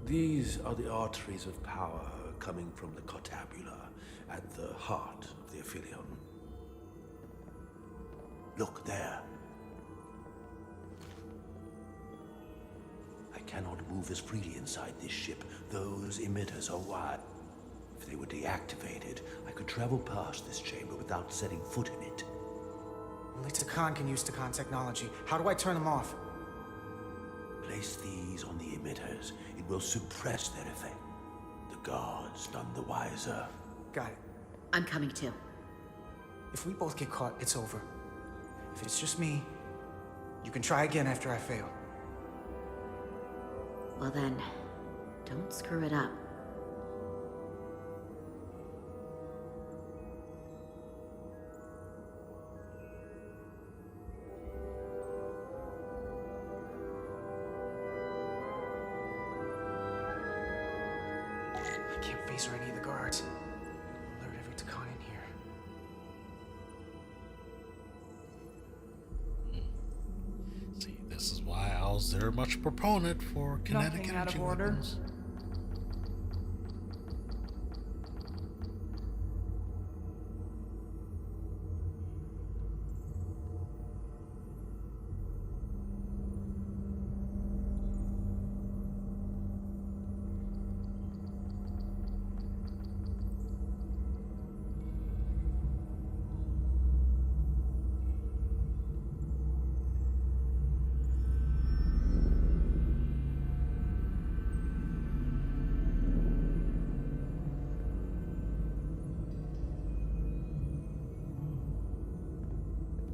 These are the arteries of power coming from the cortabula at the heart of the Aphelion. Look there. I cannot move as freely inside this ship. Those emitters are wired. If they were deactivated, I could travel past this chamber without setting foot in it. Only Takan can use Takan technology. How do I turn them off? Place these on the emitters. It will suppress their effect. The guards none the wiser. Got it. I'm coming too. If we both get caught, it's over. If it's just me, you can try again after I fail. Well then, don't screw it up. I can't face or any of the guards. Alert every Takan in here. See, this is why I was very much a proponent for kinetic Nothing out energy of order. weapons.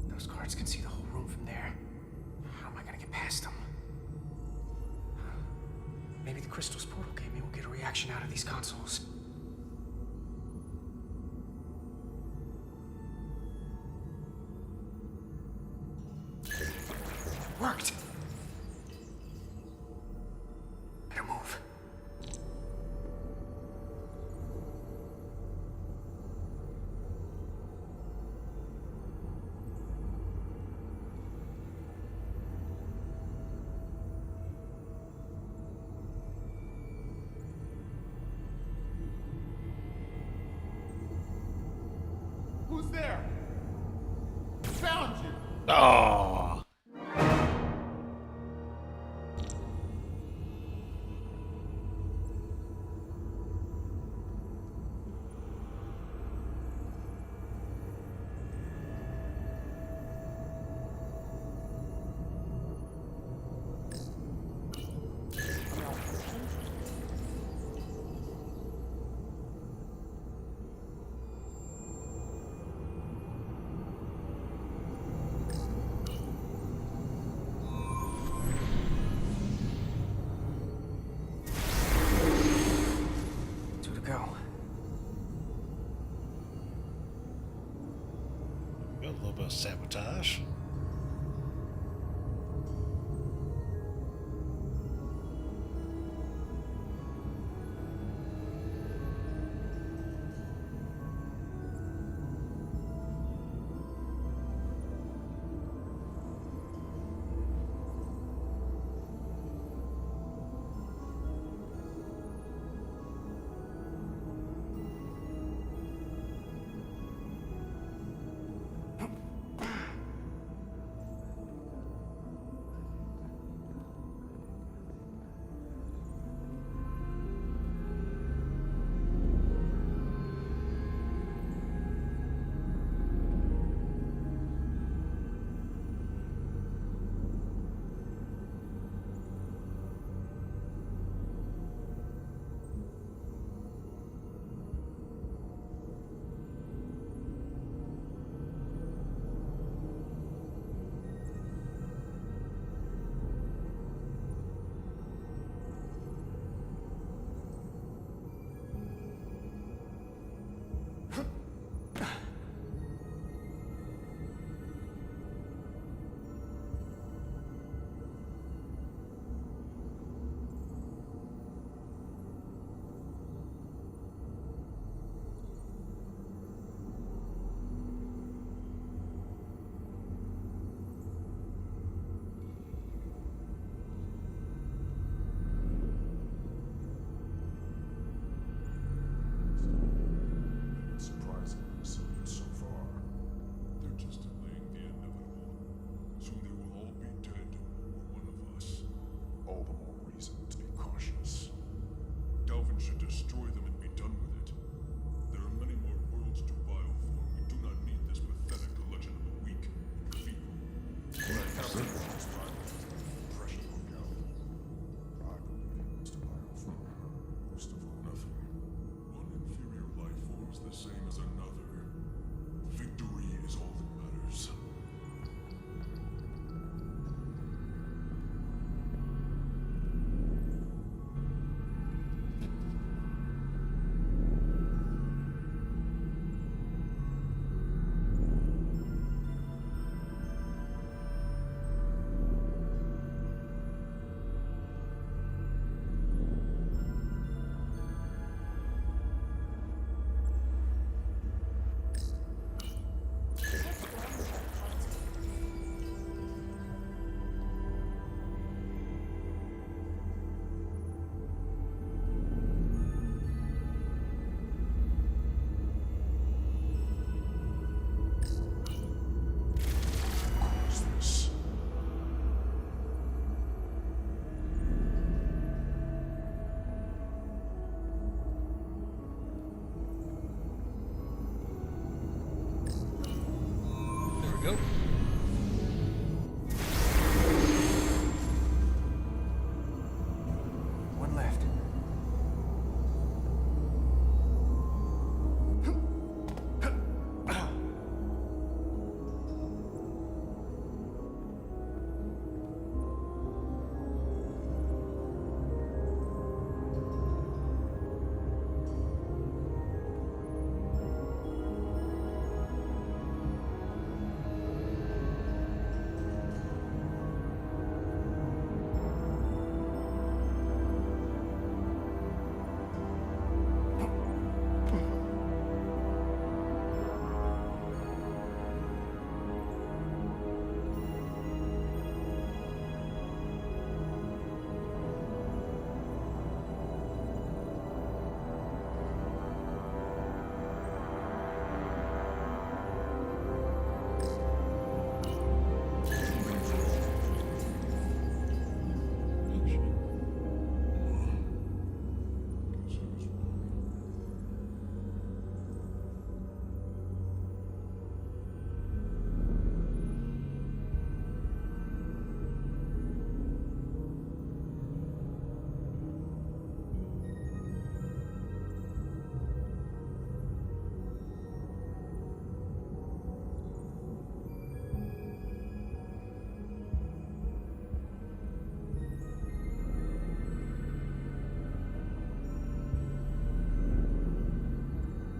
Those guards can see the whole room from there. How am I gonna get past them? Maybe the crystal's portal gaming will get a reaction out of these consoles. Worked! Better move. Who's there? Found you! Oh. Two to go. Got a little bit of sabotage. the same as another. Victory is all that matters. Go. One left.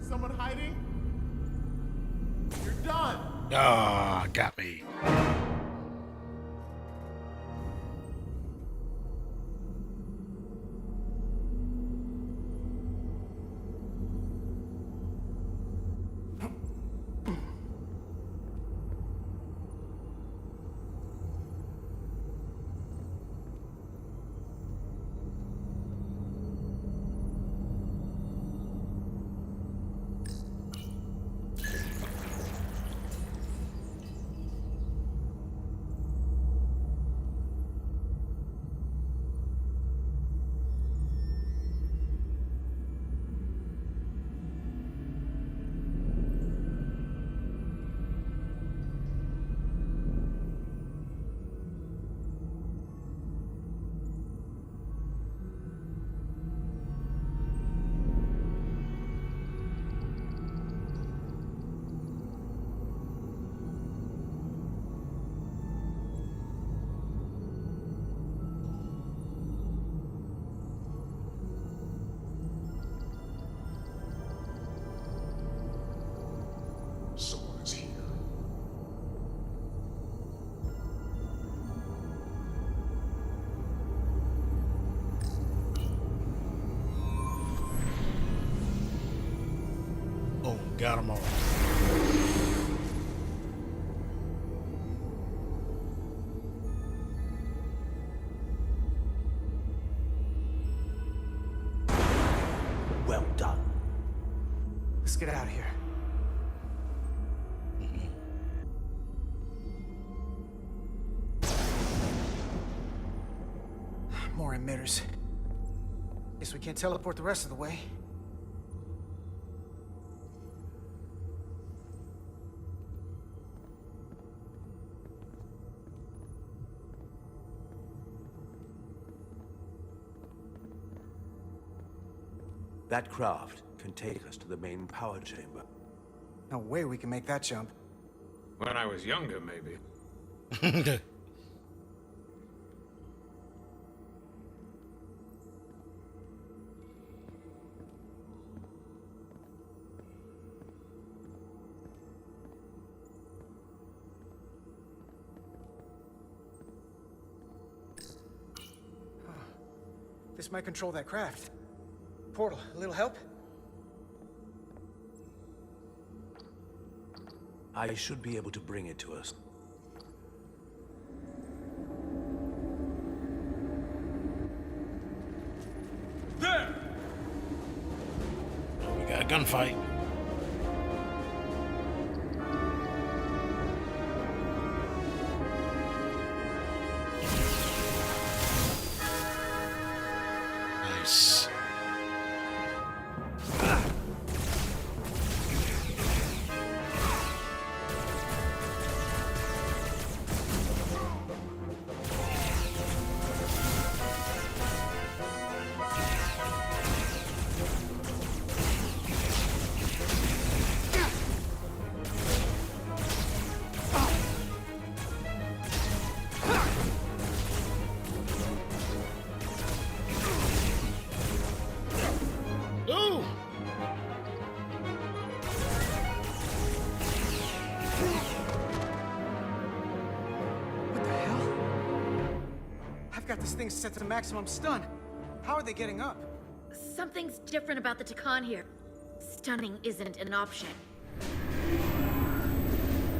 Someone hiding? You're done! Ah, got me. Someone is here. Oh, got them all. Well done. Let's get out of here. More emitters. Guess we can't teleport the rest of the way. That craft can take us to the main power chamber. No way we can make that jump. When I was younger, maybe. This might control that craft. Portal, a little help? I should be able to bring it to us. There! We got a gunfight. Nice. Ooh! What the hell? I've got this thing set to maximum stun. How are they getting up? Something's different about the Takan here. Stunning isn't an option.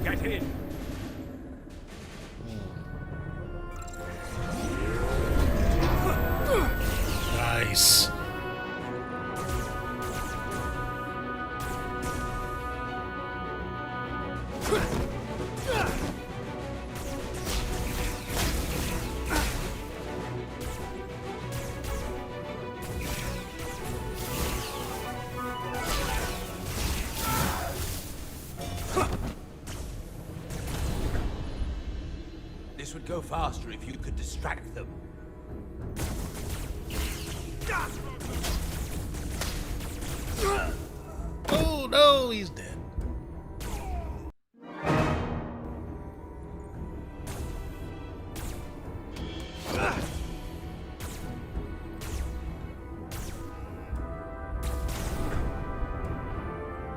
Get in! Nice. This would go faster if you could distract them. Oh no, he's dead.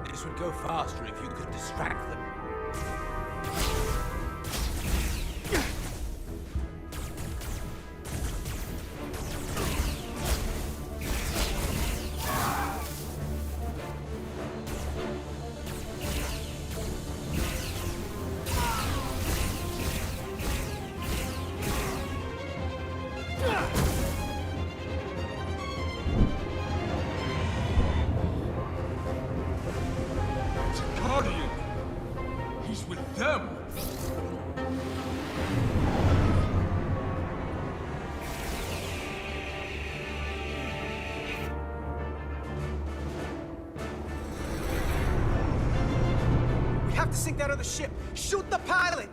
This would go faster if you could distract them. Guardian! He's with them! We have to sink that other ship. Shoot the pilot!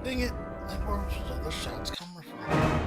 Dang it! Like, where's the other shots coming from?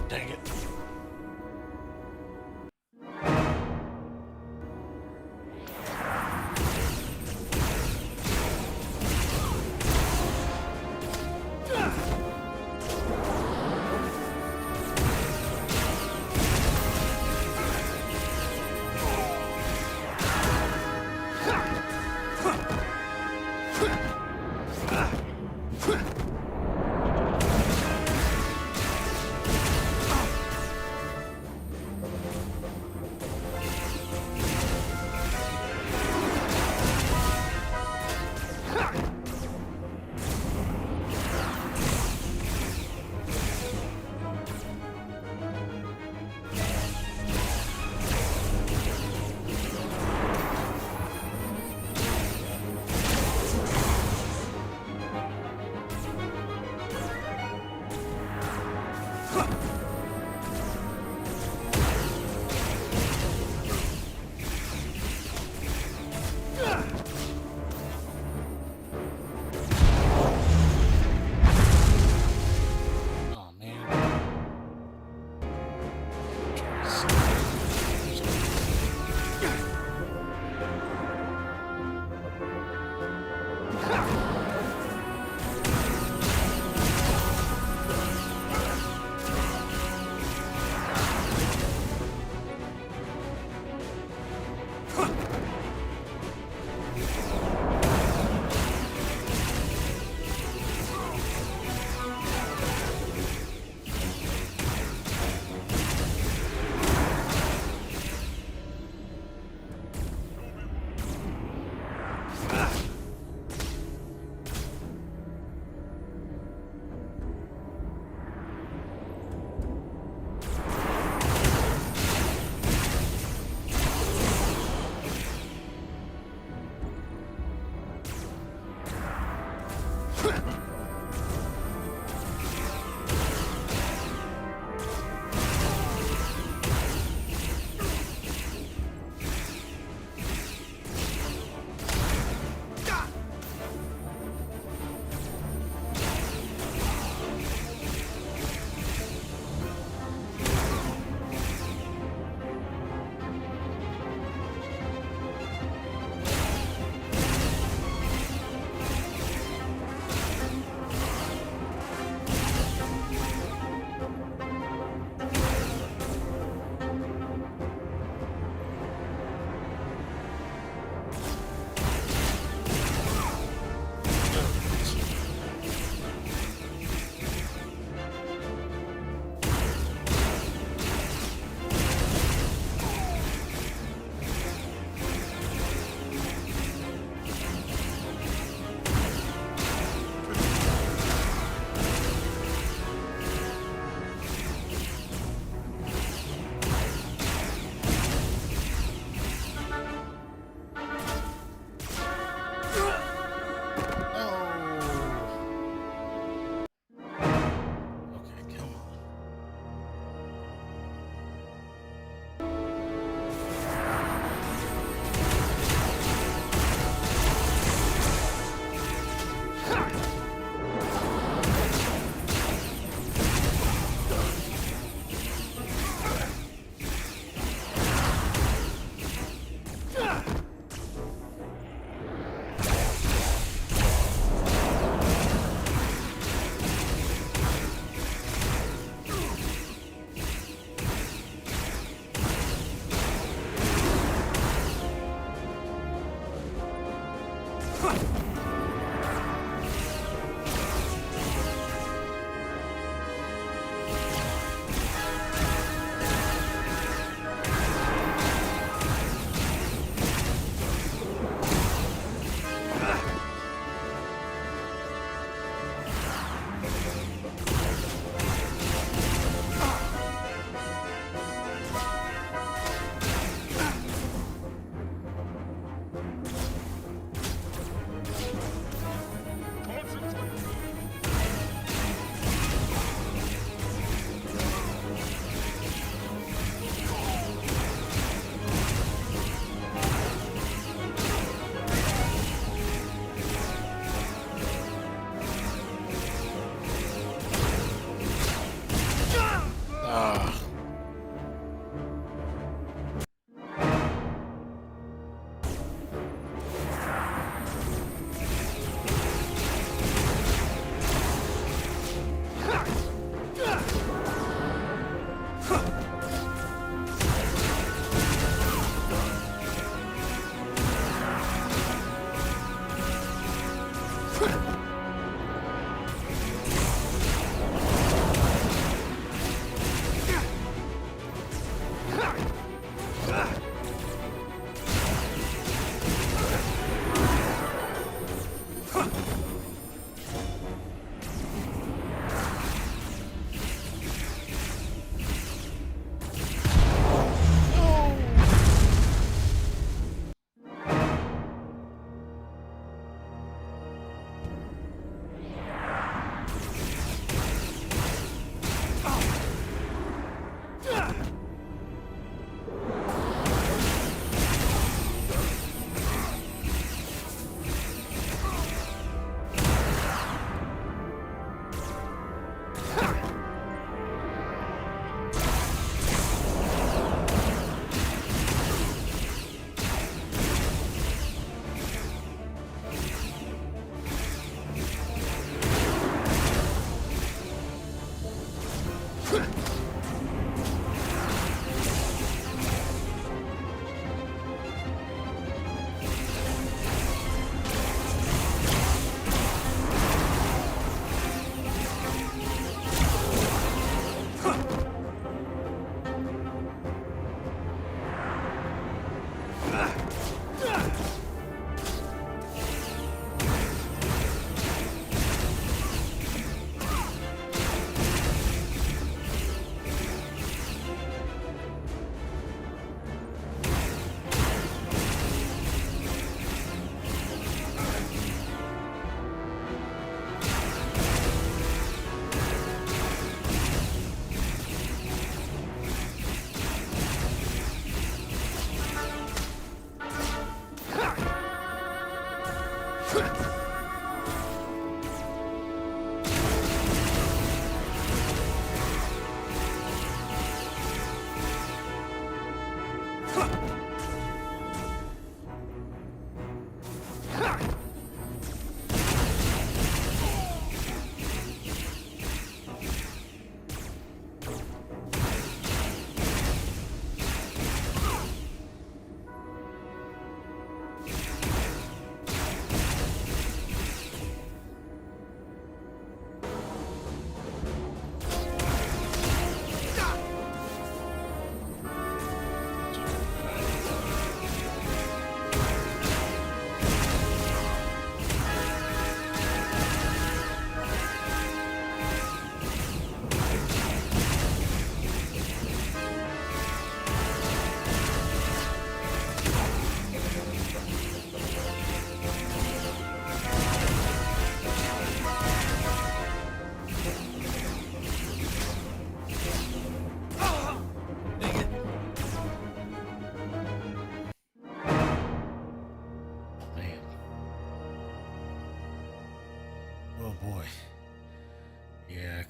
Dang it.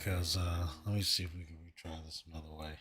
because let me see if we can retry this another way.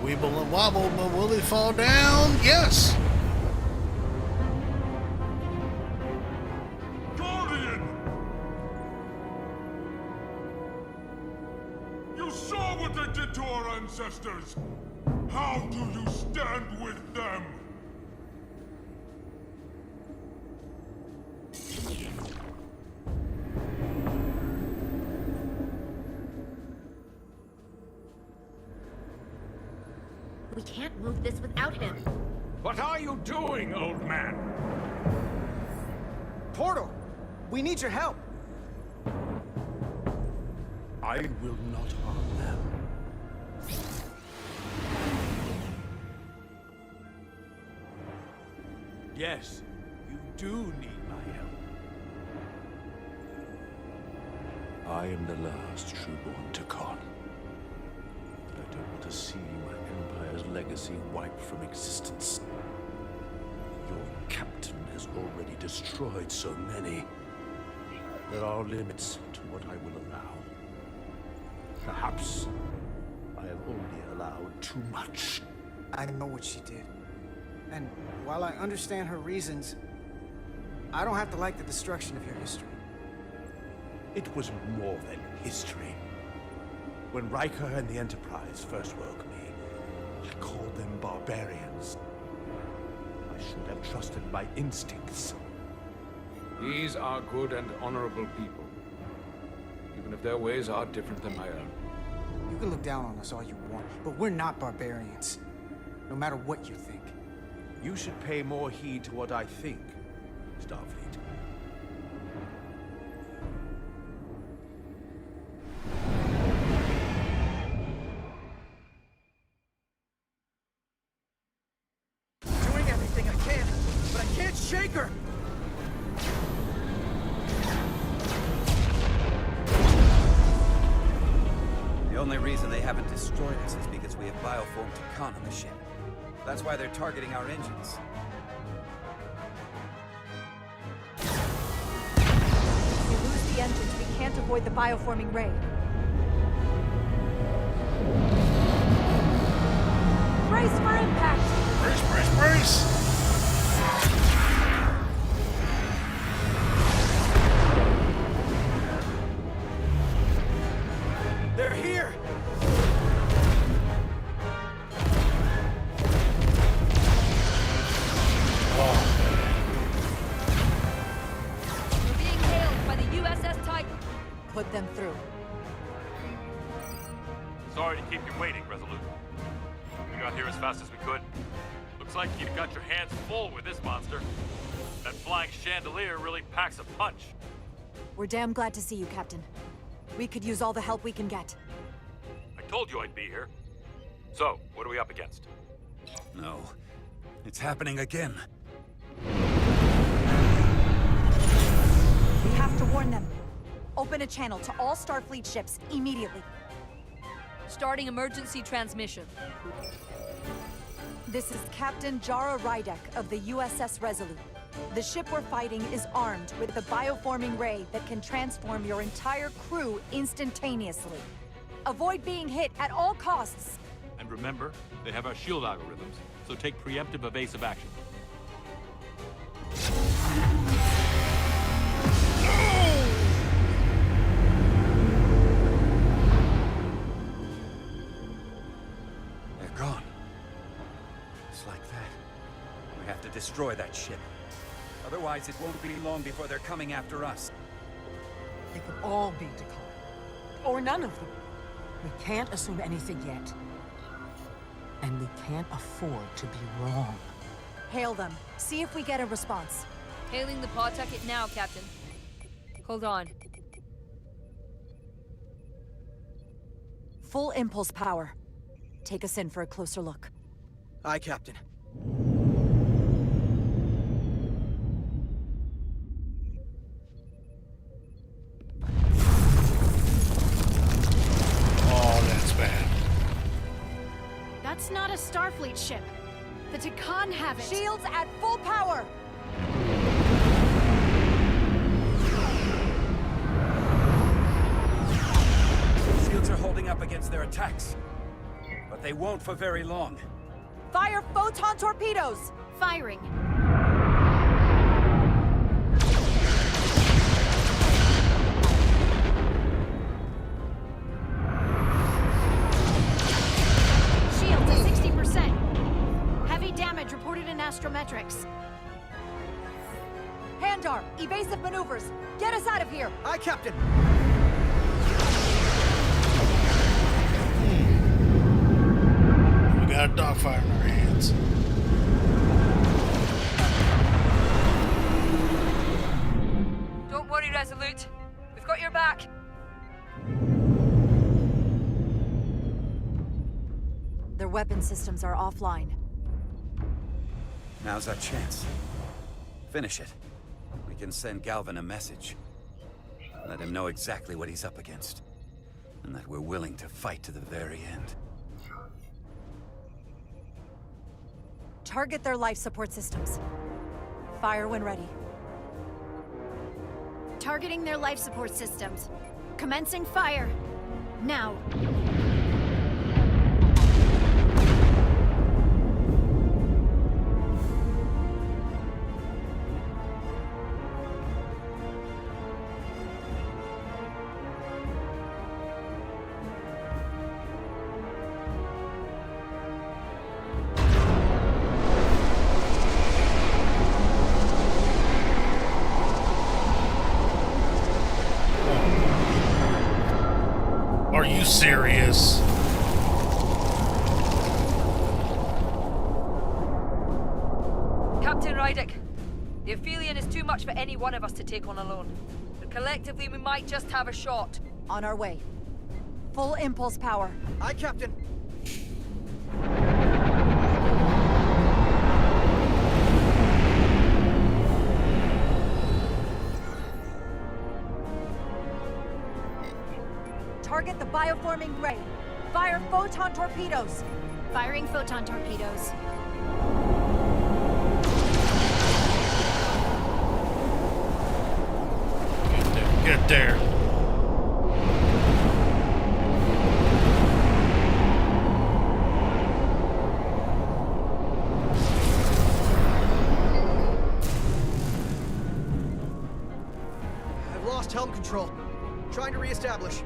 Weeble and wobble, but will he fall down? Yes! Guardian! You saw what they did to our ancestors! How do you stand with them? We can't move this without him. What are you doing, old man? Portal! We need your help! I will not harm them. Yes, you do need my help. I am the last trueborn Takon. But I don't want to see my Empire's legacy wiped from existence. Your captain has already destroyed so many. There are limits to what I will allow. Perhaps I have only allowed too much. I know what she did. And while I understand her reasons, I don't have to like the destruction of your history. It was more than history. When Riker and the Enterprise first woke me, I called them barbarians. I should have trusted my instincts. These are good and honorable people, even if their ways are different than my own. You can look down on us all you want, but we're not barbarians. No matter what you think. You should pay more heed to what I think, Starfleet. Doing everything I can, but I can't shake her! The only reason they haven't destroyed us is because we have bioformed Takon on the ship. That's why they're targeting our engines. If we lose the engines, we can't avoid the bioforming ray. Brace for impact! Brace, brace, brace! They're here! We're being hailed by the USS Titan. Put them through. Sorry to keep you waiting, Resolute. We got here as fast as we could. Looks like you've got your hands full with this monster. That flying chandelier really packs a punch. We're damn glad to see you, Captain. We could use all the help we can get. I told you I'd be here. So, what are we up against? No. It's happening again. We have to warn them. Open a channel to all Starfleet ships immediately. Starting emergency transmission. This is Captain Jara Rydek of the USS Resolute. The ship we're fighting is armed with the bioforming ray that can transform your entire crew instantaneously. Avoid being hit at all costs. And remember, they have our shield algorithms, so take preemptive evasive action. They're gone. Just like that. We have to destroy that ship. Otherwise, it won't be long before they're coming after us. They could all be Dakar. Or none of them. We can't assume anything yet. And we can't afford to be wrong. Hail them. See if we get a response. Hailing the Pawtucket now, Captain. Hold on. Full impulse power. Take us in for a closer look. Aye, Captain. Oh, that's bad. That's not a Starfleet ship. The Takan have it. Shields at full power! Shields are holding up against their attacks. But they won't for very long. Fire photon torpedoes! Firing. Shields at 60%. Heavy damage reported in astrometrics. Handar, evasive maneuvers. Get us out of here! Aye, Captain! We got a dogfight in our hands. Don't worry, Resolute. We've got your back. Their weapon systems are offline. Now's our chance. Finish it. We can send Galvin a message. Let him know exactly what he's up against. And that we're willing to fight to the very end. Target their life support systems. Fire when ready. Targeting their life support systems. Commencing fire. Now. Are you serious? Captain Rydek, the Aphelion is too much for any one of us to take on alone. But collectively, we might just have a shot. On our way. Full impulse power. Aye, Captain. Target the bioforming ray. Fire photon torpedoes. Firing photon torpedoes. Get there. I've lost helm control. Trying to reestablish.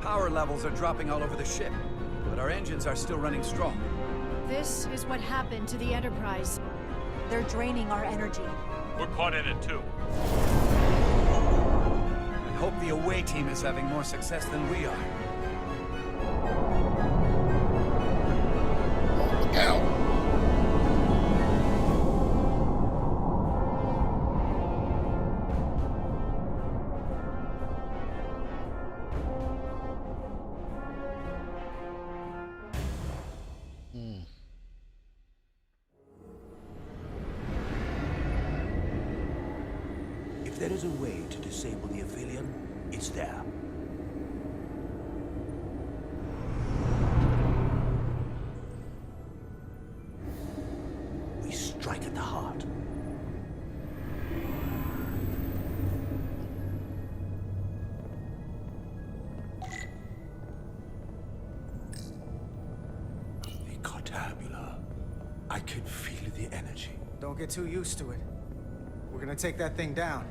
Power levels are dropping all over the ship, but our engines are still running strong. This is what happened to the Enterprise. They're draining our energy. We're caught in it too. I hope the away team is having more success than we are. Look out. If there is a way to disable the Aphelion, it's there. We strike at the heart. The Cartabula. I can feel the energy. Don't get too used to it. We're gonna take that thing down.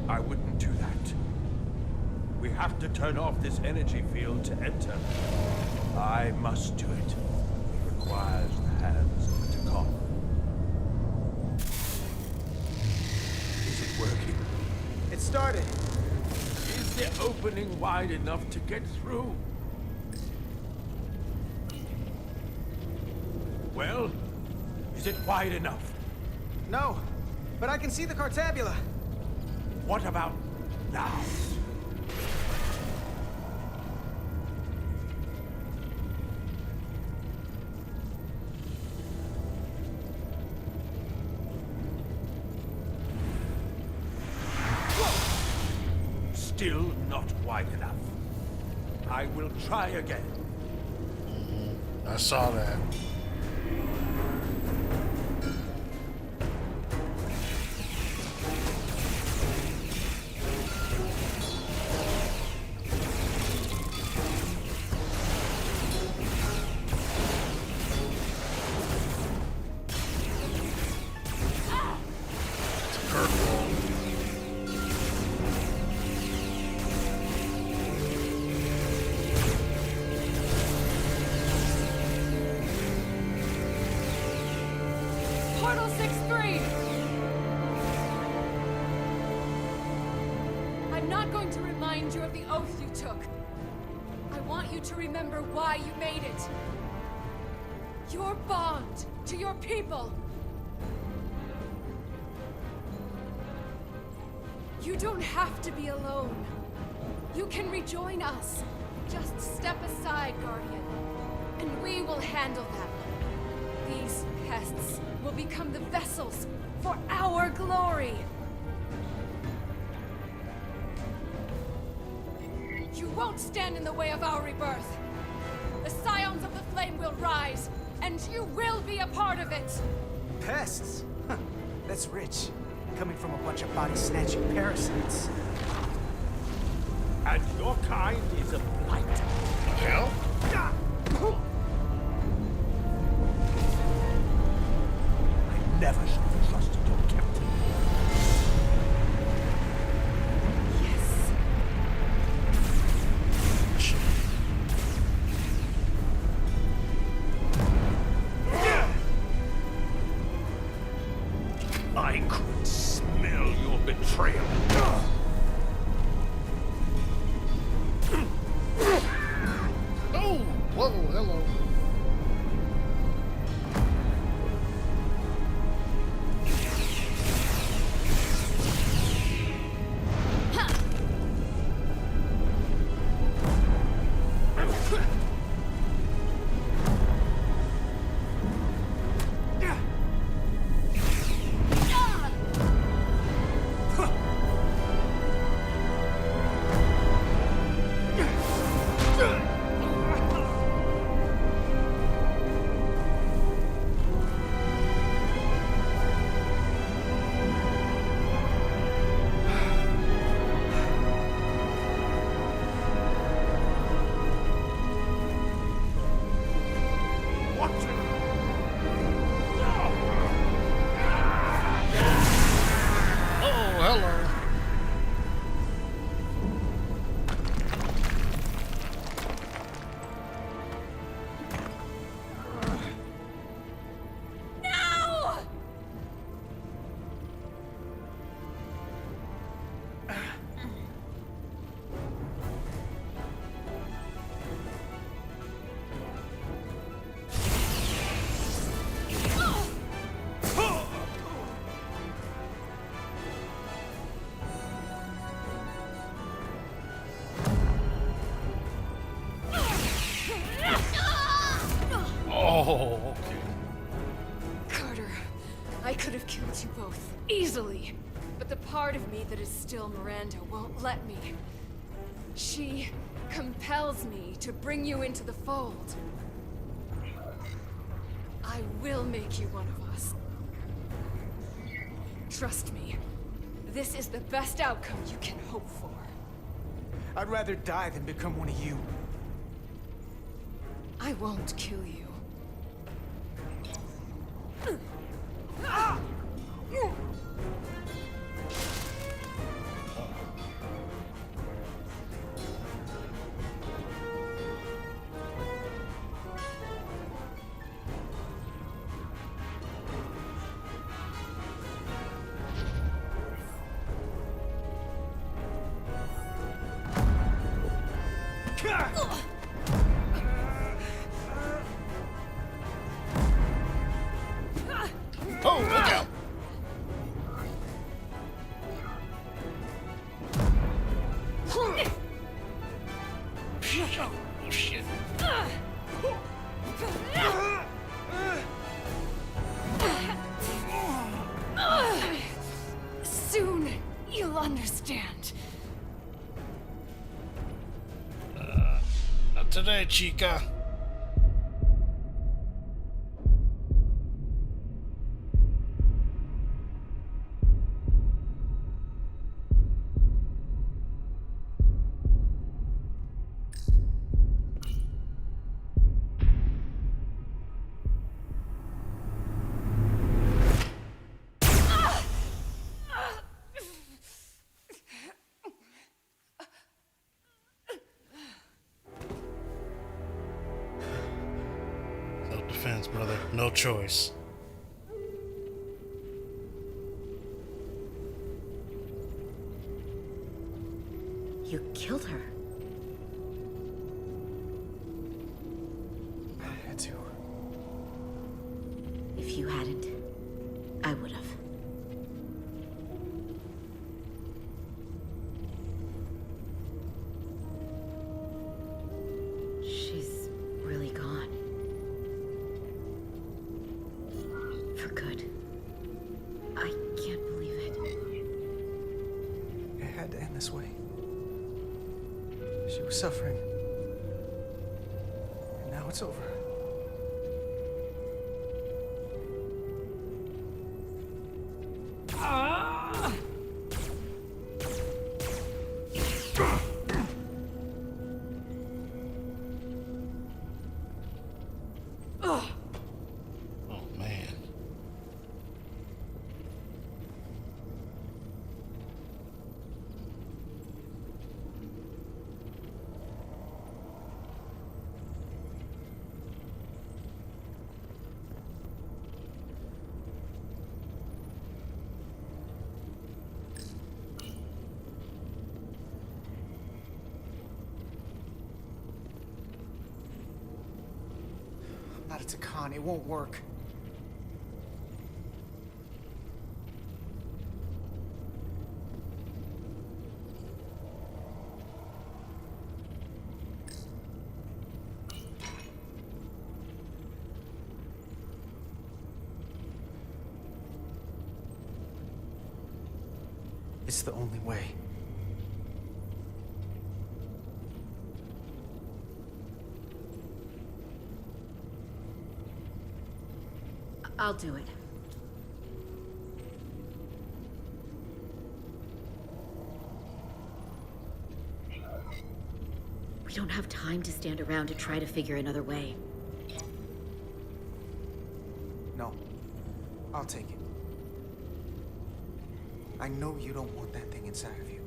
I wouldn't do that. We have to turn off this energy field to enter. I must do it. It requires the hands of the Takon. Is it working? It started. Is the opening wide enough to get through? Well, is it wide enough? No, but I can see the Cartabula. What about now? Still not wide enough. I will try again. I saw that. Portal 6-3! I'm not going to remind you of the oath you took. I want you to remember why you made it. Your bond to your people. You don't have to be alone. You can rejoin us. Just step aside, Guardian, and we will handle them. These pests will become the vessels for our glory. You won't stand in the way of our rebirth. The Scions of the Flame will rise, and you will be a part of it. Pests? Huh, that's rich. Coming from a bunch of body-snatching parasites. And your kind is a blight. Hell? I never should have trusted your captain. I could smell your betrayal. Oh, whoa, hello. Oh, okay. Carter, I could have killed you both, easily. But the part of me that is still Miranda won't let me. She compels me to bring you into the fold. I will make you one of us. Trust me, this is the best outcome you can hope for. I'd rather die than become one of you. I won't kill you. Oh, look out! Oh, shit. Soon, you'll understand. Not today, chica. Self-defense, brother. No choice. You killed her. I had to. If you hadn't, I would have. She's really gone. For good. I can't believe it. It had to end this way. She was suffering. And now it's over. Oh, man. I'm not a Takan. It won't work. It's the only way. I'll do it. We don't have time to stand around to try to figure another way. No. I'll take it. I know you don't want that thing inside of you.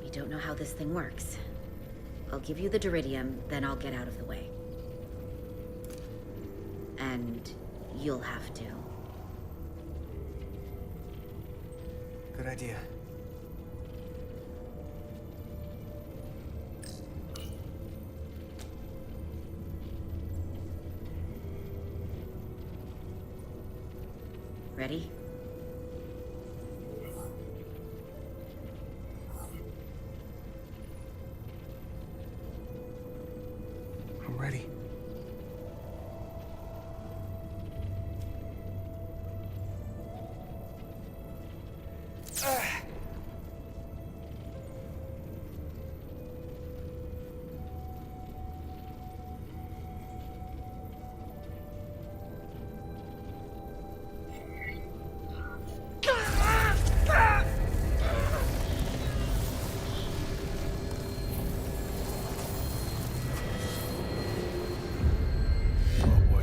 We don't know how this thing works. I'll give you the Duridium, then I'll get out of the way. And you'll have to. Good idea. Ready? already.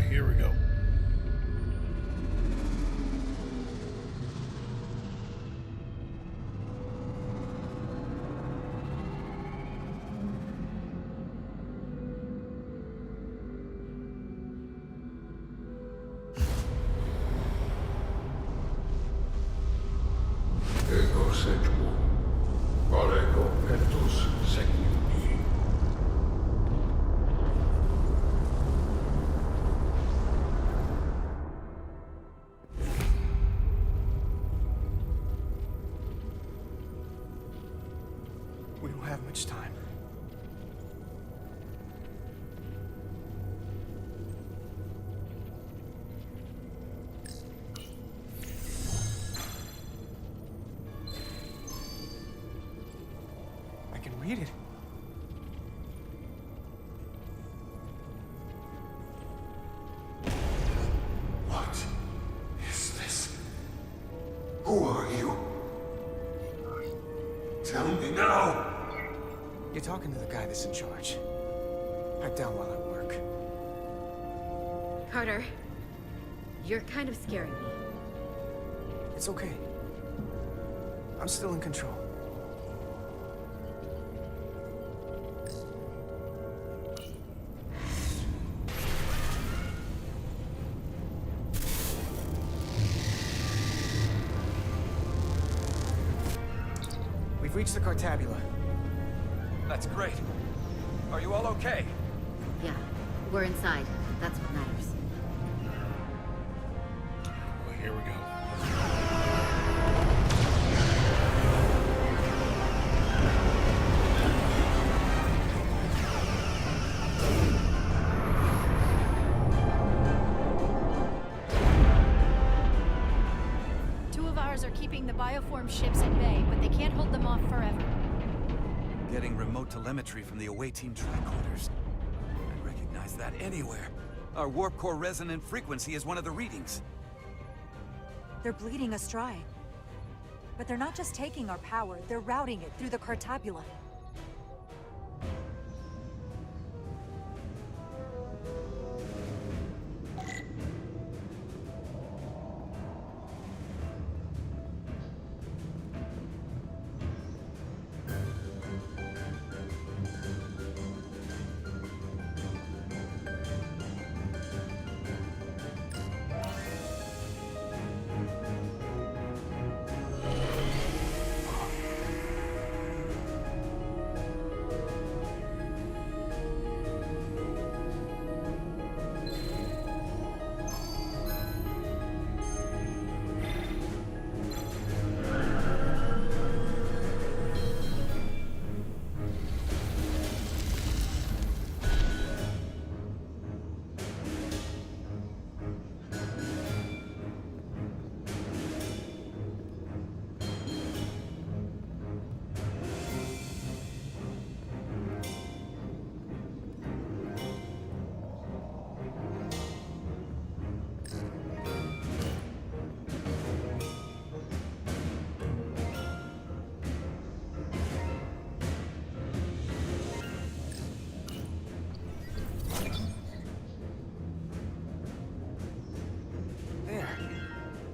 Here we go. Ego sequum, Orego Pentus Sequumi. We don't have much time. I can read it. What is this? Who are you? Tell me now! You're talking to the guy that's in charge. Pipe down while I work. Carter, you're kind of scaring me. It's okay. I'm still in control. We've reached the Cartabula. That's great. Are you all okay? Yeah, we're inside. That's what matters. Well, here we go. Two of ours are keeping the bioform ships at bay, but they can't hold them off forever. Getting remote telemetry from the away team tricorders. I recognize that anywhere. Our warp core resonant frequency is one of the readings. They're bleeding us dry. But they're not just taking our power, they're routing it through the Cartabula.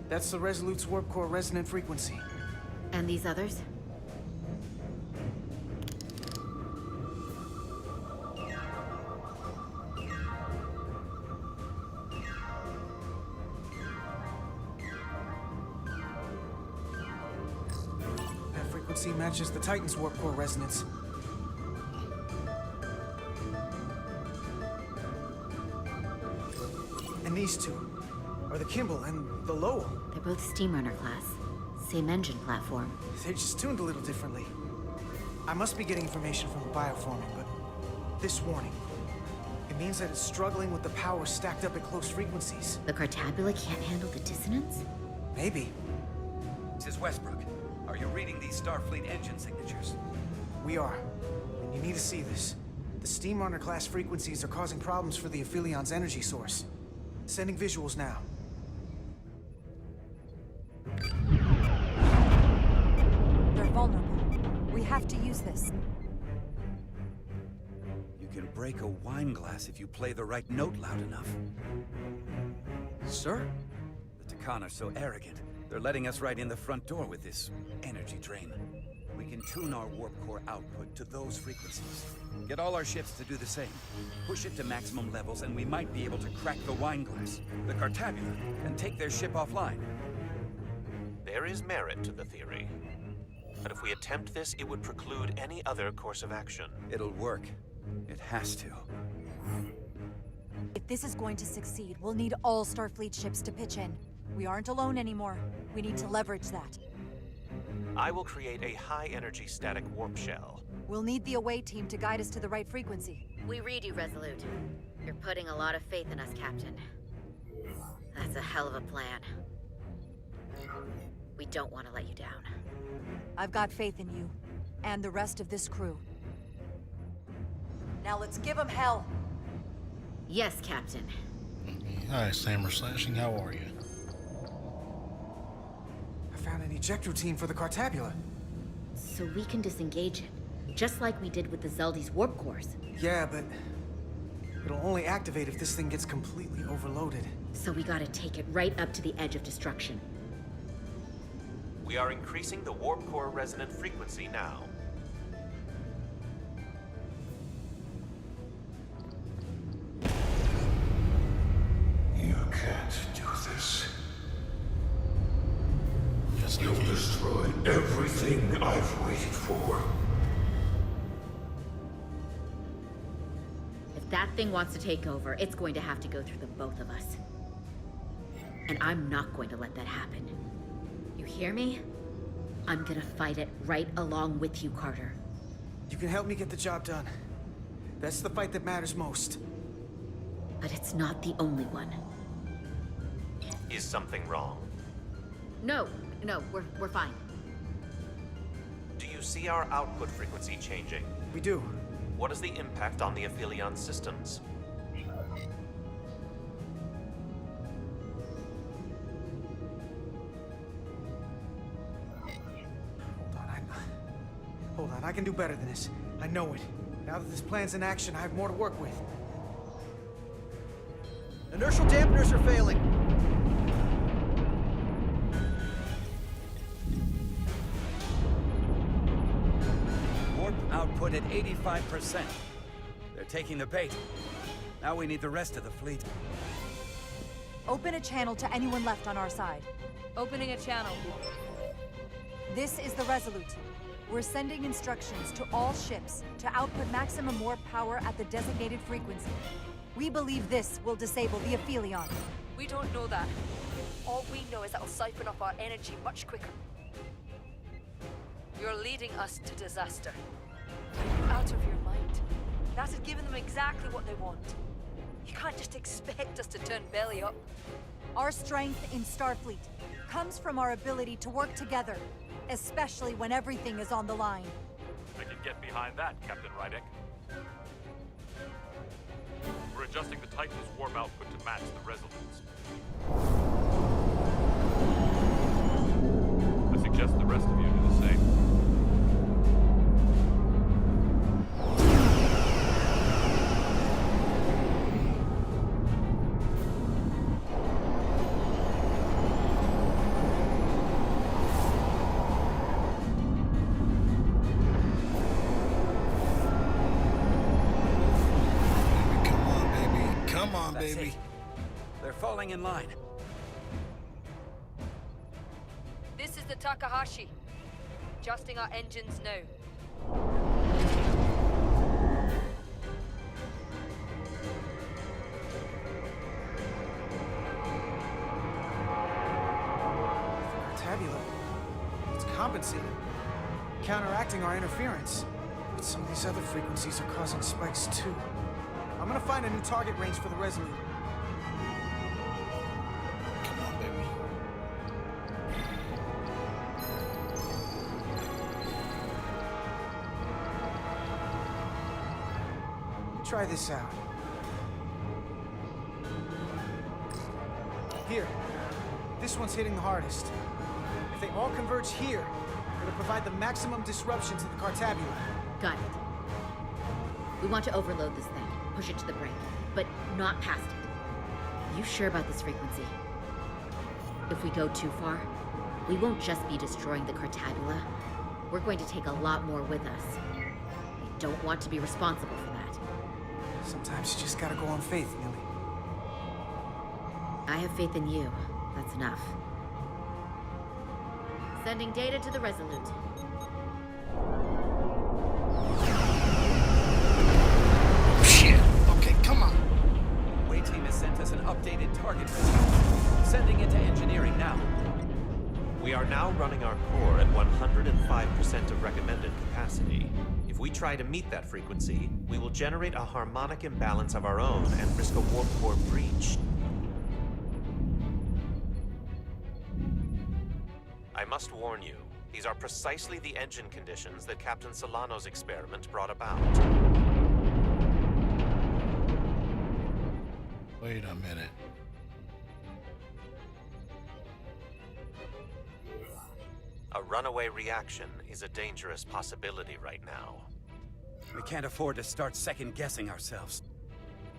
That's the Resolute's warp core resonant frequency. And these others? That frequency matches the Titan's warp core resonance. And these two are the Kimball and the Lowell. They're both Steamrunner class. Same engine platform. They're just tuned a little differently. I must be getting information from the bioforming, but this warning, it It means that it's struggling with the power stacked up at close frequencies. The Cartabula can't handle the dissonance? Maybe. This is Westbrook. Are you reading these Starfleet engine signatures? We are. And you need to see this. The Steam Runner class frequencies are causing problems for the Aphilion's energy source. Sending visuals now. They're vulnerable. We have to use this. You can break a wine glass if you play the right note loud enough. Sir? The Takan are so arrogant. They're letting us right in the front door with this energy drain. We can tune our warp core output to those frequencies. Get all our ships to do the same. Push it to maximum levels and we might be able to crack the wine glass. The Cartabula, and take their ship offline. There is merit to the theory. But if we attempt this, it would preclude any other course of action. It'll work. It has to. If this is going to succeed, we'll need all Starfleet ships to pitch in. We aren't alone anymore. We need to leverage that. I will create a high-energy static warp shell. We'll need the away team to guide us to the right frequency. We read you, Resolute. You're putting a lot of faith in us, Captain. That's a hell of a plan. We don't want to let you down. I've got faith in you, and the rest of this crew. Now let's give them hell! Yes, Captain. Hi, Sammer Slashing, how are you? I found an ejector team for the Cartabula. So we can disengage it, just like we did with the Zeldy's warp cores. Yeah, but it'll only activate if this thing gets completely overloaded. So we gotta take it right up to the edge of destruction. We are increasing the warp core resonant frequency now. You can't do this. Yes, You'll destroy everything I've waited for. If that thing wants to take over, it's going to have to go through the both of us. And I'm not going to let that happen. You hear me? I'm gonna fight it right along with you, Carter. You can help me get the job done. That's the fight that matters most. But it's not the only one. Is something wrong? No, we're fine. Do you see our output frequency changing? We do. What is the impact on the Aphelion systems? Hold on, I can do better than this. I know it. Now that this plan's in action, I have more to work with. Inertial dampeners are failing. Warp output at 85%. They're taking the bait. Now we need the rest of the fleet. Open a channel to anyone left on our side. Opening a channel. This is the Resolute. We're sending instructions to all ships to output maximum warp power at the designated frequency. We believe this will disable the Aphelion. We don't know that. All we know is that'll siphon off our energy much quicker. You're leading us to disaster. Are you out of your mind? That has given them exactly what they want. You can't just expect us to turn belly up. Our strength in Starfleet comes from our ability to work together, especially when everything is on the line. I can get behind that, Captain Rydek. We're adjusting the Titan's warp output to match the Resolutes. I suggest the rest of you do the same. Baby. They're falling in line. This is the Takahashi. Adjusting our engines now. Tabula. It's compensating. Counteracting our interference. But some of these other frequencies are causing spikes too. I'm gonna find a new target range for the Resolute. Come on, baby. Try this out. Here. This one's hitting the hardest. If they all converge here, it'll provide the maximum disruption to the Cartabula. Got it. We want to overload this thing, push it to the brink, but not past it. You sure about this frequency? If we go too far, we won't just be destroying the Cartabula. We're going to take a lot more with us. I don't want to be responsible for that. Sometimes you just gotta go on faith, Millie. I have faith in you. That's enough. Sending data to the Resolute. Shit! Okay, come on. Way team has sent us an updated target list. Sending it to engineering now. We are now running our core at 105% of recommended capacity. If we try to meet that frequency, we will generate a harmonic imbalance of our own and risk a warp core breach. I must warn you, these are precisely the engine conditions that Captain Solano's experiment brought about. Wait a minute. A runaway reaction is a dangerous possibility right now. We can't afford to start second-guessing ourselves.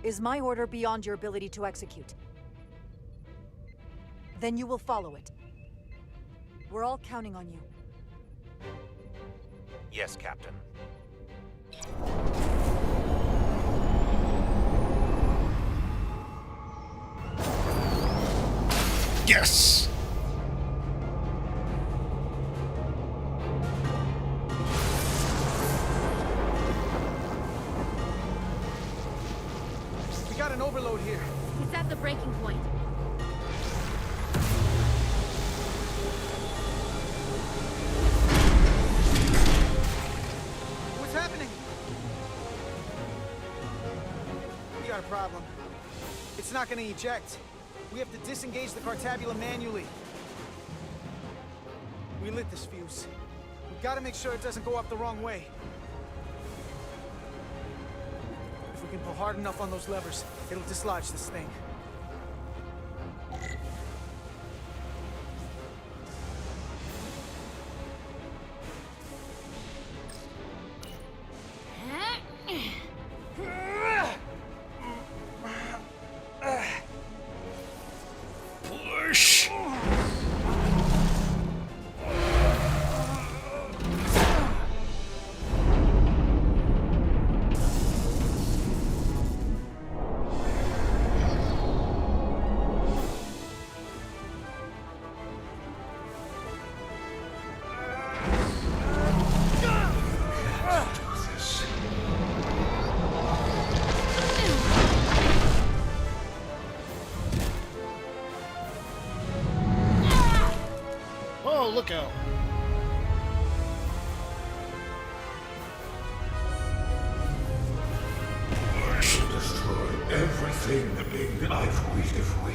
Is my order beyond your ability to execute? Then you will follow it. We're all counting on you. Yes, Captain. Yes! We got an overload here. It's at the breaking point. What's happening? We got a problem. It's not gonna eject. We have to disengage the Cartabula manually. We lit this fuse. We gotta make sure it doesn't go up the wrong way. If we can pull hard enough on those levers, it'll dislodge this thing. Push! Oh, look out. I shall destroy everything I've waited for.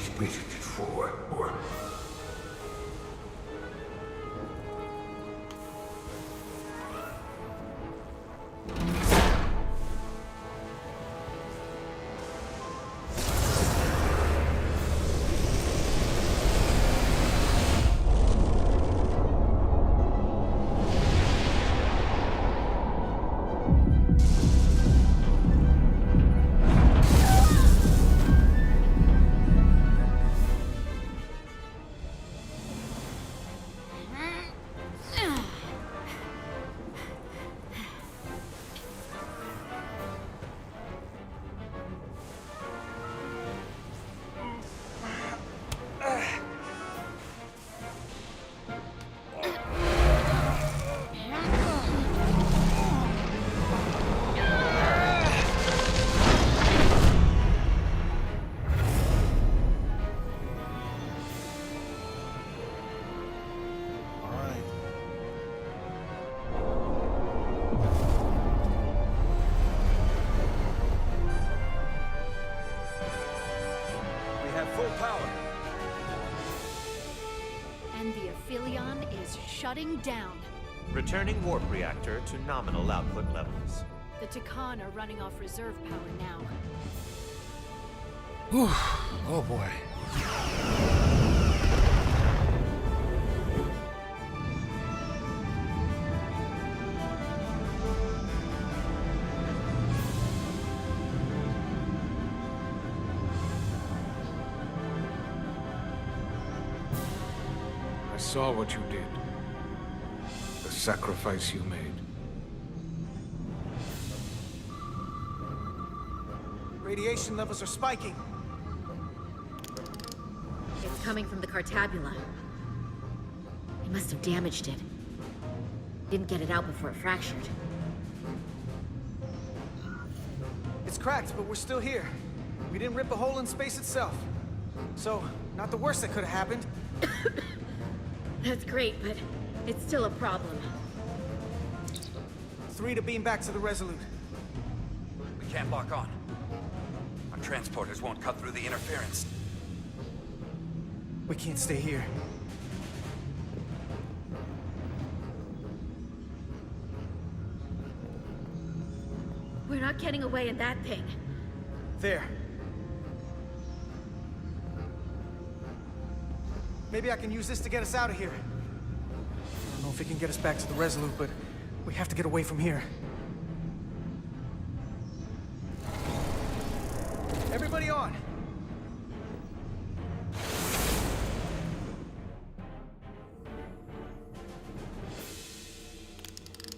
full power. And the Aphelion is shutting down. Returning warp reactor to nominal output levels. The Takan are running off reserve power now. Whew. Oh boy. I saw what you did. The sacrifice you made. Radiation levels are spiking. It's coming from the Cartabula. They must have damaged it. Didn't get it out before it fractured. It's cracked, but we're still here. We didn't rip a hole in space itself. So, not the worst that could have happened. That's great, but it's still a problem. 3 to beam back to the Resolute. We can't lock on. Our transporters won't cut through the interference. We can't stay here. We're not getting away in that thing. There. Maybe I can use this to get us out of here. I don't know if it can get us back to the Resolute, but we have to get away from here. Everybody on!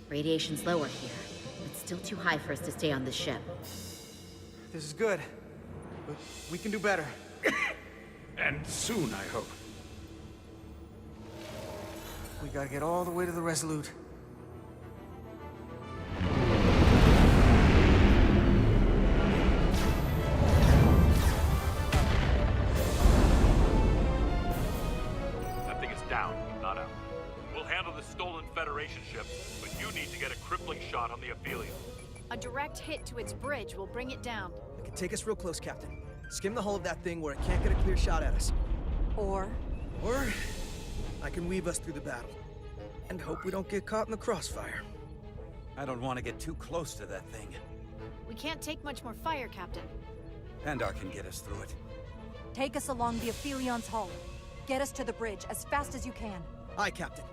Radiation's lower here. It's still too high for us to stay on this ship. This is good, but we can do better. And soon, I hope. We gotta get all the way to the Resolute. That thing is down, not out. We'll handle the stolen Federation ship, but you need to get a crippling shot on the Aphelion. A direct hit to its bridge will bring it down. It can take us real close, Captain. Skim the hull of that thing where it can't get a clear shot at us. Or I can weave us through the battle. And hope we don't get caught in the crossfire. I don't want to get too close to that thing. We can't take much more fire, Captain. Pandar can get us through it. take us along the Aphelion's hull. Get us to the bridge as fast as you can. Aye, Captain.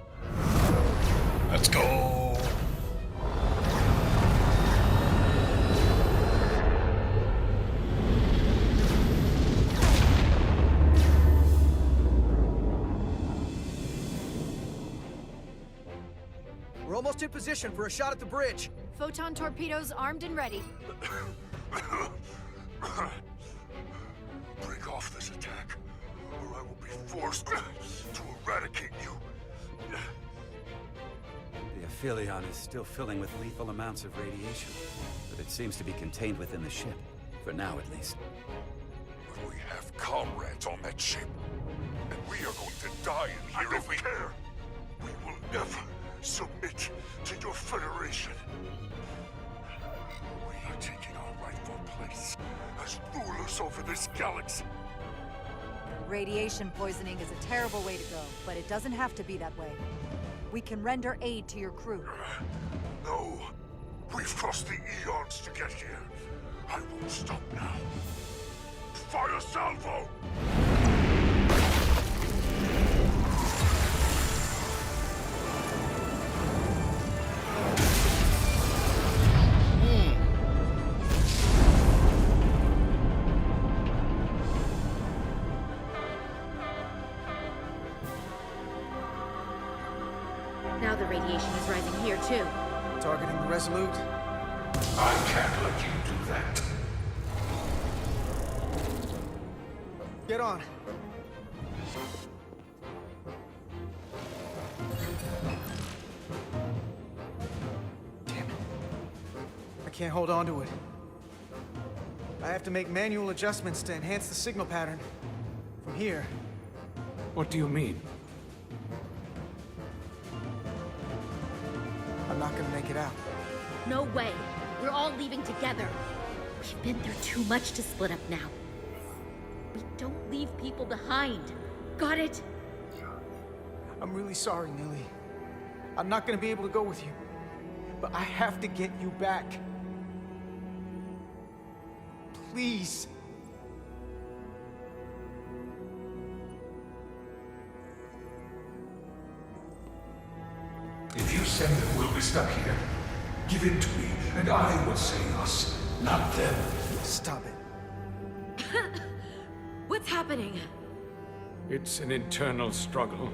Let's go. We're almost in position for a shot at the bridge. Photon torpedoes armed and ready. Break off this attack, or I will be forced to eradicate you. The Aphelion is still filling with lethal amounts of radiation, but it seems to be contained within the ship. For now, at least. But we have comrades on that ship, and we are going to die in here if we care. We will never submit to your Federation. We are taking our rightful place as rulers over this galaxy. Radiation poisoning is a terrible way to go, but it doesn't have to be that way. We can render aid to your crew. No. We've crossed the eons to get here. I won't stop now. Fire salvo! Now the radiation is rising here, too. Targeting the Resolute. I can't let you do that. Get on. Damn it. I can't hold on to it. I have to make manual adjustments to enhance the signal pattern. From here. What do you mean? I'm not gonna make it out. No way. We're all leaving together. We've been through too much to split up now. We don't leave people behind. Got it? I'm really sorry, Nilly. I'm not gonna be able to go with you. But I have to get you back. Please. If you say that we'll be stuck here, give in to me, and I will save us, not them. Stop it. What's happening? It's an internal struggle,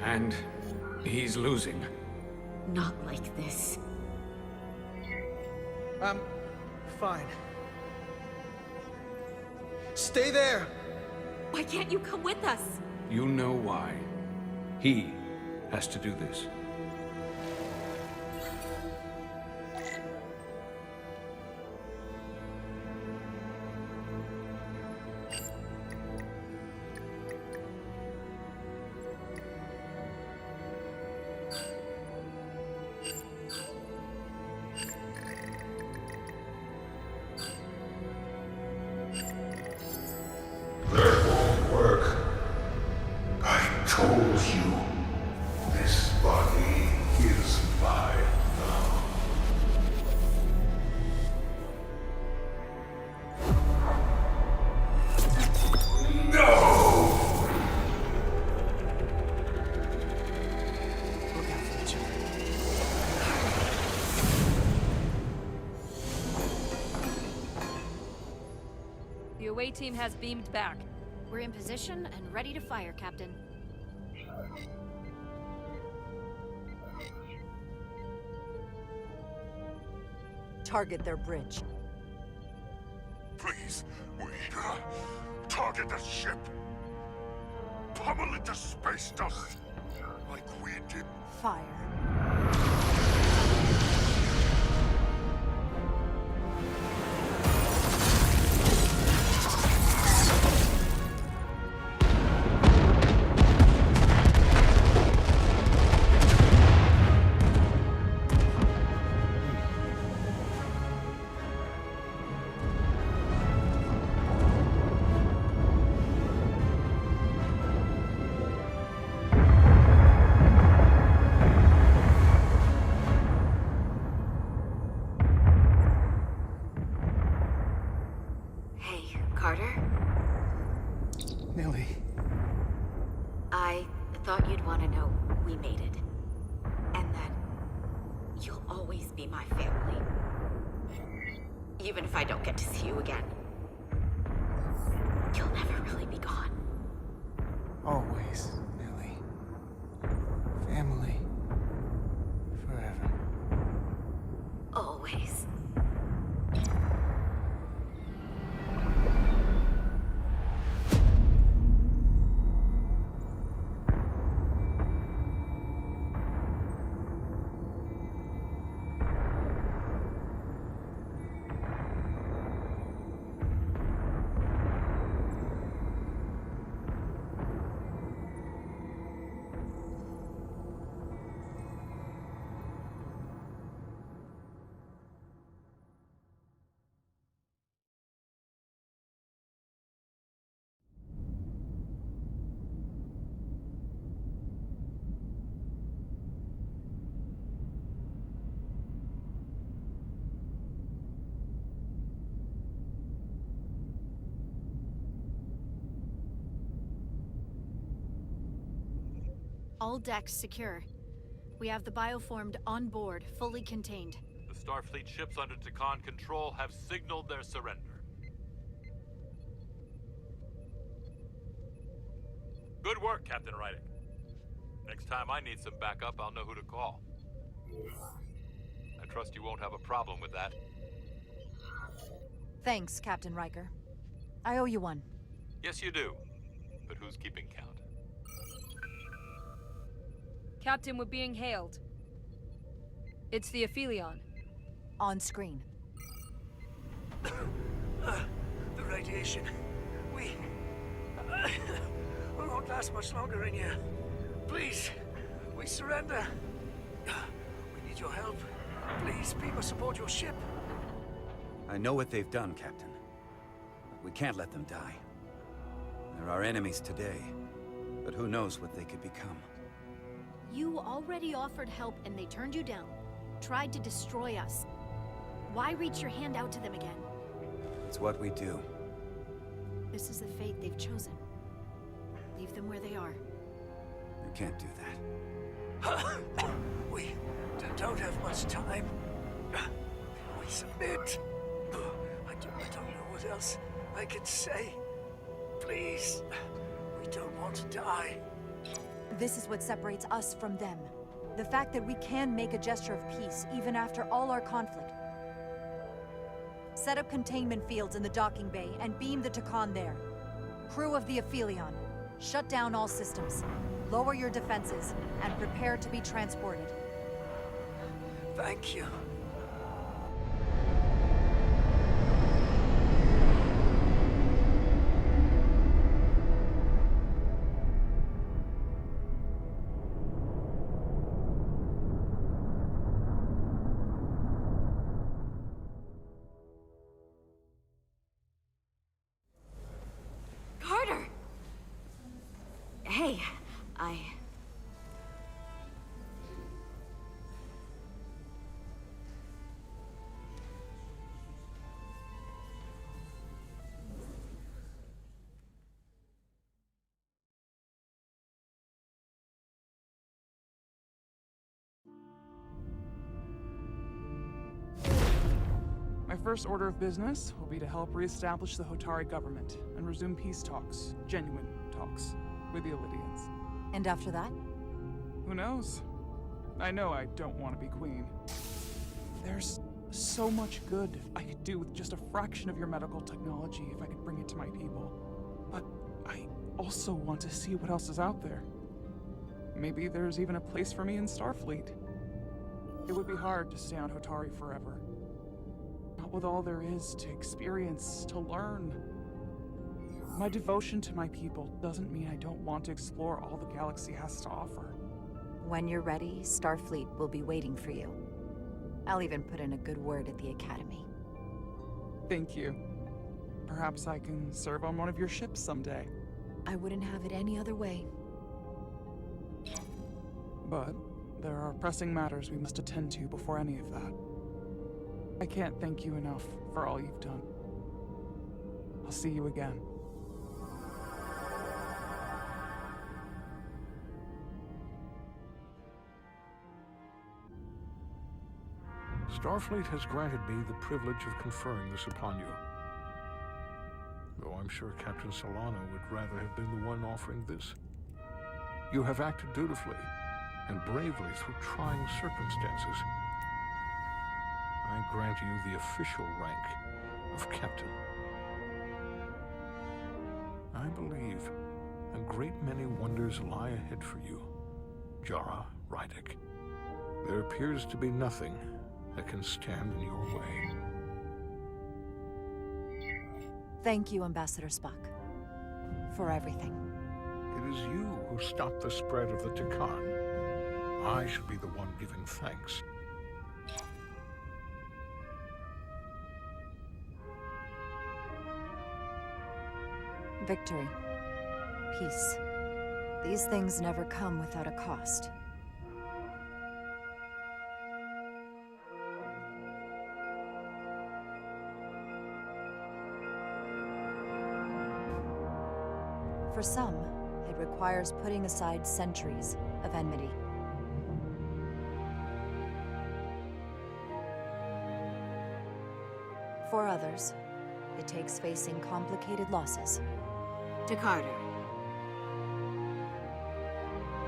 and he's losing. Not like this. I'm fine. Stay there! Why can't you come with us? You know why. He has to do this. That won't work. I told you, this body is mine now. No! Look out for each other. The away team has beamed back. We're in position and ready to fire, Captain. Target their bridge. Please, we target the ship. Pummel it to space dust, like we did. Fire. Hey, Carter? Nilly. I thought you'd want to know we made it. And that you'll always be my family. Even if I don't get to see you again. You'll never really be gone. Always, Nilly. Family. Forever. Always. All decks secure. We have the bioformed on board, fully contained. The Starfleet ships under Takan control have signaled their surrender. Good work, Captain Rydick. Next time I need some backup, I'll know who to call. I trust you won't have a problem with that. Thanks, Captain Riker. I owe you one. Yes, you do. But who's keeping count? Captain, we're being hailed. It's the Aphelion. On screen. The radiation. We won't last much longer in here. Please, we surrender. We need your help. Please, people support your ship. I know what they've done, Captain. But we can't let them die. They're our enemies today, but who knows what they could become. You already offered help and they turned you down. Tried to destroy us. Why reach your hand out to them again? It's what we do. This is the fate they've chosen. Leave them where they are. You can't do that. We don't have much time. We submit. I don't know what else I can say. Please. We don't want to die. This is what separates us from them. The fact that we can make a gesture of peace even after all our conflict. Set up containment fields in the docking bay and beam the Takan there. Crew of the Aphelion, shut down all systems. Lower your defenses and prepare to be transported. Thank you. Carter! Hey, My first order of business will be to help reestablish the Hotari government and resume peace talks, genuine talks, with the Illidians. And after that? Who knows? I know I don't want to be queen. There's so much good I could do with just a fraction of your medical technology if I could bring it to my people. But I also want to see what else is out there. Maybe there's even a place for me in Starfleet. It would be hard to stay on Hotari forever. Not with all there is to experience, to learn. My devotion to my people doesn't mean I don't want to explore all the galaxy has to offer. When you're ready, Starfleet will be waiting for you. I'll even put in a good word at the Academy. Thank you. Perhaps I can serve on one of your ships someday. I wouldn't have it any other way. But there are pressing matters we must attend to before any of that. I can't thank you enough for all you've done. I'll see you again. Starfleet has granted me the privilege of conferring this upon you. Though I'm sure Captain Solano would rather have been the one offering this. You have acted dutifully and bravely through trying circumstances. I grant you the official rank of Captain. I believe a great many wonders lie ahead for you, Jara Rydick. There appears to be nothing that can stand in your way. Thank you, Ambassador Spock, for everything. It is you who stopped the spread of the Takan. I should be the one giving thanks. Victory. Peace. These things never come without a cost. For some, it requires putting aside centuries of enmity. For others, it takes facing complicated losses. To Carter.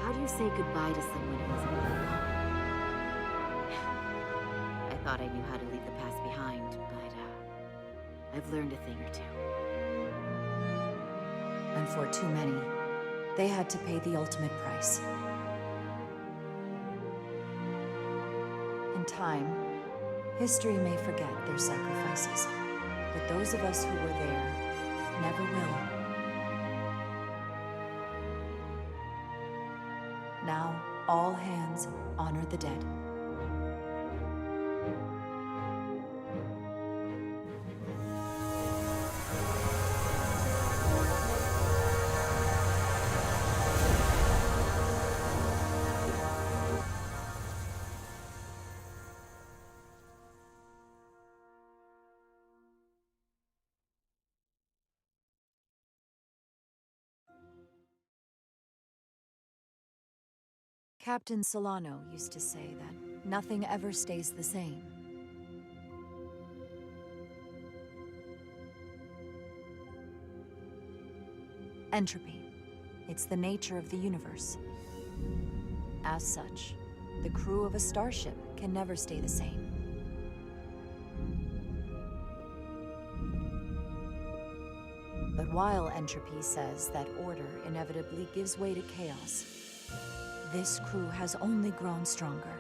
How do you say goodbye to someone who's moving on? I thought I knew how to leave the past behind, but I've learned a thing or two. And for too many, they had to pay the ultimate price. In time, history may forget their sacrifices, but those of us who were there never will. Now, all hands honor the dead. Captain Solano used to say that nothing ever stays the same. Entropy. It's the nature of the universe. As such, the crew of a starship can never stay the same. But while entropy says that order inevitably gives way to chaos, this crew has only grown stronger.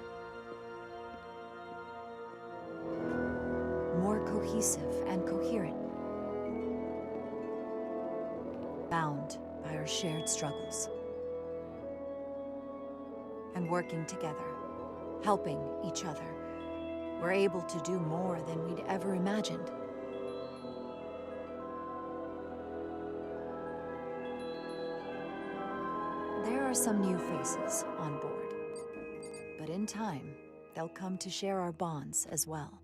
More cohesive and coherent. Bound by our shared struggles. And working together, helping each other, we're able to do more than we'd ever imagined. There are some new faces on board, but in time, they'll come to share our bonds as well.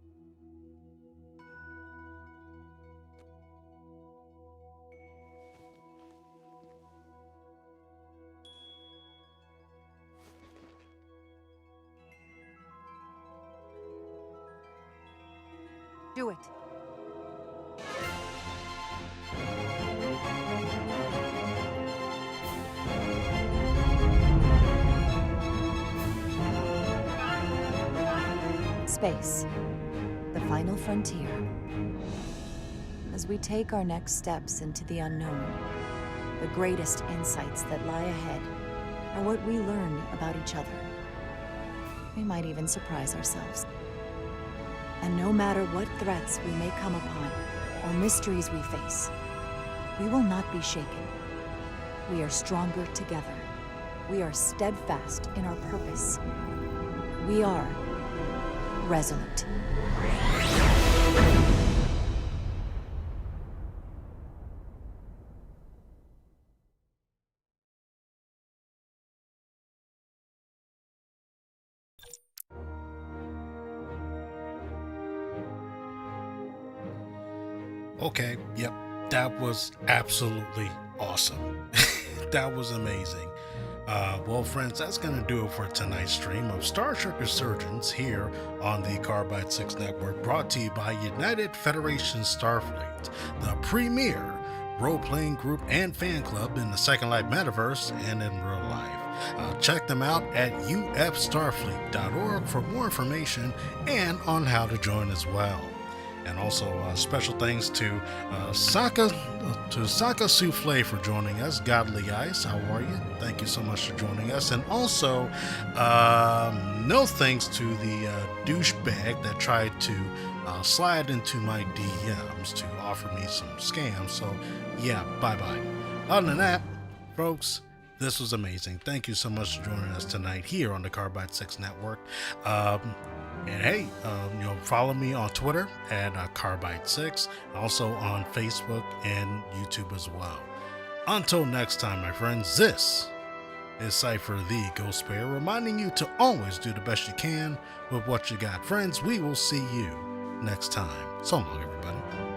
Do it. Space, the final frontier. As we take our next steps into the unknown, the greatest insights that lie ahead are what we learn about each other. We might even surprise ourselves. And no matter what threats we may come upon, or mysteries we face, we will not be shaken. We are stronger together. We are steadfast in our purpose. We are resolute. Okay, yep, that was absolutely awesome. That was amazing. Well, friends, that's going to do it for tonight's stream of Star Trek Resurgence here on the Carbide 6 Network, brought to you by United Federation Starfleet, the premier role-playing group and fan club in the Second Life metaverse and in real life. Check them out at ufstarfleet.org for more information and on how to join as well. And also special thanks to Saka Souffle for joining us. Godly Ice, how are you? Thank you so much for joining us. And also, no thanks to the douchebag that tried to slide into my DMs to offer me some scams. So, yeah, bye-bye. Other than that, folks, this was amazing. Thank you so much for joining us tonight here on the Carbide 6 Network. And hey, follow me on Twitter at Carbide6, also on Facebook and YouTube as well. Until next time, my friends, this is Cypher the Ghost Bear, reminding you to always do the best you can with what you got. Friends, we will see you next time. So long, everybody.